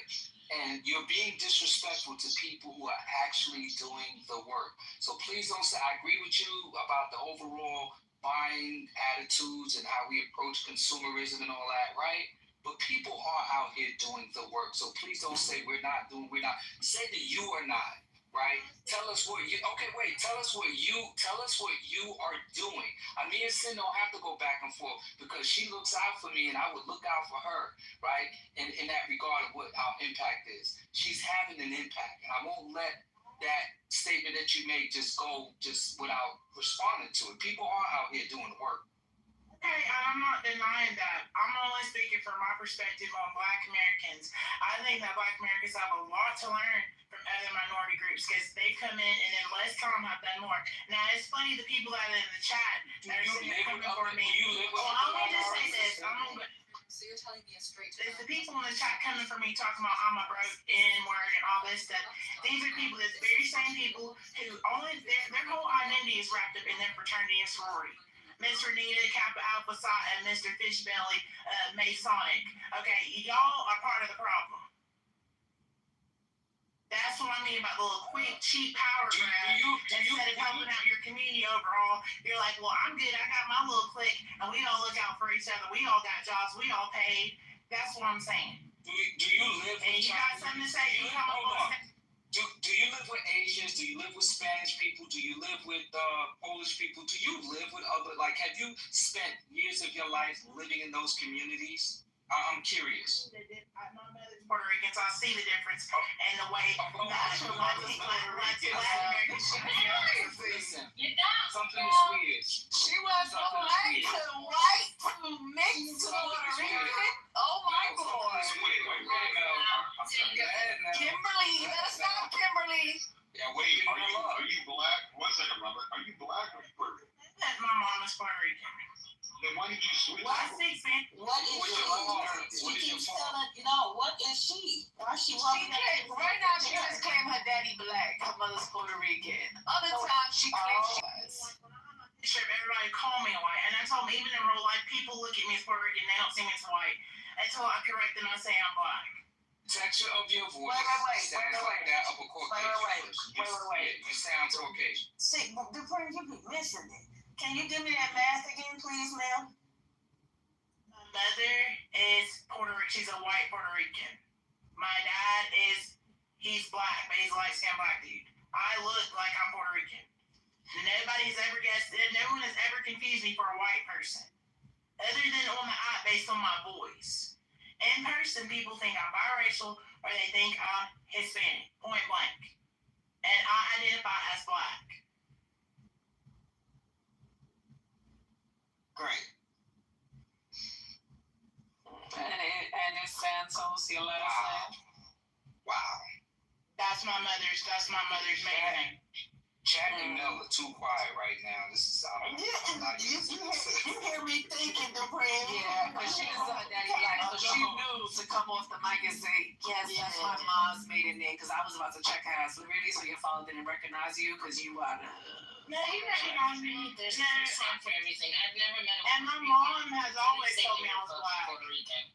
S14: And you're being disrespectful to people who are actually doing the work. So please don't say, I agree with you about the overall buying attitudes and how we approach consumerism and all that, right? But people are out here doing the work. So please don't say we're not. Say that you are not. Right? Tell us what you are doing. Me and Sin don't have to go back and forth because she looks out for me and I would look out for her, right? In that regard of what our impact is. She's having an impact, and I won't let that statement that you made just go without responding to it. People are out here doing the work.
S3: Okay, I'm not denying that. I'm only speaking from my perspective on Black Americans. I think that Black Americans have a lot to learn from other minority groups because they've come in and in less time have done more. Now, it's funny, the people that are in the chat that are sitting there coming for me. Well, I'm going to just say this.
S5: So you're telling me a straight
S3: It's the people in the chat coming for me talking about I'm a broke N-word and all this stuff. These are people, the very same people who their whole identity is wrapped up in their fraternity and sorority. Miss Renita, Kappa Alpha Psi, and Mr. Fishbelly, Masonic. Okay, y'all are part of the problem. That's what I mean about the little quick, cheap power grab. Instead of helping out your community overall, you're like, well, I'm good. I got my little clique, and we all look out for each other. We all got jobs. We all paid. That's what I'm saying.
S14: Do you live
S3: and you got something to say?
S14: Do you live with Asians? Do you live with Spanish people? Do you live with Polish people? Do you live with other, like, have you spent years of your life living in those communities? I'm curious.
S3: My mother's Puerto Rican, so I see the difference in the way natural Latin American
S14: Listen, something is weird.
S9: She went from black to white to mixed to Puerto Rican. Oh my God. Kimberly, that's not Kimberly.
S14: Yeah, wait,
S7: are you black? One second, Robert. Are you black or Puerto Rican?
S3: My mom is Puerto Rican.
S7: Then why did you switch?
S3: What is she?
S9: What is she? Why she walking? Right now, she just claimed her daddy black. Her mother's Puerto Rican. Other times, she claims she was.
S3: Sure, everybody call me white, and I told me even in real life, people look at me as Puerto Rican. They don't see me as white until I correct them and say I'm black.
S14: Texture of your voice sounds like that of a Caucasian person. You sound Caucasian.
S9: See, Dupree, you be missing it. Can you give me that math again, please, ma'am?
S3: My mother is Puerto Rican. She's a white Puerto Rican. My dad he's black, but he's a light-skinned black dude. I look like I'm Puerto Rican. Nobody's ever guessed it. No one has ever confused me for a white person. Other than on the app based on my voice. In person, people think I'm biracial or they think I'm Hispanic, point blank. And I identify as black.
S14: Great.
S9: And it's Santos, your last name?
S14: Wow.
S3: That's my mother's maiden name.
S14: Chad and Mel are too quiet right now. This is I'm not used to this.
S9: You hear me thinking, Dupree? Yeah, because she is daddy black, so she knew to come off the mic and say, yes, that's my mom's maiden name, because I was about to check her ass really, so your father didn't recognize you because you are the...
S3: No, you recognize me.
S15: There's no time for everything. I've never met a
S3: And my mom has always told me I was black.
S15: Puerto Rican.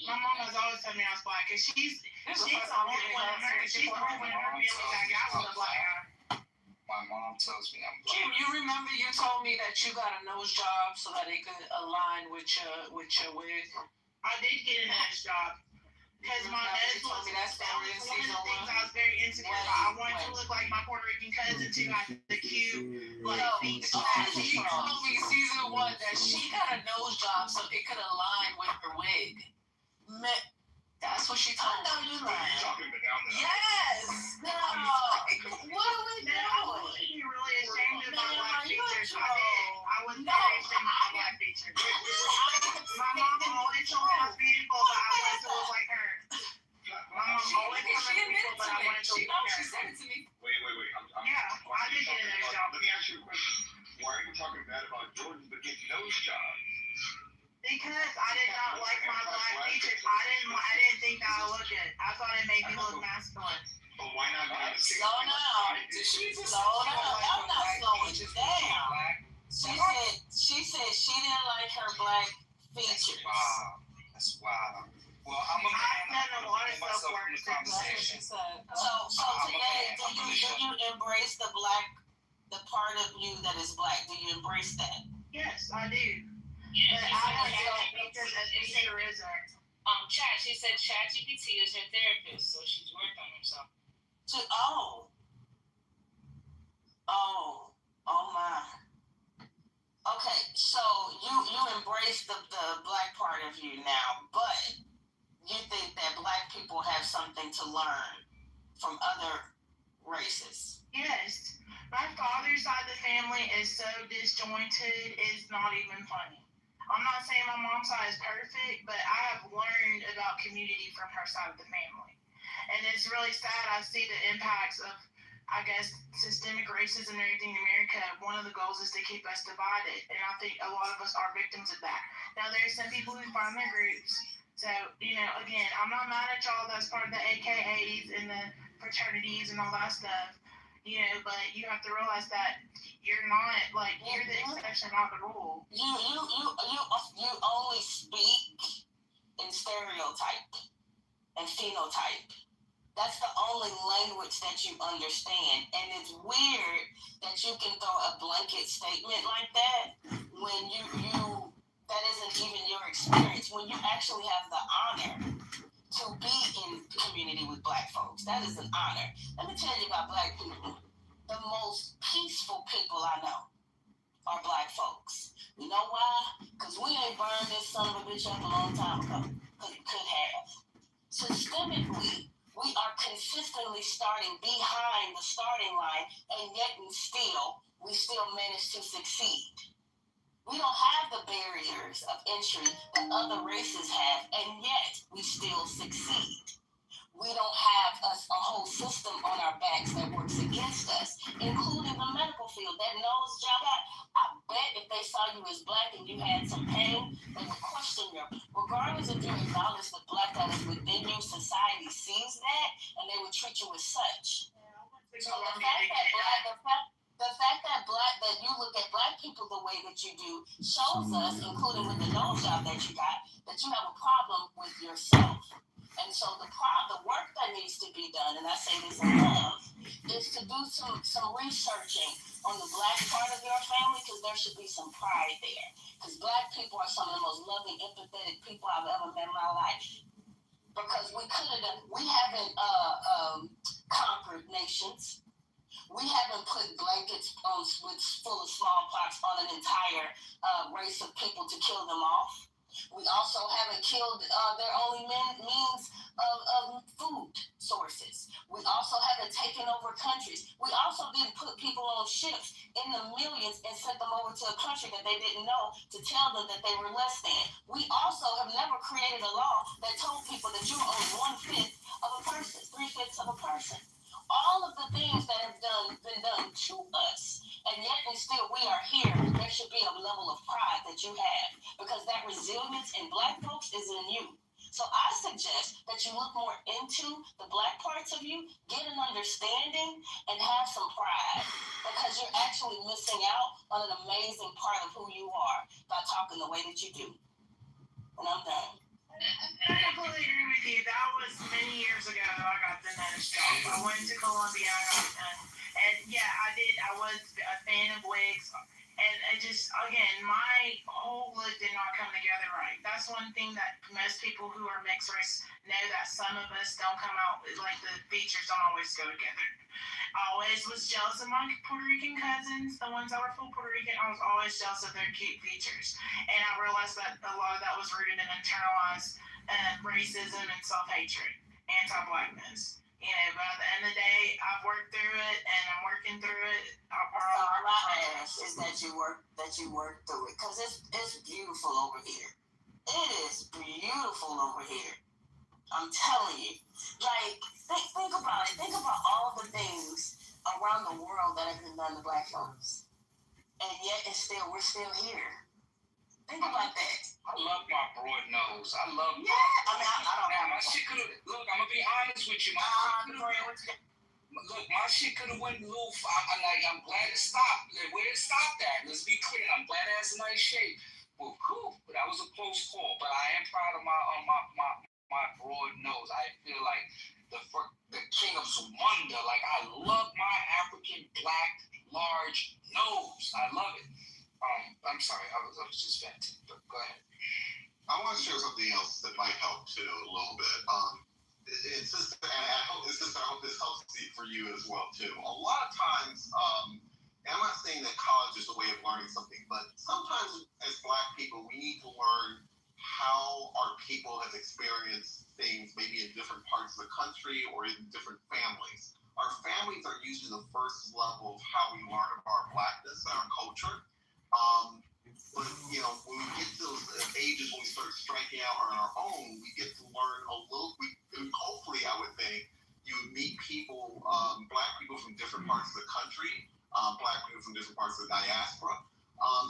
S3: My mom has always told me I was black, and she's the only one in her family that got with a black guy.
S14: My mom tells me I'm black.
S9: Kim, you remember you told me that you got a nose job so that it could align with your wig?
S3: I did get a nose job.
S1: because my nose
S9: told
S1: was,
S9: me that story in
S1: one of the
S9: season
S1: things
S9: one.
S1: I was very insecure about. I wanted to look like my Puerto Rican cousin who had the cute, like, feet.
S9: She told me season one that she got a nose job so it could align with her wig. That's what she told me.
S7: You're talking about down there.
S9: Yes!
S3: No. What are we doing?
S1: I was really ashamed of my black features. I was
S3: No,
S1: very ashamed of my black features. My mom always told me I was beautiful, but I wanted to look like her. My mom always told me I was beautiful, but I wanted to look like her.
S9: She said it to me.
S7: Wait.
S1: Yeah, I did get a nose job.
S7: Let me ask you a question. Why are you talking bad about Jordan but getting nose job?
S1: Because I did not like my black features. I didn't think that I looked good. I thought it made me look masculine.
S7: But why not be on the same
S3: Slow down. Slow down. I'm not slowing you down. She said she didn't like her black features.
S14: Wow. That's wild. Well, I'm a man.
S1: I've done a lot of
S14: myself
S1: self-work
S14: in the
S1: since
S14: conversation.
S3: So today, do you embrace the part of you that is black? Do you embrace that?
S1: Yes, I do. But I don't think there's a featureism.
S15: Chat. She said ChatGPT is her therapist, so she's worked on herself.
S3: Oh my. Okay, so you embrace the black part of you now, but you think that black people have something to learn from other races.
S1: Yes. My father's side of the family is so disjointed, it's not even funny. I'm not saying my mom's side is perfect, but I have learned about community from her side of the family. And it's really sad. I see the impacts of, I guess, systemic racism and everything in America. One of the goals is to keep us divided. And I think a lot of us are victims of that. Now, there's some people who find their groups. So, again, I'm not mad at y'all that's part of the AKAs and the fraternities and all that stuff. But you have to realize that you're not, you're the exception, not the rule.
S3: You only speak in stereotype and phenotype. That's the only language that you understand. And it's weird that you can throw a blanket statement like that when that isn't even your experience, when you actually have the honor to be in community with black folks. That is an honor. Let me tell you about black people. The most peaceful people I know are black folks. You know why? Because we ain't burned this son of a bitch up a long time ago. Because it could have. Systemically, we are consistently starting behind the starting line, and yet we still manage to succeed. We don't have the barriers of entry that other races have, and yet we still succeed. We don't have a whole system on our backs that works against us, including the medical field. That nose job, I bet if they saw you as black and you had some pain, they would question you. Regardless if you acknowledge the black that is within you, society sees that, and they would treat you as such. So the fact that you look at black people the way that you do shows us, including with the nose job that you got, that you have a problem with yourself. And so the work that needs to be done, and I say this in love, is to do some researching on the black part of your family, because there should be some pride there. Because black people are some of the most loving, empathetic people I've ever met in my life. Because we haven't conquered nations. We haven't put blankets full of smallpox on an entire race of people to kill them off. We also haven't killed their only means of food sources. We also haven't taken over countries. We also didn't put people on ships in the millions and sent them over to a country that they didn't know to tell them that they were less than. We also have never created a law that told people that you own 1/5 of a person, 3/5 of a person. All of the things that have been done to us, and yet and still we are here, there should be a level of pride that you have, because that resilience in black folks is in you. So I suggest that you look more into the black parts of you, get an understanding, and have some pride, because you're actually missing out on an amazing part of who you are by talking the way that you do. And I'm done.
S1: I completely agree with you. That was many years ago. I got the nose job. I went to Columbia. I got it done. And yeah, I did. I was a fan of wigs. And
S17: it just, again, my whole look did not come together right. That's one thing that most people who are mixed race know, that some of us don't come out, like the features don't always go together. I always was jealous of my Puerto Rican cousins, the ones that were full Puerto Rican. I was always jealous of their cute features. And I realized that a lot of that was rooted in internalized racism and self-hatred, anti-blackness. You know, but at the end of the day, I've worked through it, and I'm working through it.
S18: All I ask is that you work through it, because it's beautiful over here. It is beautiful over here. I'm telling you. Like, think about it. Think about all the things around the world that have been done to black folks. And yet we're still here. Think about that.
S14: I love my broad nose. I don't know. My shit could have, look, I'm going to be honest with you. My shit could have went a little far. I'm glad it stopped. Where it stopped at, let's be clear. I'm glad it has a nice shape. Well, cool. But that was a close call. But I am proud of my broad nose. I feel like the king of Zamunda. Like, I love my African black large nose. I love it. I'm sorry, I was just venting, but go ahead.
S7: I want to share something else that might help too a little bit. I hope this helps for you as well too. A lot of times, and I'm not saying that college is a way of learning something, but sometimes as Black people, we need to learn how our people have experienced things maybe in different parts of the country or in different families. Our families are usually the first level of how we learn about our Blackness and our culture. But you know, when we get to those ages when we start striking out on our own, we get to learn a little. Hopefully, I would think you would meet people, Black people from different parts of the country, Black people from different parts of the diaspora,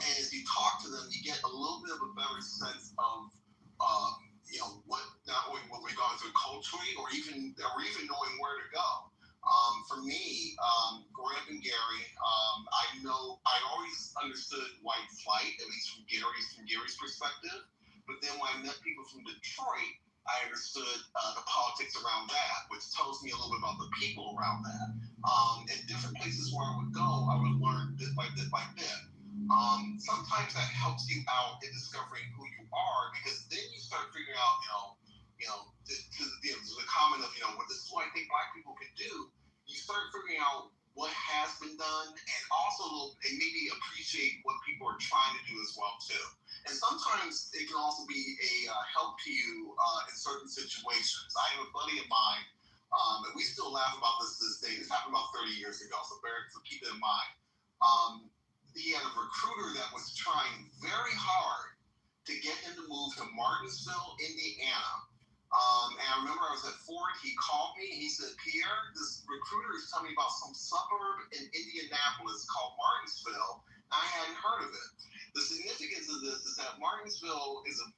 S7: and as you talk to them, you get a little bit of a better sense of, you know, what not only what we've gone through culturally, or even knowing where to go. For me, growing up in Gary, I always understood white flight, at least from Gary's perspective. But then when I met people from Detroit, I understood the politics around that, which tells me a little bit about the people around that. And different places where I would go, I would learn bit by bit by bit. Sometimes that helps you out in discovering who you are, because then you start figuring out, to the comment of, what this is what I think Black people can do. You start figuring out what has been done, and also maybe appreciate what people are trying to do as well too. And sometimes it can also be a help to you in certain situations. I have a buddy of mine, and we still laugh about this day. This happened about 30 years ago, so keep it in mind. He had a recruiter that was trying very hard to get him to move to Martinsville, Indiana. And I remember I was at Ford, he called me, he said, Pierre, this recruiter is telling me about some suburb in Indianapolis called Martinsville. I hadn't heard of it. The significance of this is that Martinsville is a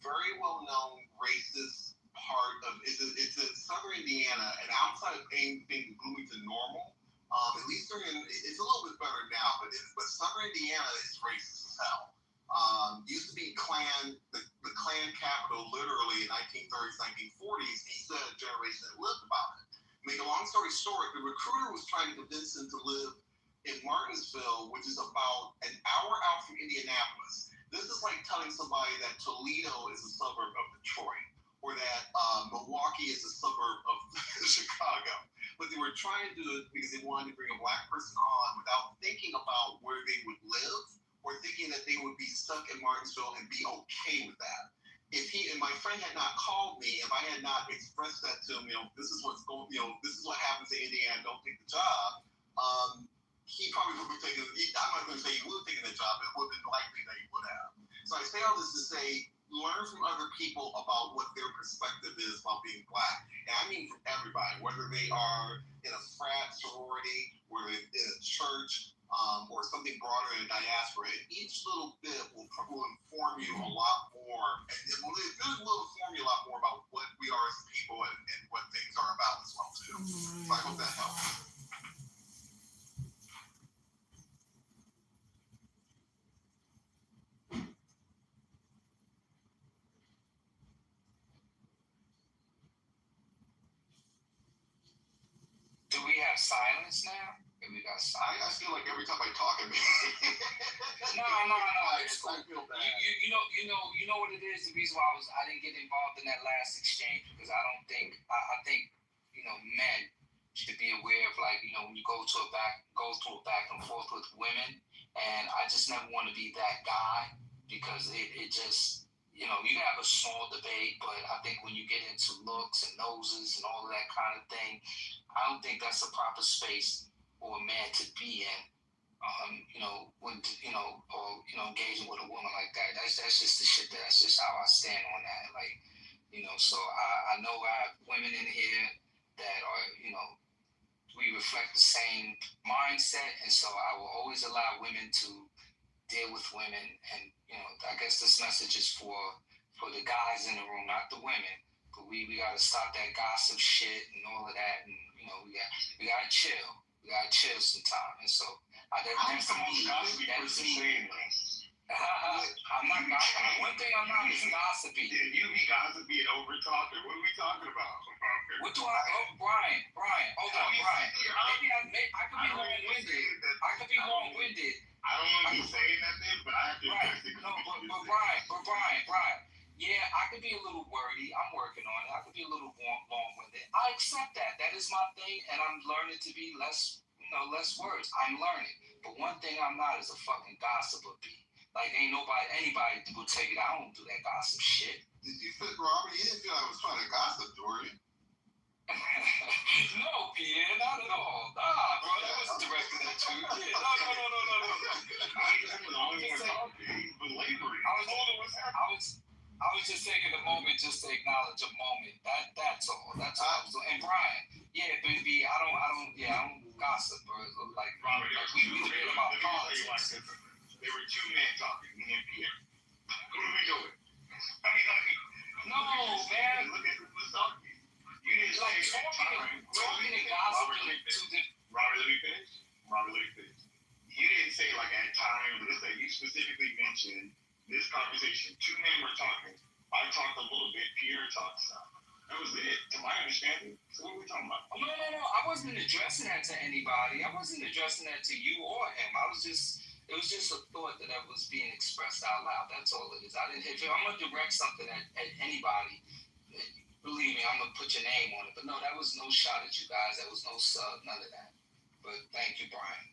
S7: very well-known racist part of, it's in southern Indiana, and outside of anything Bloomington normal, at least it's a little bit better now, but southern Indiana is racist as hell. Used to be the Klan capital literally in 1930s, 1940s. He said a generation that lived about it. Make a long story short, the recruiter was trying to convince him to live in Martinsville, which is about an hour out from Indianapolis. This is like telling somebody that Toledo is a suburb of Detroit, or that Milwaukee is a suburb of Chicago. But they were trying to do it because they wanted to bring a Black person on without thinking about where they would live, or thinking that they would be stuck in Martinsville and be okay with that. If my friend had not called me, if I had not expressed that to him, this is what's going, this is what happens in Indiana, don't take the job, he probably would have taken, I'm not going to say he would have taken the job, but it would have been likely that he would have. So I say all this to say, learn from other people about what their perspective is about being Black. And I mean from everybody, whether they are in a frat sorority, whether they're in a church, or something broader in diaspora. Each little bit will inform you a lot more, and it will inform you a lot more about what we are as a people and what things are about as well too. So I hope that helps.
S14: Do we have silence now? We got silence.
S7: I feel like every time I talk,
S14: No, It's cool. You know what it is. The reason why I didn't get involved in that last exchange because I think men should be aware of when you go through a back and forth with women, and I just never want to be that guy because it just you can have a small debate, but I think when you get into looks and noses and all of that kind of thing, I don't think that's a proper space for a man to be in. Engaging with a woman like that. That's just the shit. That's just how I stand on that. So I know I have women in here that are, we reflect the same mindset, and so I will always allow women to deal with women. And I guess this message is for the guys in the room, not the women. But we gotta stop that gossip shit and all of that, and we gotta chill. We gotta chill sometime. And so that's me. That's me. I'm not gossiping. One thing I'm not is gossiping.
S7: You be gossiping over talking. What are we talking about?
S14: What do Brian, hold on, Brian. Maybe I could be long-winded.
S7: I don't want to be saying nothing, but I have to
S14: but Brian. Yeah, I could be a little wordy. I'm working on it. I could be a little long-winded. I accept that. That is my thing, and I'm learning to be less words. I'm learning. But one thing I'm not is a fucking gossiper bee. Ain't anybody will tell you that I don't do that gossip shit.
S7: Did you fit Robert? You didn't feel I was trying to gossip, Jordan.
S14: No, Pierre, not at all. Nah, bro, that wasn't directed at you. Yeah, no. I was just taking a moment just to acknowledge a moment. That's all. That's all I was doing. And Brian, yeah, baby, I don't gossip, bro. We debate about politics.
S7: There were two men talking, me and Pierre. What are we doing?
S14: No, man.
S7: Look at who's talking. You didn't say
S14: talking and gossiping to the.
S7: Robert, let me finish. You didn't say at time. You specifically mentioned this conversation. Two men were talking. I talked a little bit. Pierre talked some. That was it, to my understanding. So what are we talking about?
S14: No. I wasn't addressing that to anybody. I wasn't addressing that to you or him. It was just a thought that was being expressed out loud. That's all it is. If I'm going to direct something at anybody, believe me, I'm going to put your name on it. But no, that was no shot at you guys. That was no sub, none of that. But thank you, Brian.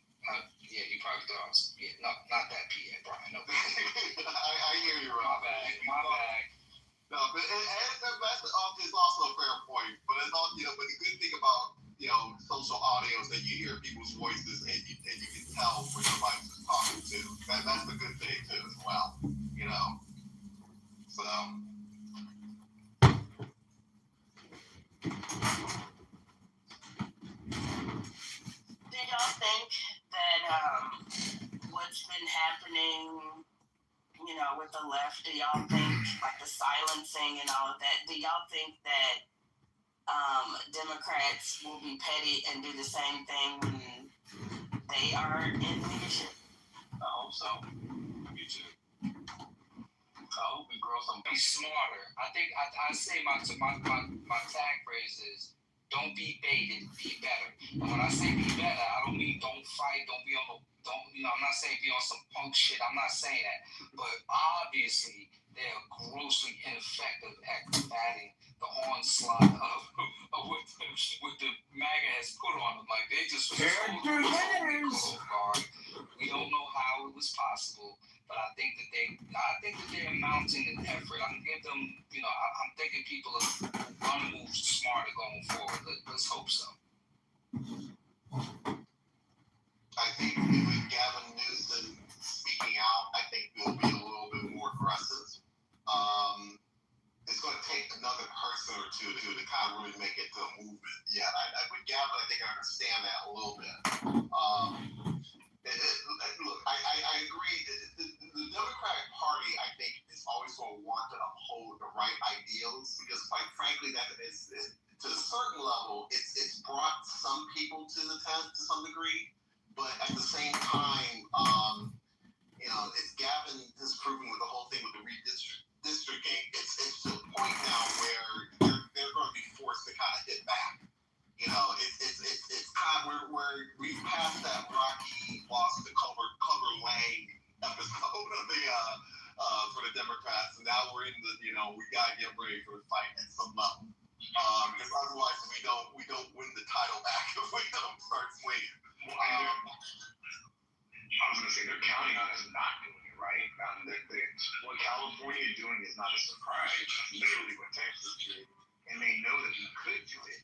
S14: You probably thought I was, not that Pierre, Brian. No.
S7: I hear you, Rob.
S14: My bad.
S7: No, but it's also a fair point. But it's all, but the good thing about, social audio is that you hear people's voices and you can tell when somebody's just talking to. That's the good thing too as well. So
S18: do y'all think that what's been happening, with the left, do y'all think the silencing and all of that, do y'all think that Democrats will be petty and do the same thing when they are in leadership?
S14: I hope so. Me too. I hope we grow some. Be smarter. I think I say my tag phrase is don't be baited, be better. And when I say be better, I don't mean don't fight, I'm not saying be on some punk shit. I'm not saying that. But obviously they're grossly ineffective at combating the onslaught of what the MAGA has put on them. They just was we don't know how it was possible, but I think that they're mounting an effort. I'm thinking people are gonna move smarter going forward. Let's hope so.
S7: I think with Gavin Newsom speaking out, I think we'll be a little bit more aggressive. It's going to take another person or two to kind of really make it to a movement. Yeah, with Gavin, I think I understand that a little bit. Look, I agree. The Democratic Party, I think, is always going to want to uphold the right ideals because, quite frankly, that is to a certain level, it's brought some people to the tent to some degree. But at the same time, it's Gavin has proven with the whole thing with the redistricting, it's to a point now where they're going to be forced to kind of hit back. It's kind of where we've passed that Rocky lost to Cover Lane episode for the Democrats, and now we're in the, we gotta get ready for the fight at some level. Because otherwise we don't win the title back if we don't start swinging.
S11: Well, I was gonna say they're counting on us not doing it, right? What California is doing is not a surprise. Literally what Texas did, and they know that we could do it.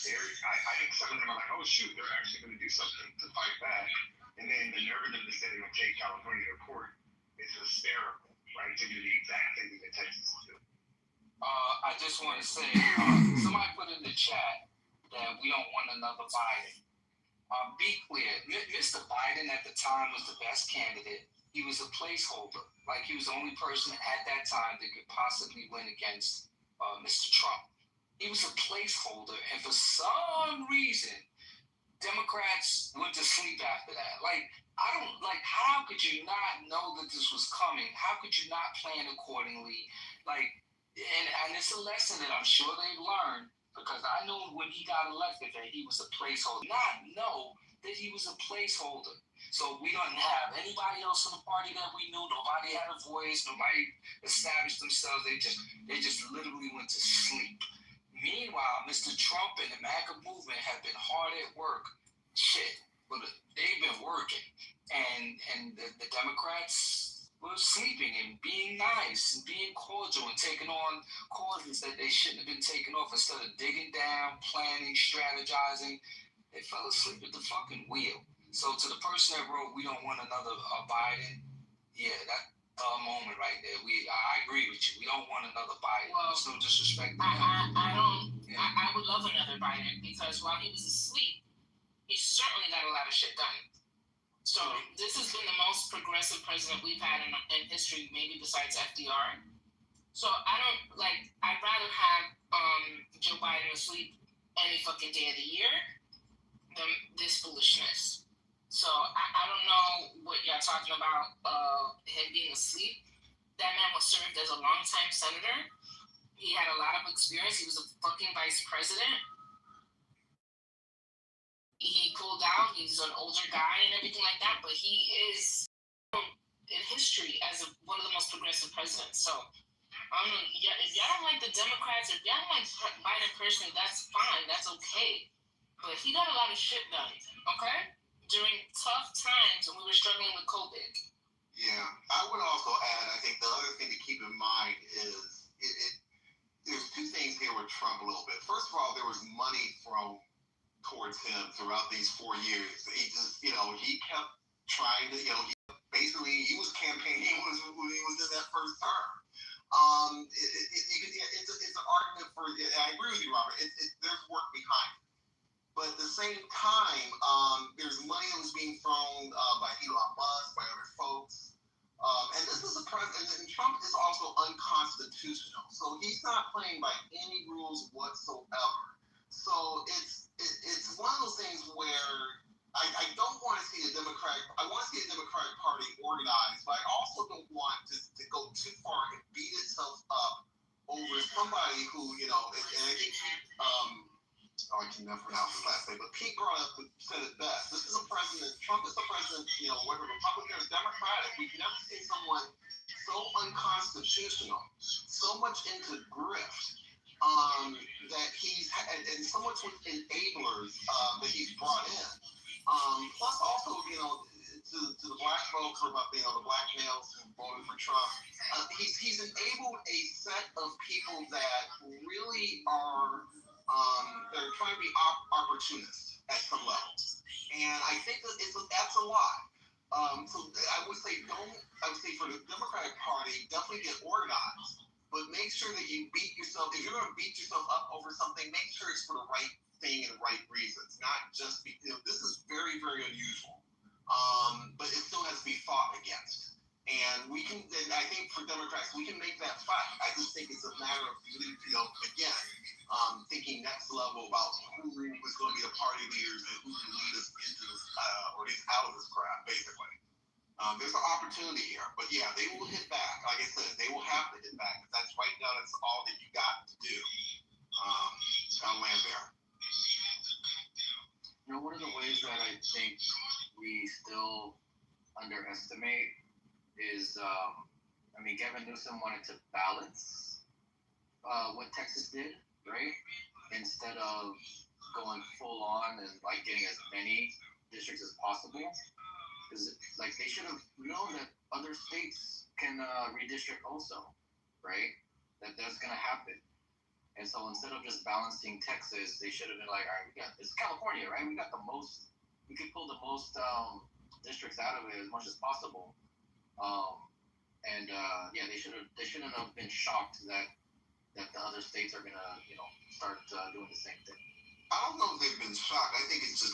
S11: I think some of them are like, oh shoot, they're actually going to do something to fight back. And then the nerve of them to say they're going to take California to court is hysterical, right? To do the exact thing that Texas will do.
S14: I just want to say, somebody put in the chat that we don't want another Biden. Be clear, Mr. Biden at the time was the best candidate. He was a placeholder. Like, he was the only person at that time that could possibly win against Mr. Trump. He was a placeholder, and for some reason, Democrats went to sleep after that. How could you not know that this was coming? How could you not plan accordingly? And it's a lesson that I'm sure they've learned, because I knew when he got elected that he was a placeholder. Not know that he was a placeholder. So we don't have anybody else in the party that we knew. Nobody had a voice. Nobody established themselves. They just literally went to sleep. Meanwhile, Mr. Trump and the MAGA movement have been hard at work. But they've been working. And the Democrats were sleeping and being nice and being cordial and taking on causes that they shouldn't have been taking off. Instead of digging down, planning, strategizing, they fell asleep at the fucking wheel. So to the person that wrote, we don't want another Biden, yeah, that moment right there. I agree with you. We don't want another Biden.
S15: Well,
S14: there's no disrespect to him.
S15: I would love another Biden, because while he was asleep, he certainly got a lot of shit done. So this has been the most progressive president we've had in history, maybe besides FDR. So I'd rather have Joe Biden asleep any fucking day of the year than this foolishness. So I don't know what y'all talking about, him being asleep. That man was served as a longtime senator. He had a lot of experience. He was a fucking vice president. He pulled out. He's an older guy and everything like that, but he is in history as one of the most progressive presidents. So if y'all don't like the Democrats, if y'all don't like Biden personally, that's fine. That's okay. But he got a lot of shit done, okay? During tough times when we were struggling with COVID.
S7: Yeah, I would also add, I think the other thing to keep in mind is there's two things here with Trump a little bit. First of all, there was money thrown towards him throughout these 4 years. He just, he kept trying to, he was campaigning when he was in that first term. It's an argument for, and I agree with you, Robert, there's work behind it. But at the same time, there's money that was being thrown by Elon Musk, by other folks. And this is a president, and Trump is also unconstitutional. So he's not playing by any rules whatsoever. So it's one of those things where I don't want to see I want to see the Democratic Party organized, but I also don't want to go too far and beat itself up over somebody who, and I think I can never pronounce his last name, but Pete brought up said it best. This is a president. Trump is the president. Whether Republican or Democratic, we've never seen someone so unconstitutional, so much into grift, that he's and so much with enablers that he's brought in. Plus, also, to the black folks or about the black males who voted for Trump, he's enabled a set of people that really are. They're trying to be opportunists at some levels, and I think that that's a lot. So I would say for the Democratic Party, definitely get organized, but make sure that you beat yourself. If you're going to beat yourself up over something, make sure it's for the right thing and the right reasons, not just this is very, very unusual, but it still has to be fought against. And I think for Democrats, we can make that fight. I just think it's a matter of, again, thinking next level about who is going to be the party leaders and who can lead us into this, or at least out of this crap, basically. There's an opportunity here, but yeah, they will hit back. Like I said, they will have to hit back. That's right now, that's all that you got to do. I'll land there.
S19: One of the ways that I think we still underestimate
S16: is, I mean, Gavin Newsom wanted to balance what Texas did, right? Instead of going full on and like getting as many districts as possible, because like they should have known that other states can redistrict also, right? That's gonna happen. And so instead of just balancing Texas, they should have been like, all right, it's California, right? We got the most, we could pull the most districts out of it as much as possible. Yeah, they shouldn't have been shocked that the other states are gonna, start doing the same thing.
S7: I don't know if they've been shocked. I think it's just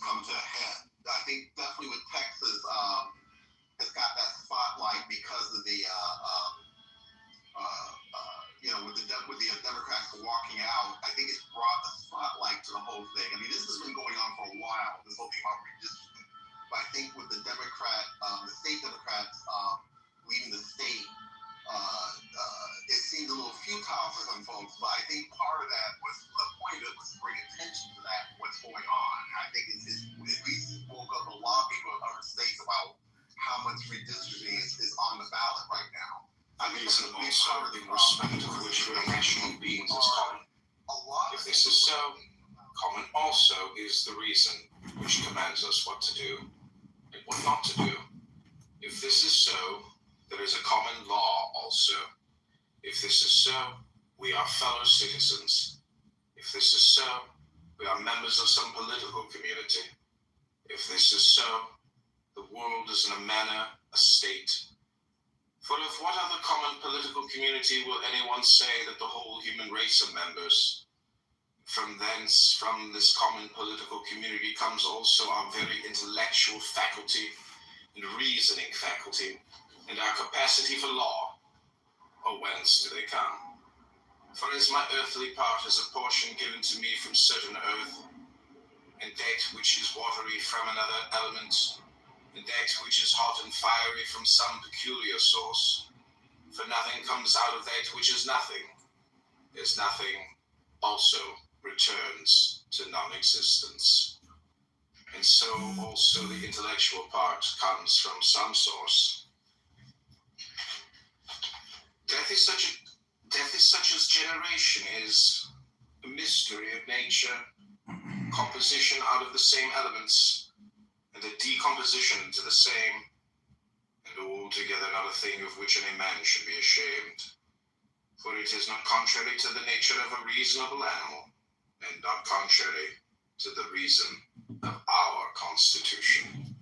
S7: come to a head. I think definitely with Texas, it's got that spotlight because of the with the Democrats walking out. I think it's brought a spotlight to the whole thing. I mean, this has been going on for a while. This whole thing about redistricting. But I think with the state Democrats leading the state, it seemed a little futile for some folks. But I think part of that was the point of it was to bring attention to that, what's going on. I think it's just at least woke up a lot of people in other states about how much redistricting is on the ballot right now.
S19: Reason also in respect of which we're national beings is common. If this is so, common also is the reason which commands us what to do and what not to do. If this is so, there is a common law also. If this is so, we are fellow citizens. If this is so, we are members of some political community. If this is so, the world is in a manner a state. For of what other common political community will anyone say that the whole human race are members? From thence, from this common political community comes also our very intellectual faculty and reasoning faculty and our capacity for law. Or whence do they come? For as my earthly part is a portion given to me from certain earth, and that which is watery from another element, and that which is hot and fiery from some peculiar source. For nothing comes out of that which is nothing, as nothing also returns to non-existence. And so also the intellectual part comes from some source. Death is such as generation is, a mystery of nature, composition out of the same elements, and a decomposition into the same, and altogether not a thing of which any man should be ashamed. For it is not contrary to the nature of a reasonable animal, and not contrary to the reason of our constitution.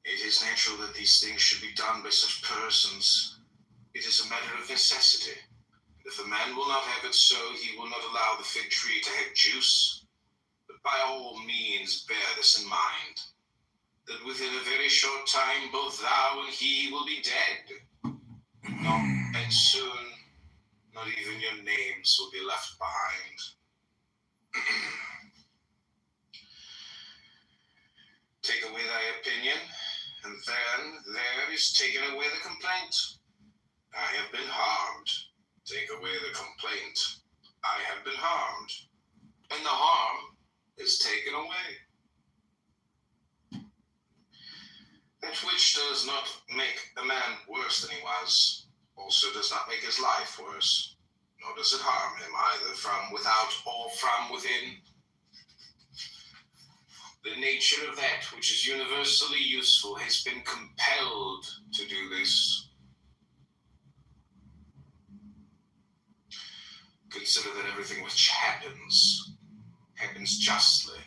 S19: It is natural that these things should be done by such persons. It is a matter of necessity. If a man will not have it so, he will not allow the fig tree to have juice. By all means bear this in mind, that within a very short time both thou and he will be dead, and soon not even your names will be left behind. Take away thy opinion, and then there is taken away the complaint. I have been harmed. Take away the complaint. I have been harmed. And the harm is taken away. That which does not make a man worse than he was, also does not make his life worse, nor does it harm him either from without or from within. The nature of that which is universally useful has been compelled to do this. Consider that everything which happens justly,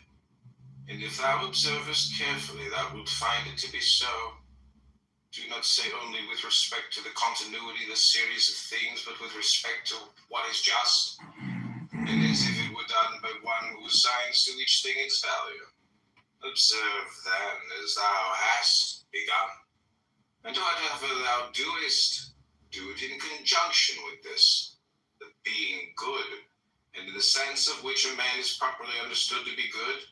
S19: and if thou observest carefully, thou wilt find it to be so. Do not say only with respect to the continuity, the series of things, but with respect to what is just, and as if it were done by one who assigns to each thing its value. Observe then as thou hast begun, and whatever thou doest, do it in conjunction with this, the being good, and in the sense of which a man is properly understood to be good,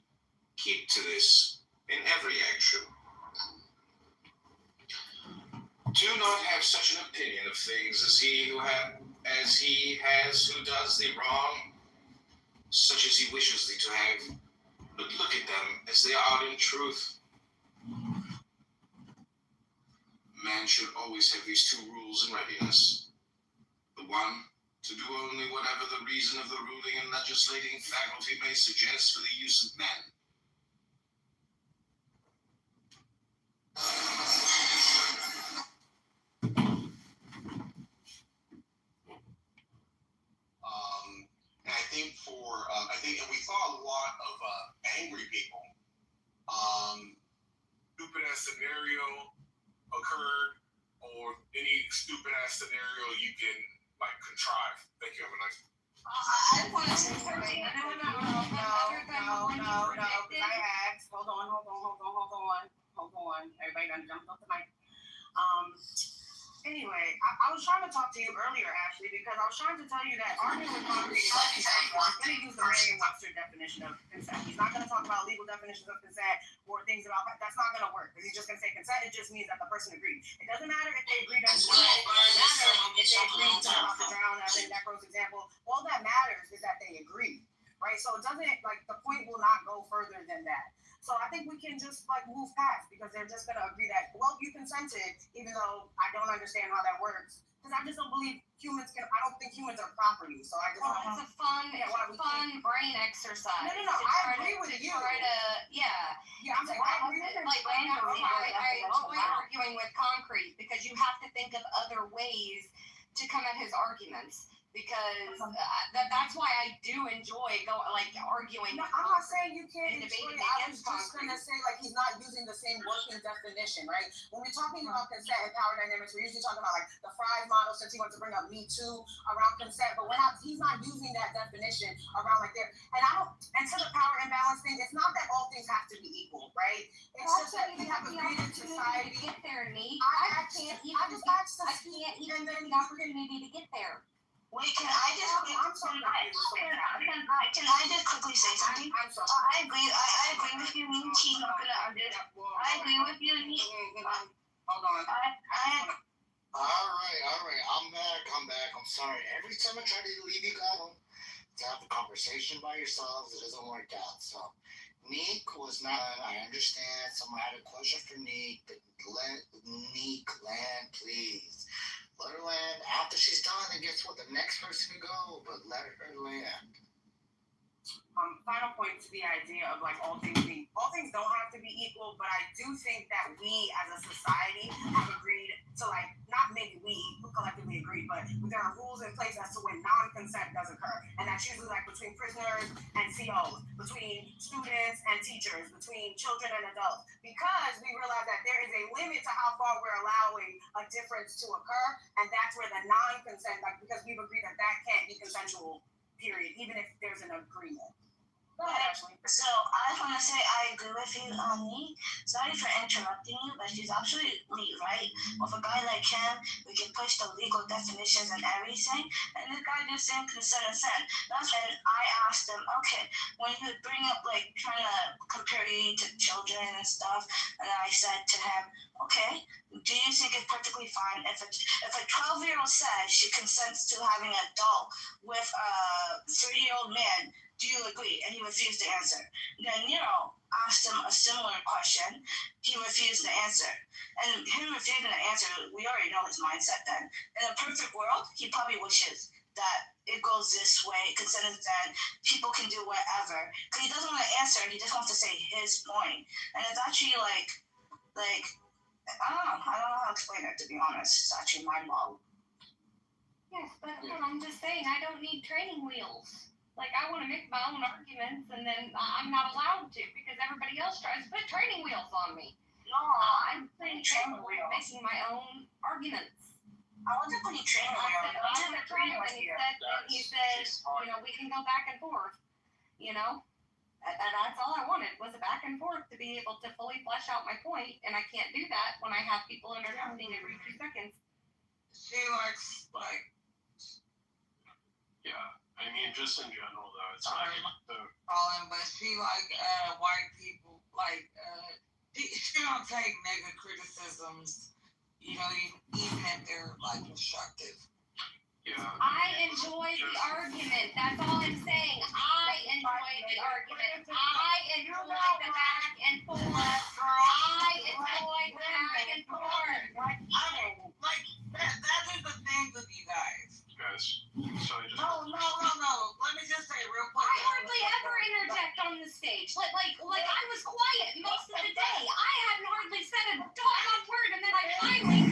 S19: keep to this in every action. Do not have such an opinion of things as he has who does thee wrong, such as he wishes thee to have, but look at them as they are in truth. A man should always have these two rules in readiness. The one, to do only whatever the reason of the ruling and legislating faculty may suggest for the use of men.
S7: And I think and we saw a lot of angry people. Stupid ass scenario occurred, or any stupid ass scenario you can like contrive. Thank you. Have a nice.
S17: I want to say something. No. I asked. Hold on. Everybody done jumped off the mic. Anyway, I was trying to talk to you earlier, Ashley, because I was trying to tell you that arguing with concrete is going to use the Merriam-Webster definition of consent. He's not going to talk about legal definitions of consent or things about that. That's not going to work. Because he's just going to say consent. It just means that the person agreed. It doesn't matter if they agreed on the right. It doesn't matter if they agreed to about the drown. I think that gross example. All that matters is that they agreed, right? So it doesn't, like, the point will not go further than that. So I think we can just like move past, because they're just going to agree that, well, you consented, even though I don't understand how that works. Because I just don't believe I don't think humans are property. So I just
S20: Well, it's a fun brain exercise.
S17: No, I agree with you.
S20: Yeah, I'm saying I agree with you. I enjoy arguing with concrete, because you have to think of other ways to come at his arguments. Because that's why I do enjoy arguing.
S17: No, I'm not saying you can't enjoy it. I was just going to say, like, he's not using the same working definition, right? When we're talking about consent and power dynamics, we're usually talking about, like, the Fry's model, since he wants to bring up Me Too around consent. But he's not using that definition around, like, there. And to the power imbalance thing, it's not that all things have to be equal, right? It's just that we have agreed in society.
S20: Get there, Nate.
S17: I can't even get
S20: the opportunity to get there.
S8: Wait, can I just quickly say something? I agree with you, me too. I agree with you, me.
S17: Hold on.
S12: All right. I'm back. I'm sorry. Every time I try to leave you guys alone to have the conversation by yourselves, it doesn't work out. So, Neek was not. I understand. Someone had a question for Neek, but let Neek land, please. Let her land. After she's done, and guess what? The next person to go, but let her land.
S17: Final point to the idea of like all things don't have to be equal, but I do think that we as a society have agreed to, like, not maybe we collectively agreed, but there are rules in place as to when non-consent does occur, and that's usually like between prisoners and COs, between students and teachers, between children and adults, because we realize that there is a limit to how far we're allowing a difference to occur, and that's where the non-consent, like, because we've agreed that can't be consensual, period, even if there's an agreement. Go ahead, Ashley.
S8: So I want to say I agree with you, Nick. Sorry for interrupting you, but she's absolutely right. With a guy like him, we can push the legal definitions and everything, and this guy just saying consent. That's when I asked him, okay, when you bring up like trying to compare you to children and stuff, and I said to him, okay, do you think it's perfectly fine if a 12-year-old says she consents to having an adult with a 30-year-old man? Do you agree? And he refused to answer. Then Nero asked him a similar question. He refused to answer. And him refusing to answer, we already know his mindset then. In a perfect world, he probably wishes that it goes this way, consent is done, people can do whatever. Because he doesn't want to answer, he just wants to say his point. And it's actually like I don't know how to explain it, to be honest. It's actually mind-boggling.
S20: Yes, but I'm just saying, I don't need training wheels. Like, I want to make my own arguments, and then I'm not allowed to because everybody else tries to put training wheels on me.
S8: No,
S20: I'm saying training wheels. Making my own arguments.
S8: I wasn't putting training wheels.
S20: He said, you know, we can go back and forth. You know, that's all I wanted was a back and forth to be able to fully flesh out my point, and I can't do that when I have people interrupting every 2 seconds.
S3: She likes
S10: Yeah. I mean, just in general, though, it's not
S3: but she like white people. Like she don't take negative criticisms, you know, even if they're like constructive.
S10: Yeah.
S20: I enjoy the argument. That's all I'm saying. I enjoy the argument. I enjoy the back and forth. I enjoy the back and forth. most of the day. I hadn't hardly said a doggone word, and then I finally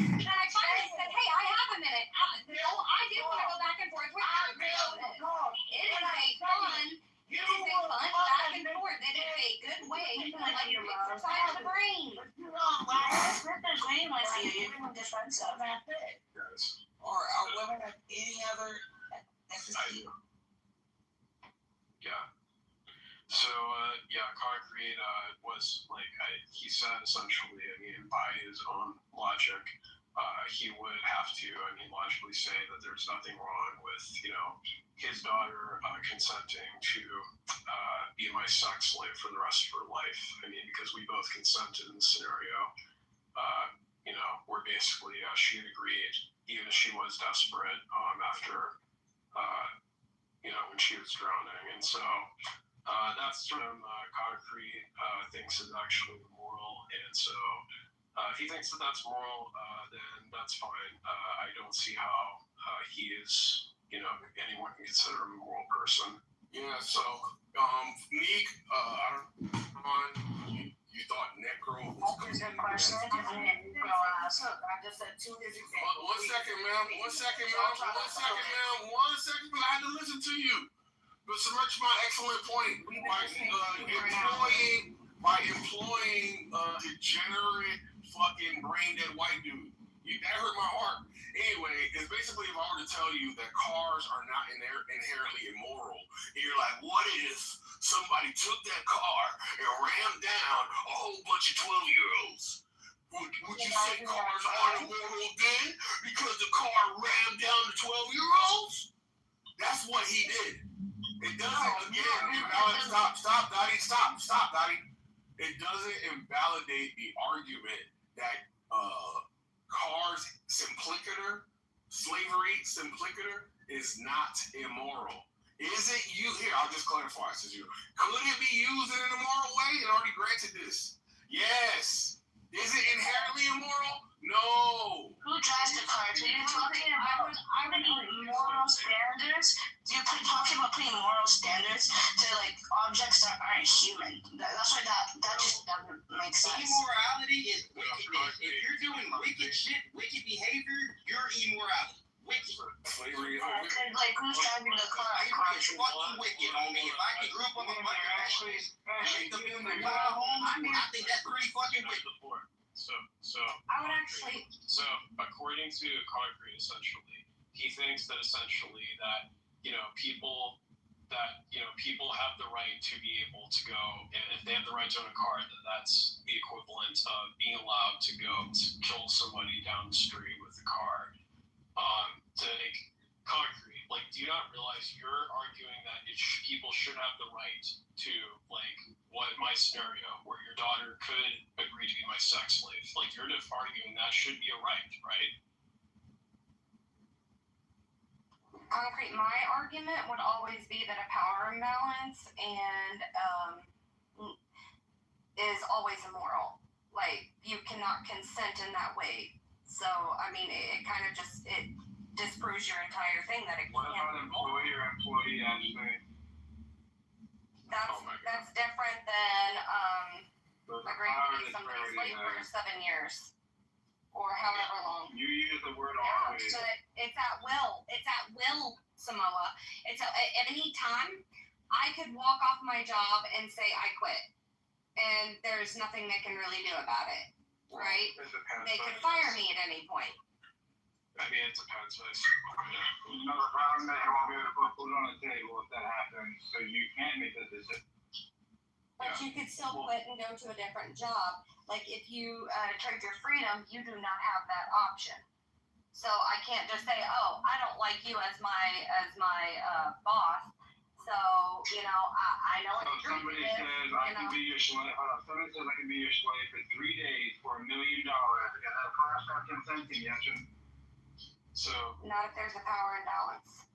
S20: said, hey, I have a minute. I do want to go back and forth with you. It is a fun back and forth. It is a good way to exercise the brain.
S3: Let's agree with you. You're being defensive.
S2: Or are women of any other ethnicity?
S21: Yeah. So, Concrete was like, he said essentially, I mean, by his own logic, he would have to, logically say that there's nothing wrong with, his daughter consenting to be my sex slave for the rest of her life. Because we both consented in the scenario. Where basically she had agreed, even if she was desperate after, when she was drowning. And so that's sort of Concrete thinks is actually moral. And so if he thinks that that's moral, then that's fine. I don't see how he is, anyone can consider him a moral person.
S19: Yeah, so, Neek, you thought necro was
S3: I just said 2 years ago.
S19: One second, ma'am. I had to listen to you. But so much my excellent point. By employing a degenerate fucking brain dead white dude. That hurt my heart. Anyway, it's basically if I were to tell you that cars are not inherently immoral, and you're like, what if somebody took that car and rammed down a whole bunch of 12-year-olds? Would you say cars aren't immoral then because the car rammed down the 12-year-olds? That's what he did. It doesn't, stop, Dottie. It doesn't invalidate the argument that cars slavery is not immoral. Is it you here? I'll just clarify this to you. Could it be used in an immoral way? It already granted this. Yes. Is it inherently immoral? No.
S3: Who drives the car? Are you talking about putting moral standards? You're talking about putting moral standards to objects that aren't human. That's why that just doesn't make sense.
S22: Immorality is wickedness. If you're doing wicked shit, wicked behavior, you're immorality. Wicked.
S19: Slavery is
S3: who's driving the car?
S22: Slavery is fucking wicked, homie. If I can group up a fucking actually make them in the home, I think that's pretty fucking wicked.
S21: So
S20: I would actually.
S21: So according to Concrete, essentially, he thinks that essentially that people have the right to be able to go, and if they have the right to own a car, that's the equivalent of being allowed to go to kill somebody down the street with a car. To make Concrete, do you not realize you're arguing that people should have the right to, what my scenario, where your daughter could agree to be my sex slave, you're arguing that should be a right, right?
S20: Concrete, my argument would always be that a power imbalance is always immoral. You cannot consent in that way. So, it kind of it disproves your entire thing that it can't.
S11: What about employee aspect?
S20: That's different than agreeing to be somebody's slave for 7 years. Or however long.
S11: You use the word always.
S20: But it's at will. It's at will, Samoa. It's at any time I could walk off my job and say I quit. And there's nothing they can really do about it. Right? They could fire me at any point.
S21: It depends.
S11: The problem that you won't be able to put food on the table if that happens, so you can't make that decision.
S20: But you could still quit and go to a different job. If you trade your freedom, you do not have that option. So I can't just say, oh, I don't like you as my boss. So, I know it's
S11: somebody says I can be your slave. Somebody says I can be your slave for 3 days for $1 million. Is that a person consenting? Yes or no?
S21: So.
S20: Not if there's a power imbalance.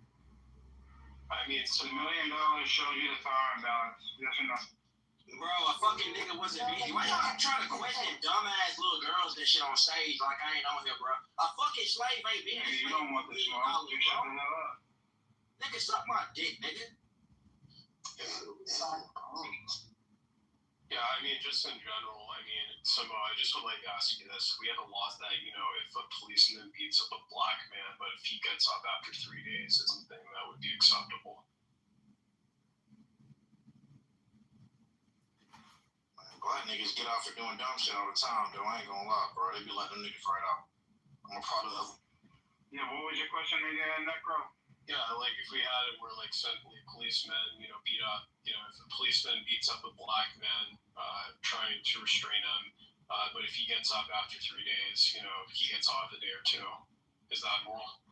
S11: So $1 million shows you the power imbalance. Yes or no?
S22: Bro, a fucking nigga wasn't busy. Why y'all keep trying to question dumbass little girls that shit on stage like I ain't on here, bro? A fucking slave ain't being a slave.
S11: You don't want the smoke. You shut the hell up.
S22: Nigga, suck my dick, nigga.
S21: Yeah, I mean, just in general, Samoa, I just would like to ask you this. We have a law that, if a policeman beats up a black man, but if he gets up after 3 days, it's something that would be acceptable.
S4: Black niggas get out for doing dumb shit all the time, though. I ain't gonna lie, bro. They be letting them niggas right out. I'm a part of them. Yeah, what was your question again, Necro?
S21: Yeah, like if we had it where simply policemen, beat up, if a policeman beats up a black man, trying to restrain him, but if he gets up after 3 days, he gets off a day or two. Is that moral?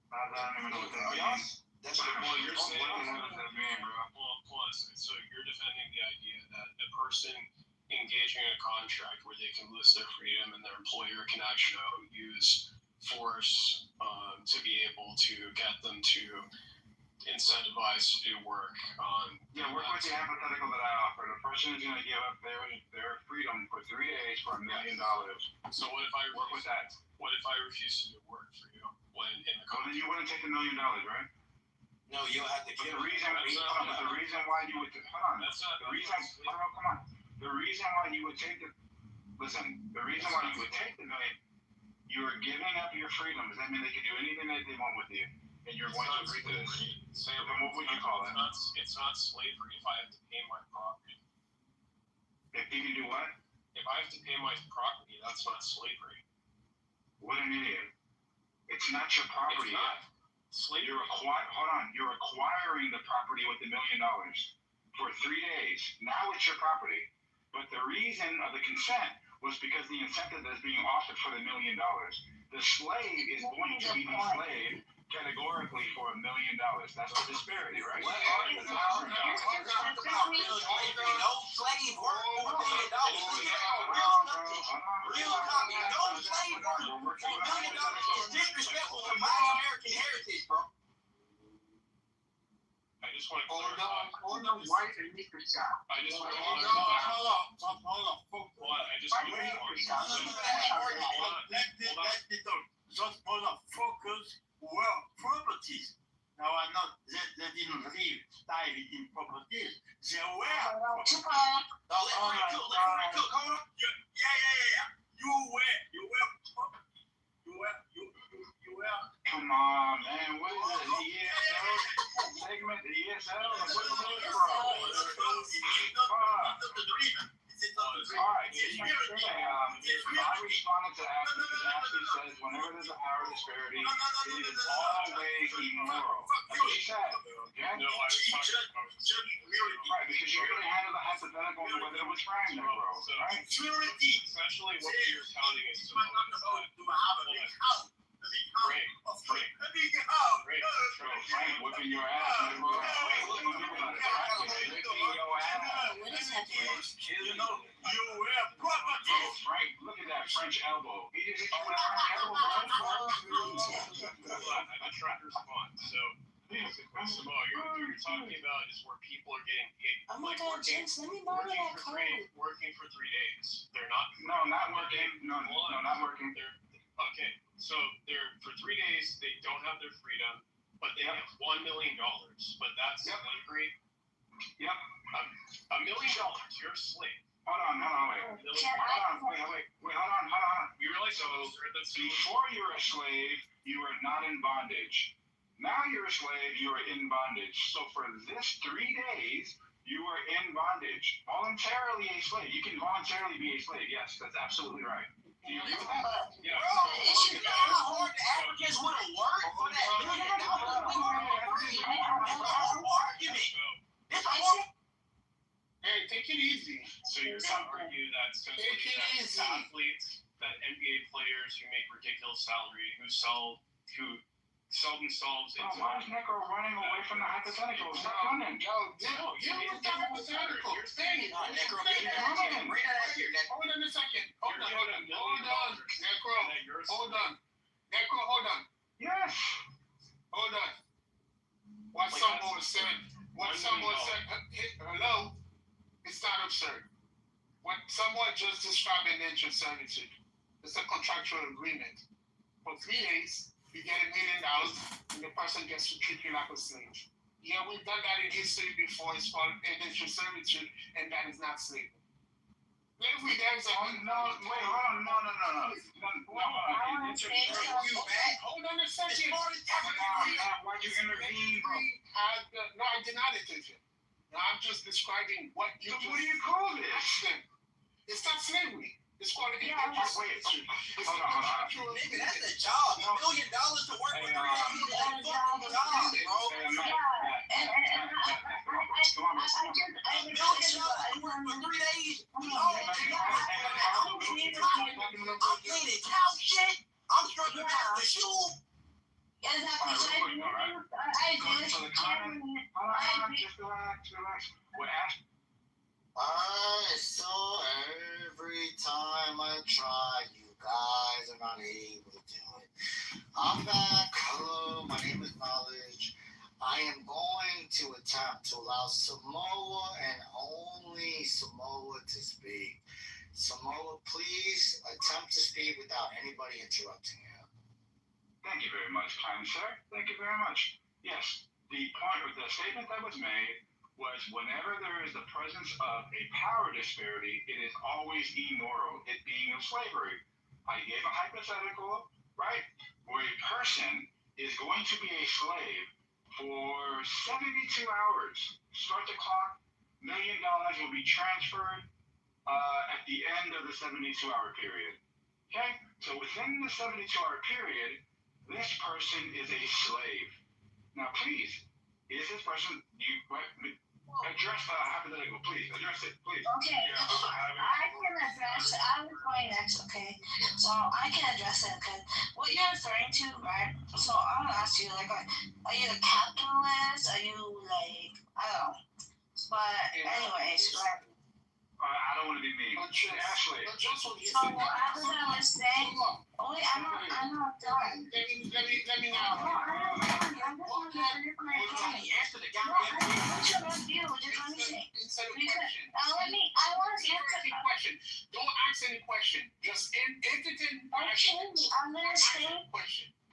S4: I don't even know what that means. That's
S21: well, you're saying.
S4: What does that mean, bro?
S21: Well, so you're defending the idea that a person engaging in a contract where they can lose their freedom and their employer can actually use force to be able to get them to incentivize to do work.
S4: Work with the hypothetical that I offered. A person is going to give up their freedom for 3 days for $1 million.
S21: So what if I
S4: work with that?
S21: What if I refuse to do work for you when in the contract?
S4: Well, then you wouldn't take $1 million, right?
S22: No, you'll have to give.
S4: The reason why you would The reason why you would take the million, you are giving up your freedom. Does that mean they can do anything that they want with you? And you're going to agree to this? Then what would you call that?
S21: It's not slavery if I have to pay my property.
S4: If you can do what?
S21: If I have to pay my property, that's not slavery.
S4: What an idiot. It's not your property.
S21: It's not. Slavery.
S4: You're acquiring the property with $1 million for 3 days. Now it's your property. But the reason of the consent was because the incentive that's being offered for the $1 million. The slave is going to be enslaved categorically for $1 million. That's the disparity, right?
S22: What are you talking about? Real slavery, no slave work for $1 million. Real copy, no slave work for $1 million is disrespectful to my American heritage, bro.
S21: I just want to
S11: Hold on, white and nigger shop.
S21: I just want to
S11: Hold on, focus. Well, properties. Now I'm not. They didn't live style in properties. They were.
S22: Come on.
S11: Yeah. You were.
S4: Come on, man. What is it? The ESL segment? The ESL? What is this Alright, I responded to Ashley because Ashley says whenever there's a power disparity, it is always immoral. That's what she said. Okay?
S21: No, I was talking
S4: Right, because you're going to handle the hypothetical the way that it was framed, bro. Right?
S21: Essentially, what you're counting is to
S4: Frank whipping your ass, bro. Frank, look at that French elbow. He just hit you with a French elbow,
S21: I'm trying to respond. So, Samoa, you're talking about is where people are getting paid.
S2: Oh my God, James, let me borrow that code.
S21: Working for 3 days. They're not.
S4: No, not working. No, not working.
S21: Okay, so they're for 3 days. They don't have their freedom, but they have $1 million. But that's slavery.
S4: Yep.
S21: $1 million. You're a slave.
S4: Hold on, wait. Hold on.
S21: You realize
S4: before you were a slave, you were not in bondage. Now you're a slave, you are in bondage. So for this 3 days, you are in bondage. Voluntarily a slave. You can voluntarily be a slave. Yes, that's absolutely right. Do you agree with that?
S21: Yeah.
S22: You know how hard the Africans would have worked for that $1 million? That's a horrible argument. It's a horrible.
S21: Hey, take it easy. So you're going to argue that athletes, that NBA players who make ridiculous salary, who sell themselves into...
S4: why is Necro running away from the hypothetical? Stop running.
S21: You're hypothetical. You're saying it.
S22: Necro, bring that out here.
S11: Hold on a second. Hold on. Necro, hold on.
S4: Yes.
S11: Hold on. What someone said, hello? It's not absurd. What someone just described in indentured servitude, it's a contractual agreement. For 3 days, you get $1 million, and the person gets to treat you like a slave. Yeah, we've done that in history before. It's called indentured servitude, and that is not slavery. Slavery, there's a
S4: no.
S11: Hold on a second.
S4: Why you intervene, bro?
S11: No, I did not intervene. No, I'm just describing what you.
S4: So what do you call this?
S11: It's not slavery. It's called
S4: indentured servitude. Hold on.
S22: Nigga, that's a job. $1 million to work for 3 days. That's a fucking job, bro. $1 million to work for 3 days. I'm cleaning couch shit. I'm struggling out the shoe.
S20: Exactly.
S12: Alright, so every time I try, you guys are not able to do it. I'm back. Hello, my name is Knowledge. I am going to attempt to allow Samoa and only Samoa to speak. Samoa, please attempt to speak without anybody interrupting you.
S4: Thank you very much, kind sir. Thank you very much. Yes, the statement that was made was whenever there is the presence of a power disparity, it is always immoral, it being of slavery. I gave a hypothetical, right, where a person is going to be a slave for 72 hours. Start the clock, $1 million will be transferred at the end of the 72-hour period. Okay? So within the 72-hour period, this person is a slave. Now, please, is this person, address the hypothetical, please. Address it, please.
S20: Okay. I can address it. I was going next, okay? So I can address it, okay? What you're referring to, right? So I'm gonna ask you, like, are you a capitalist? Are you, like, I don't know. But anyways, right?
S4: I don't want to be mean. Ashley.
S20: So as I was saying, wait, I'm not done.
S11: Let me
S20: I'm
S11: know.
S20: just want to finish my point.
S22: Answer the
S20: No, I don't interrupt you. Just let me say. I want to answer.
S11: Question. Don't ask any question. Just entertain.
S20: Okay,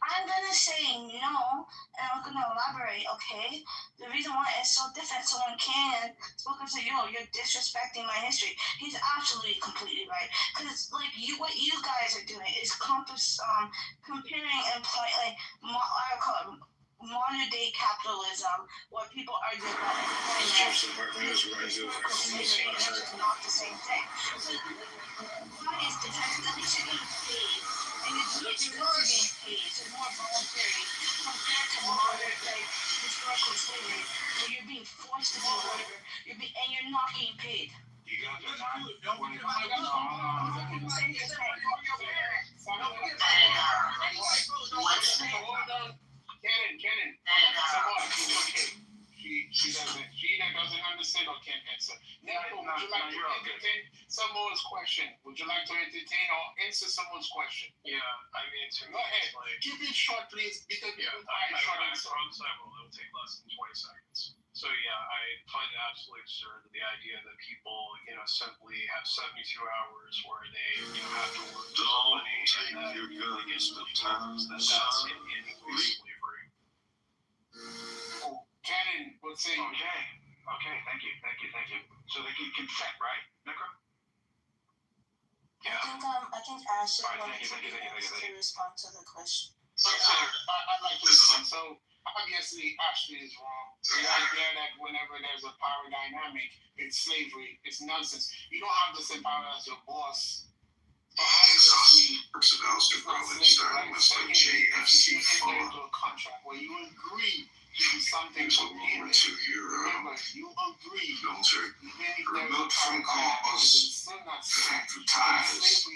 S20: I'm gonna say no, and I'm gonna elaborate, okay? The reason why it's so different, someone can spoke up and say, yo, you're disrespecting my history. He's absolutely completely right. Because, like, what you guys are doing is comparing and I call it modern day capitalism, where people argue about employment. It's not the same thing. Why is different? At least you're getting paid. And it's getting paid. It's more voluntary compared to modern, like, historical slavery, where you're being forced to do labor, and you're not getting paid.
S4: You got the time?
S11: Cannon. She doesn't understand or can't answer. Nico, would you like to entertain someone's question? Would you like to entertain or answer someone's question?
S21: Yeah, I mean,
S11: go ahead. Keep it short, please, because
S21: It'll take less than 20 seconds. So yeah, I find it absolutely absurd that the idea that people, simply have 72 hours where they, have to work for money and that they get that's in any way slavery.
S11: Cannon, what's saying?
S4: Okay, thank you. So they can consent, right, Necro?
S20: Yeah. I think Ashley wanted to respond to the question.
S11: I'd like to listen. So obviously Ashley is wrong. The idea that whenever there's a power dynamic, it's slavery. It's nonsense. You don't have the same power as your boss.
S19: Exhaustive Rollins starting with the JFC
S11: into a contract where you agree to do something for payment. Remember, you agree.
S19: Filter, remote from cause, factory ties,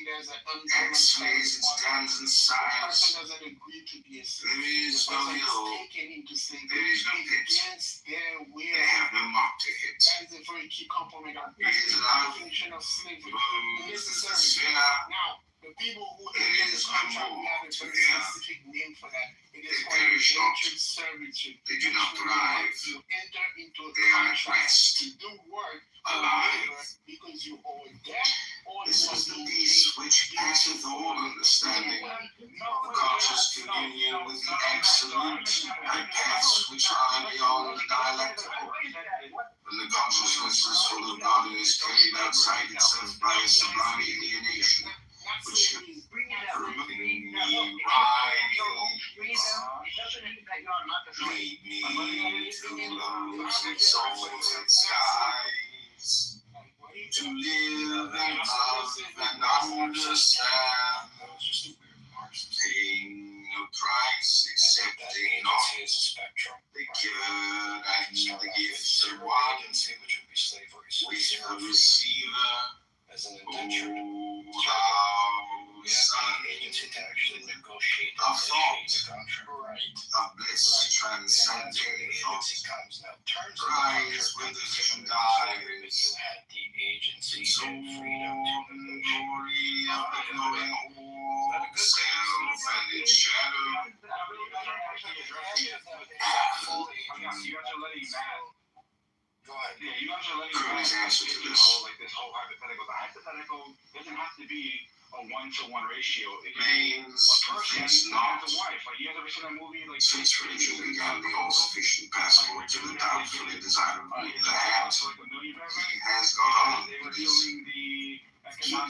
S19: X-rays and stands in size.
S11: Doesn't agree to be a slave.
S19: There is no hill. There is no pit. They have no mark to hit.
S11: That is a very key component of the definition of slavery. Now, the people who enter this contract have a very specific name for that. It is called indentured servitude.
S19: They do not thrive.
S11: You enter into a
S19: They are at
S11: contract
S19: rest.
S11: to do work
S19: Alive.
S11: because you owe a debt or
S19: This
S11: you
S19: is the
S11: are being
S19: peace which passeth all understanding, conscious communion with the absolute, by paths which are beyond the dialectical. When the consciousness is full of God and is carried outside itself by a sublime alienation, which can bring me lead me to those exalted skies, to live and love and understand, paying no price, accepting not the giver and the gift of one, with the receiver as an indenture. A thought of bliss transcending thought, rise with the vision dies, absorb the glory of the glowing orb, self and its shadow.
S4: Yeah, you guys are letting
S19: Curly's answer to this.
S4: Like this whole hypothetical. The hypothetical doesn't have to be a 1-to-1 ratio. It
S19: means thinks not.
S4: Wife. Like, you ever seen that movie? Like,
S19: since religion began the all-sufficient passport to the doubtfully desirable the hat, he has gone on with his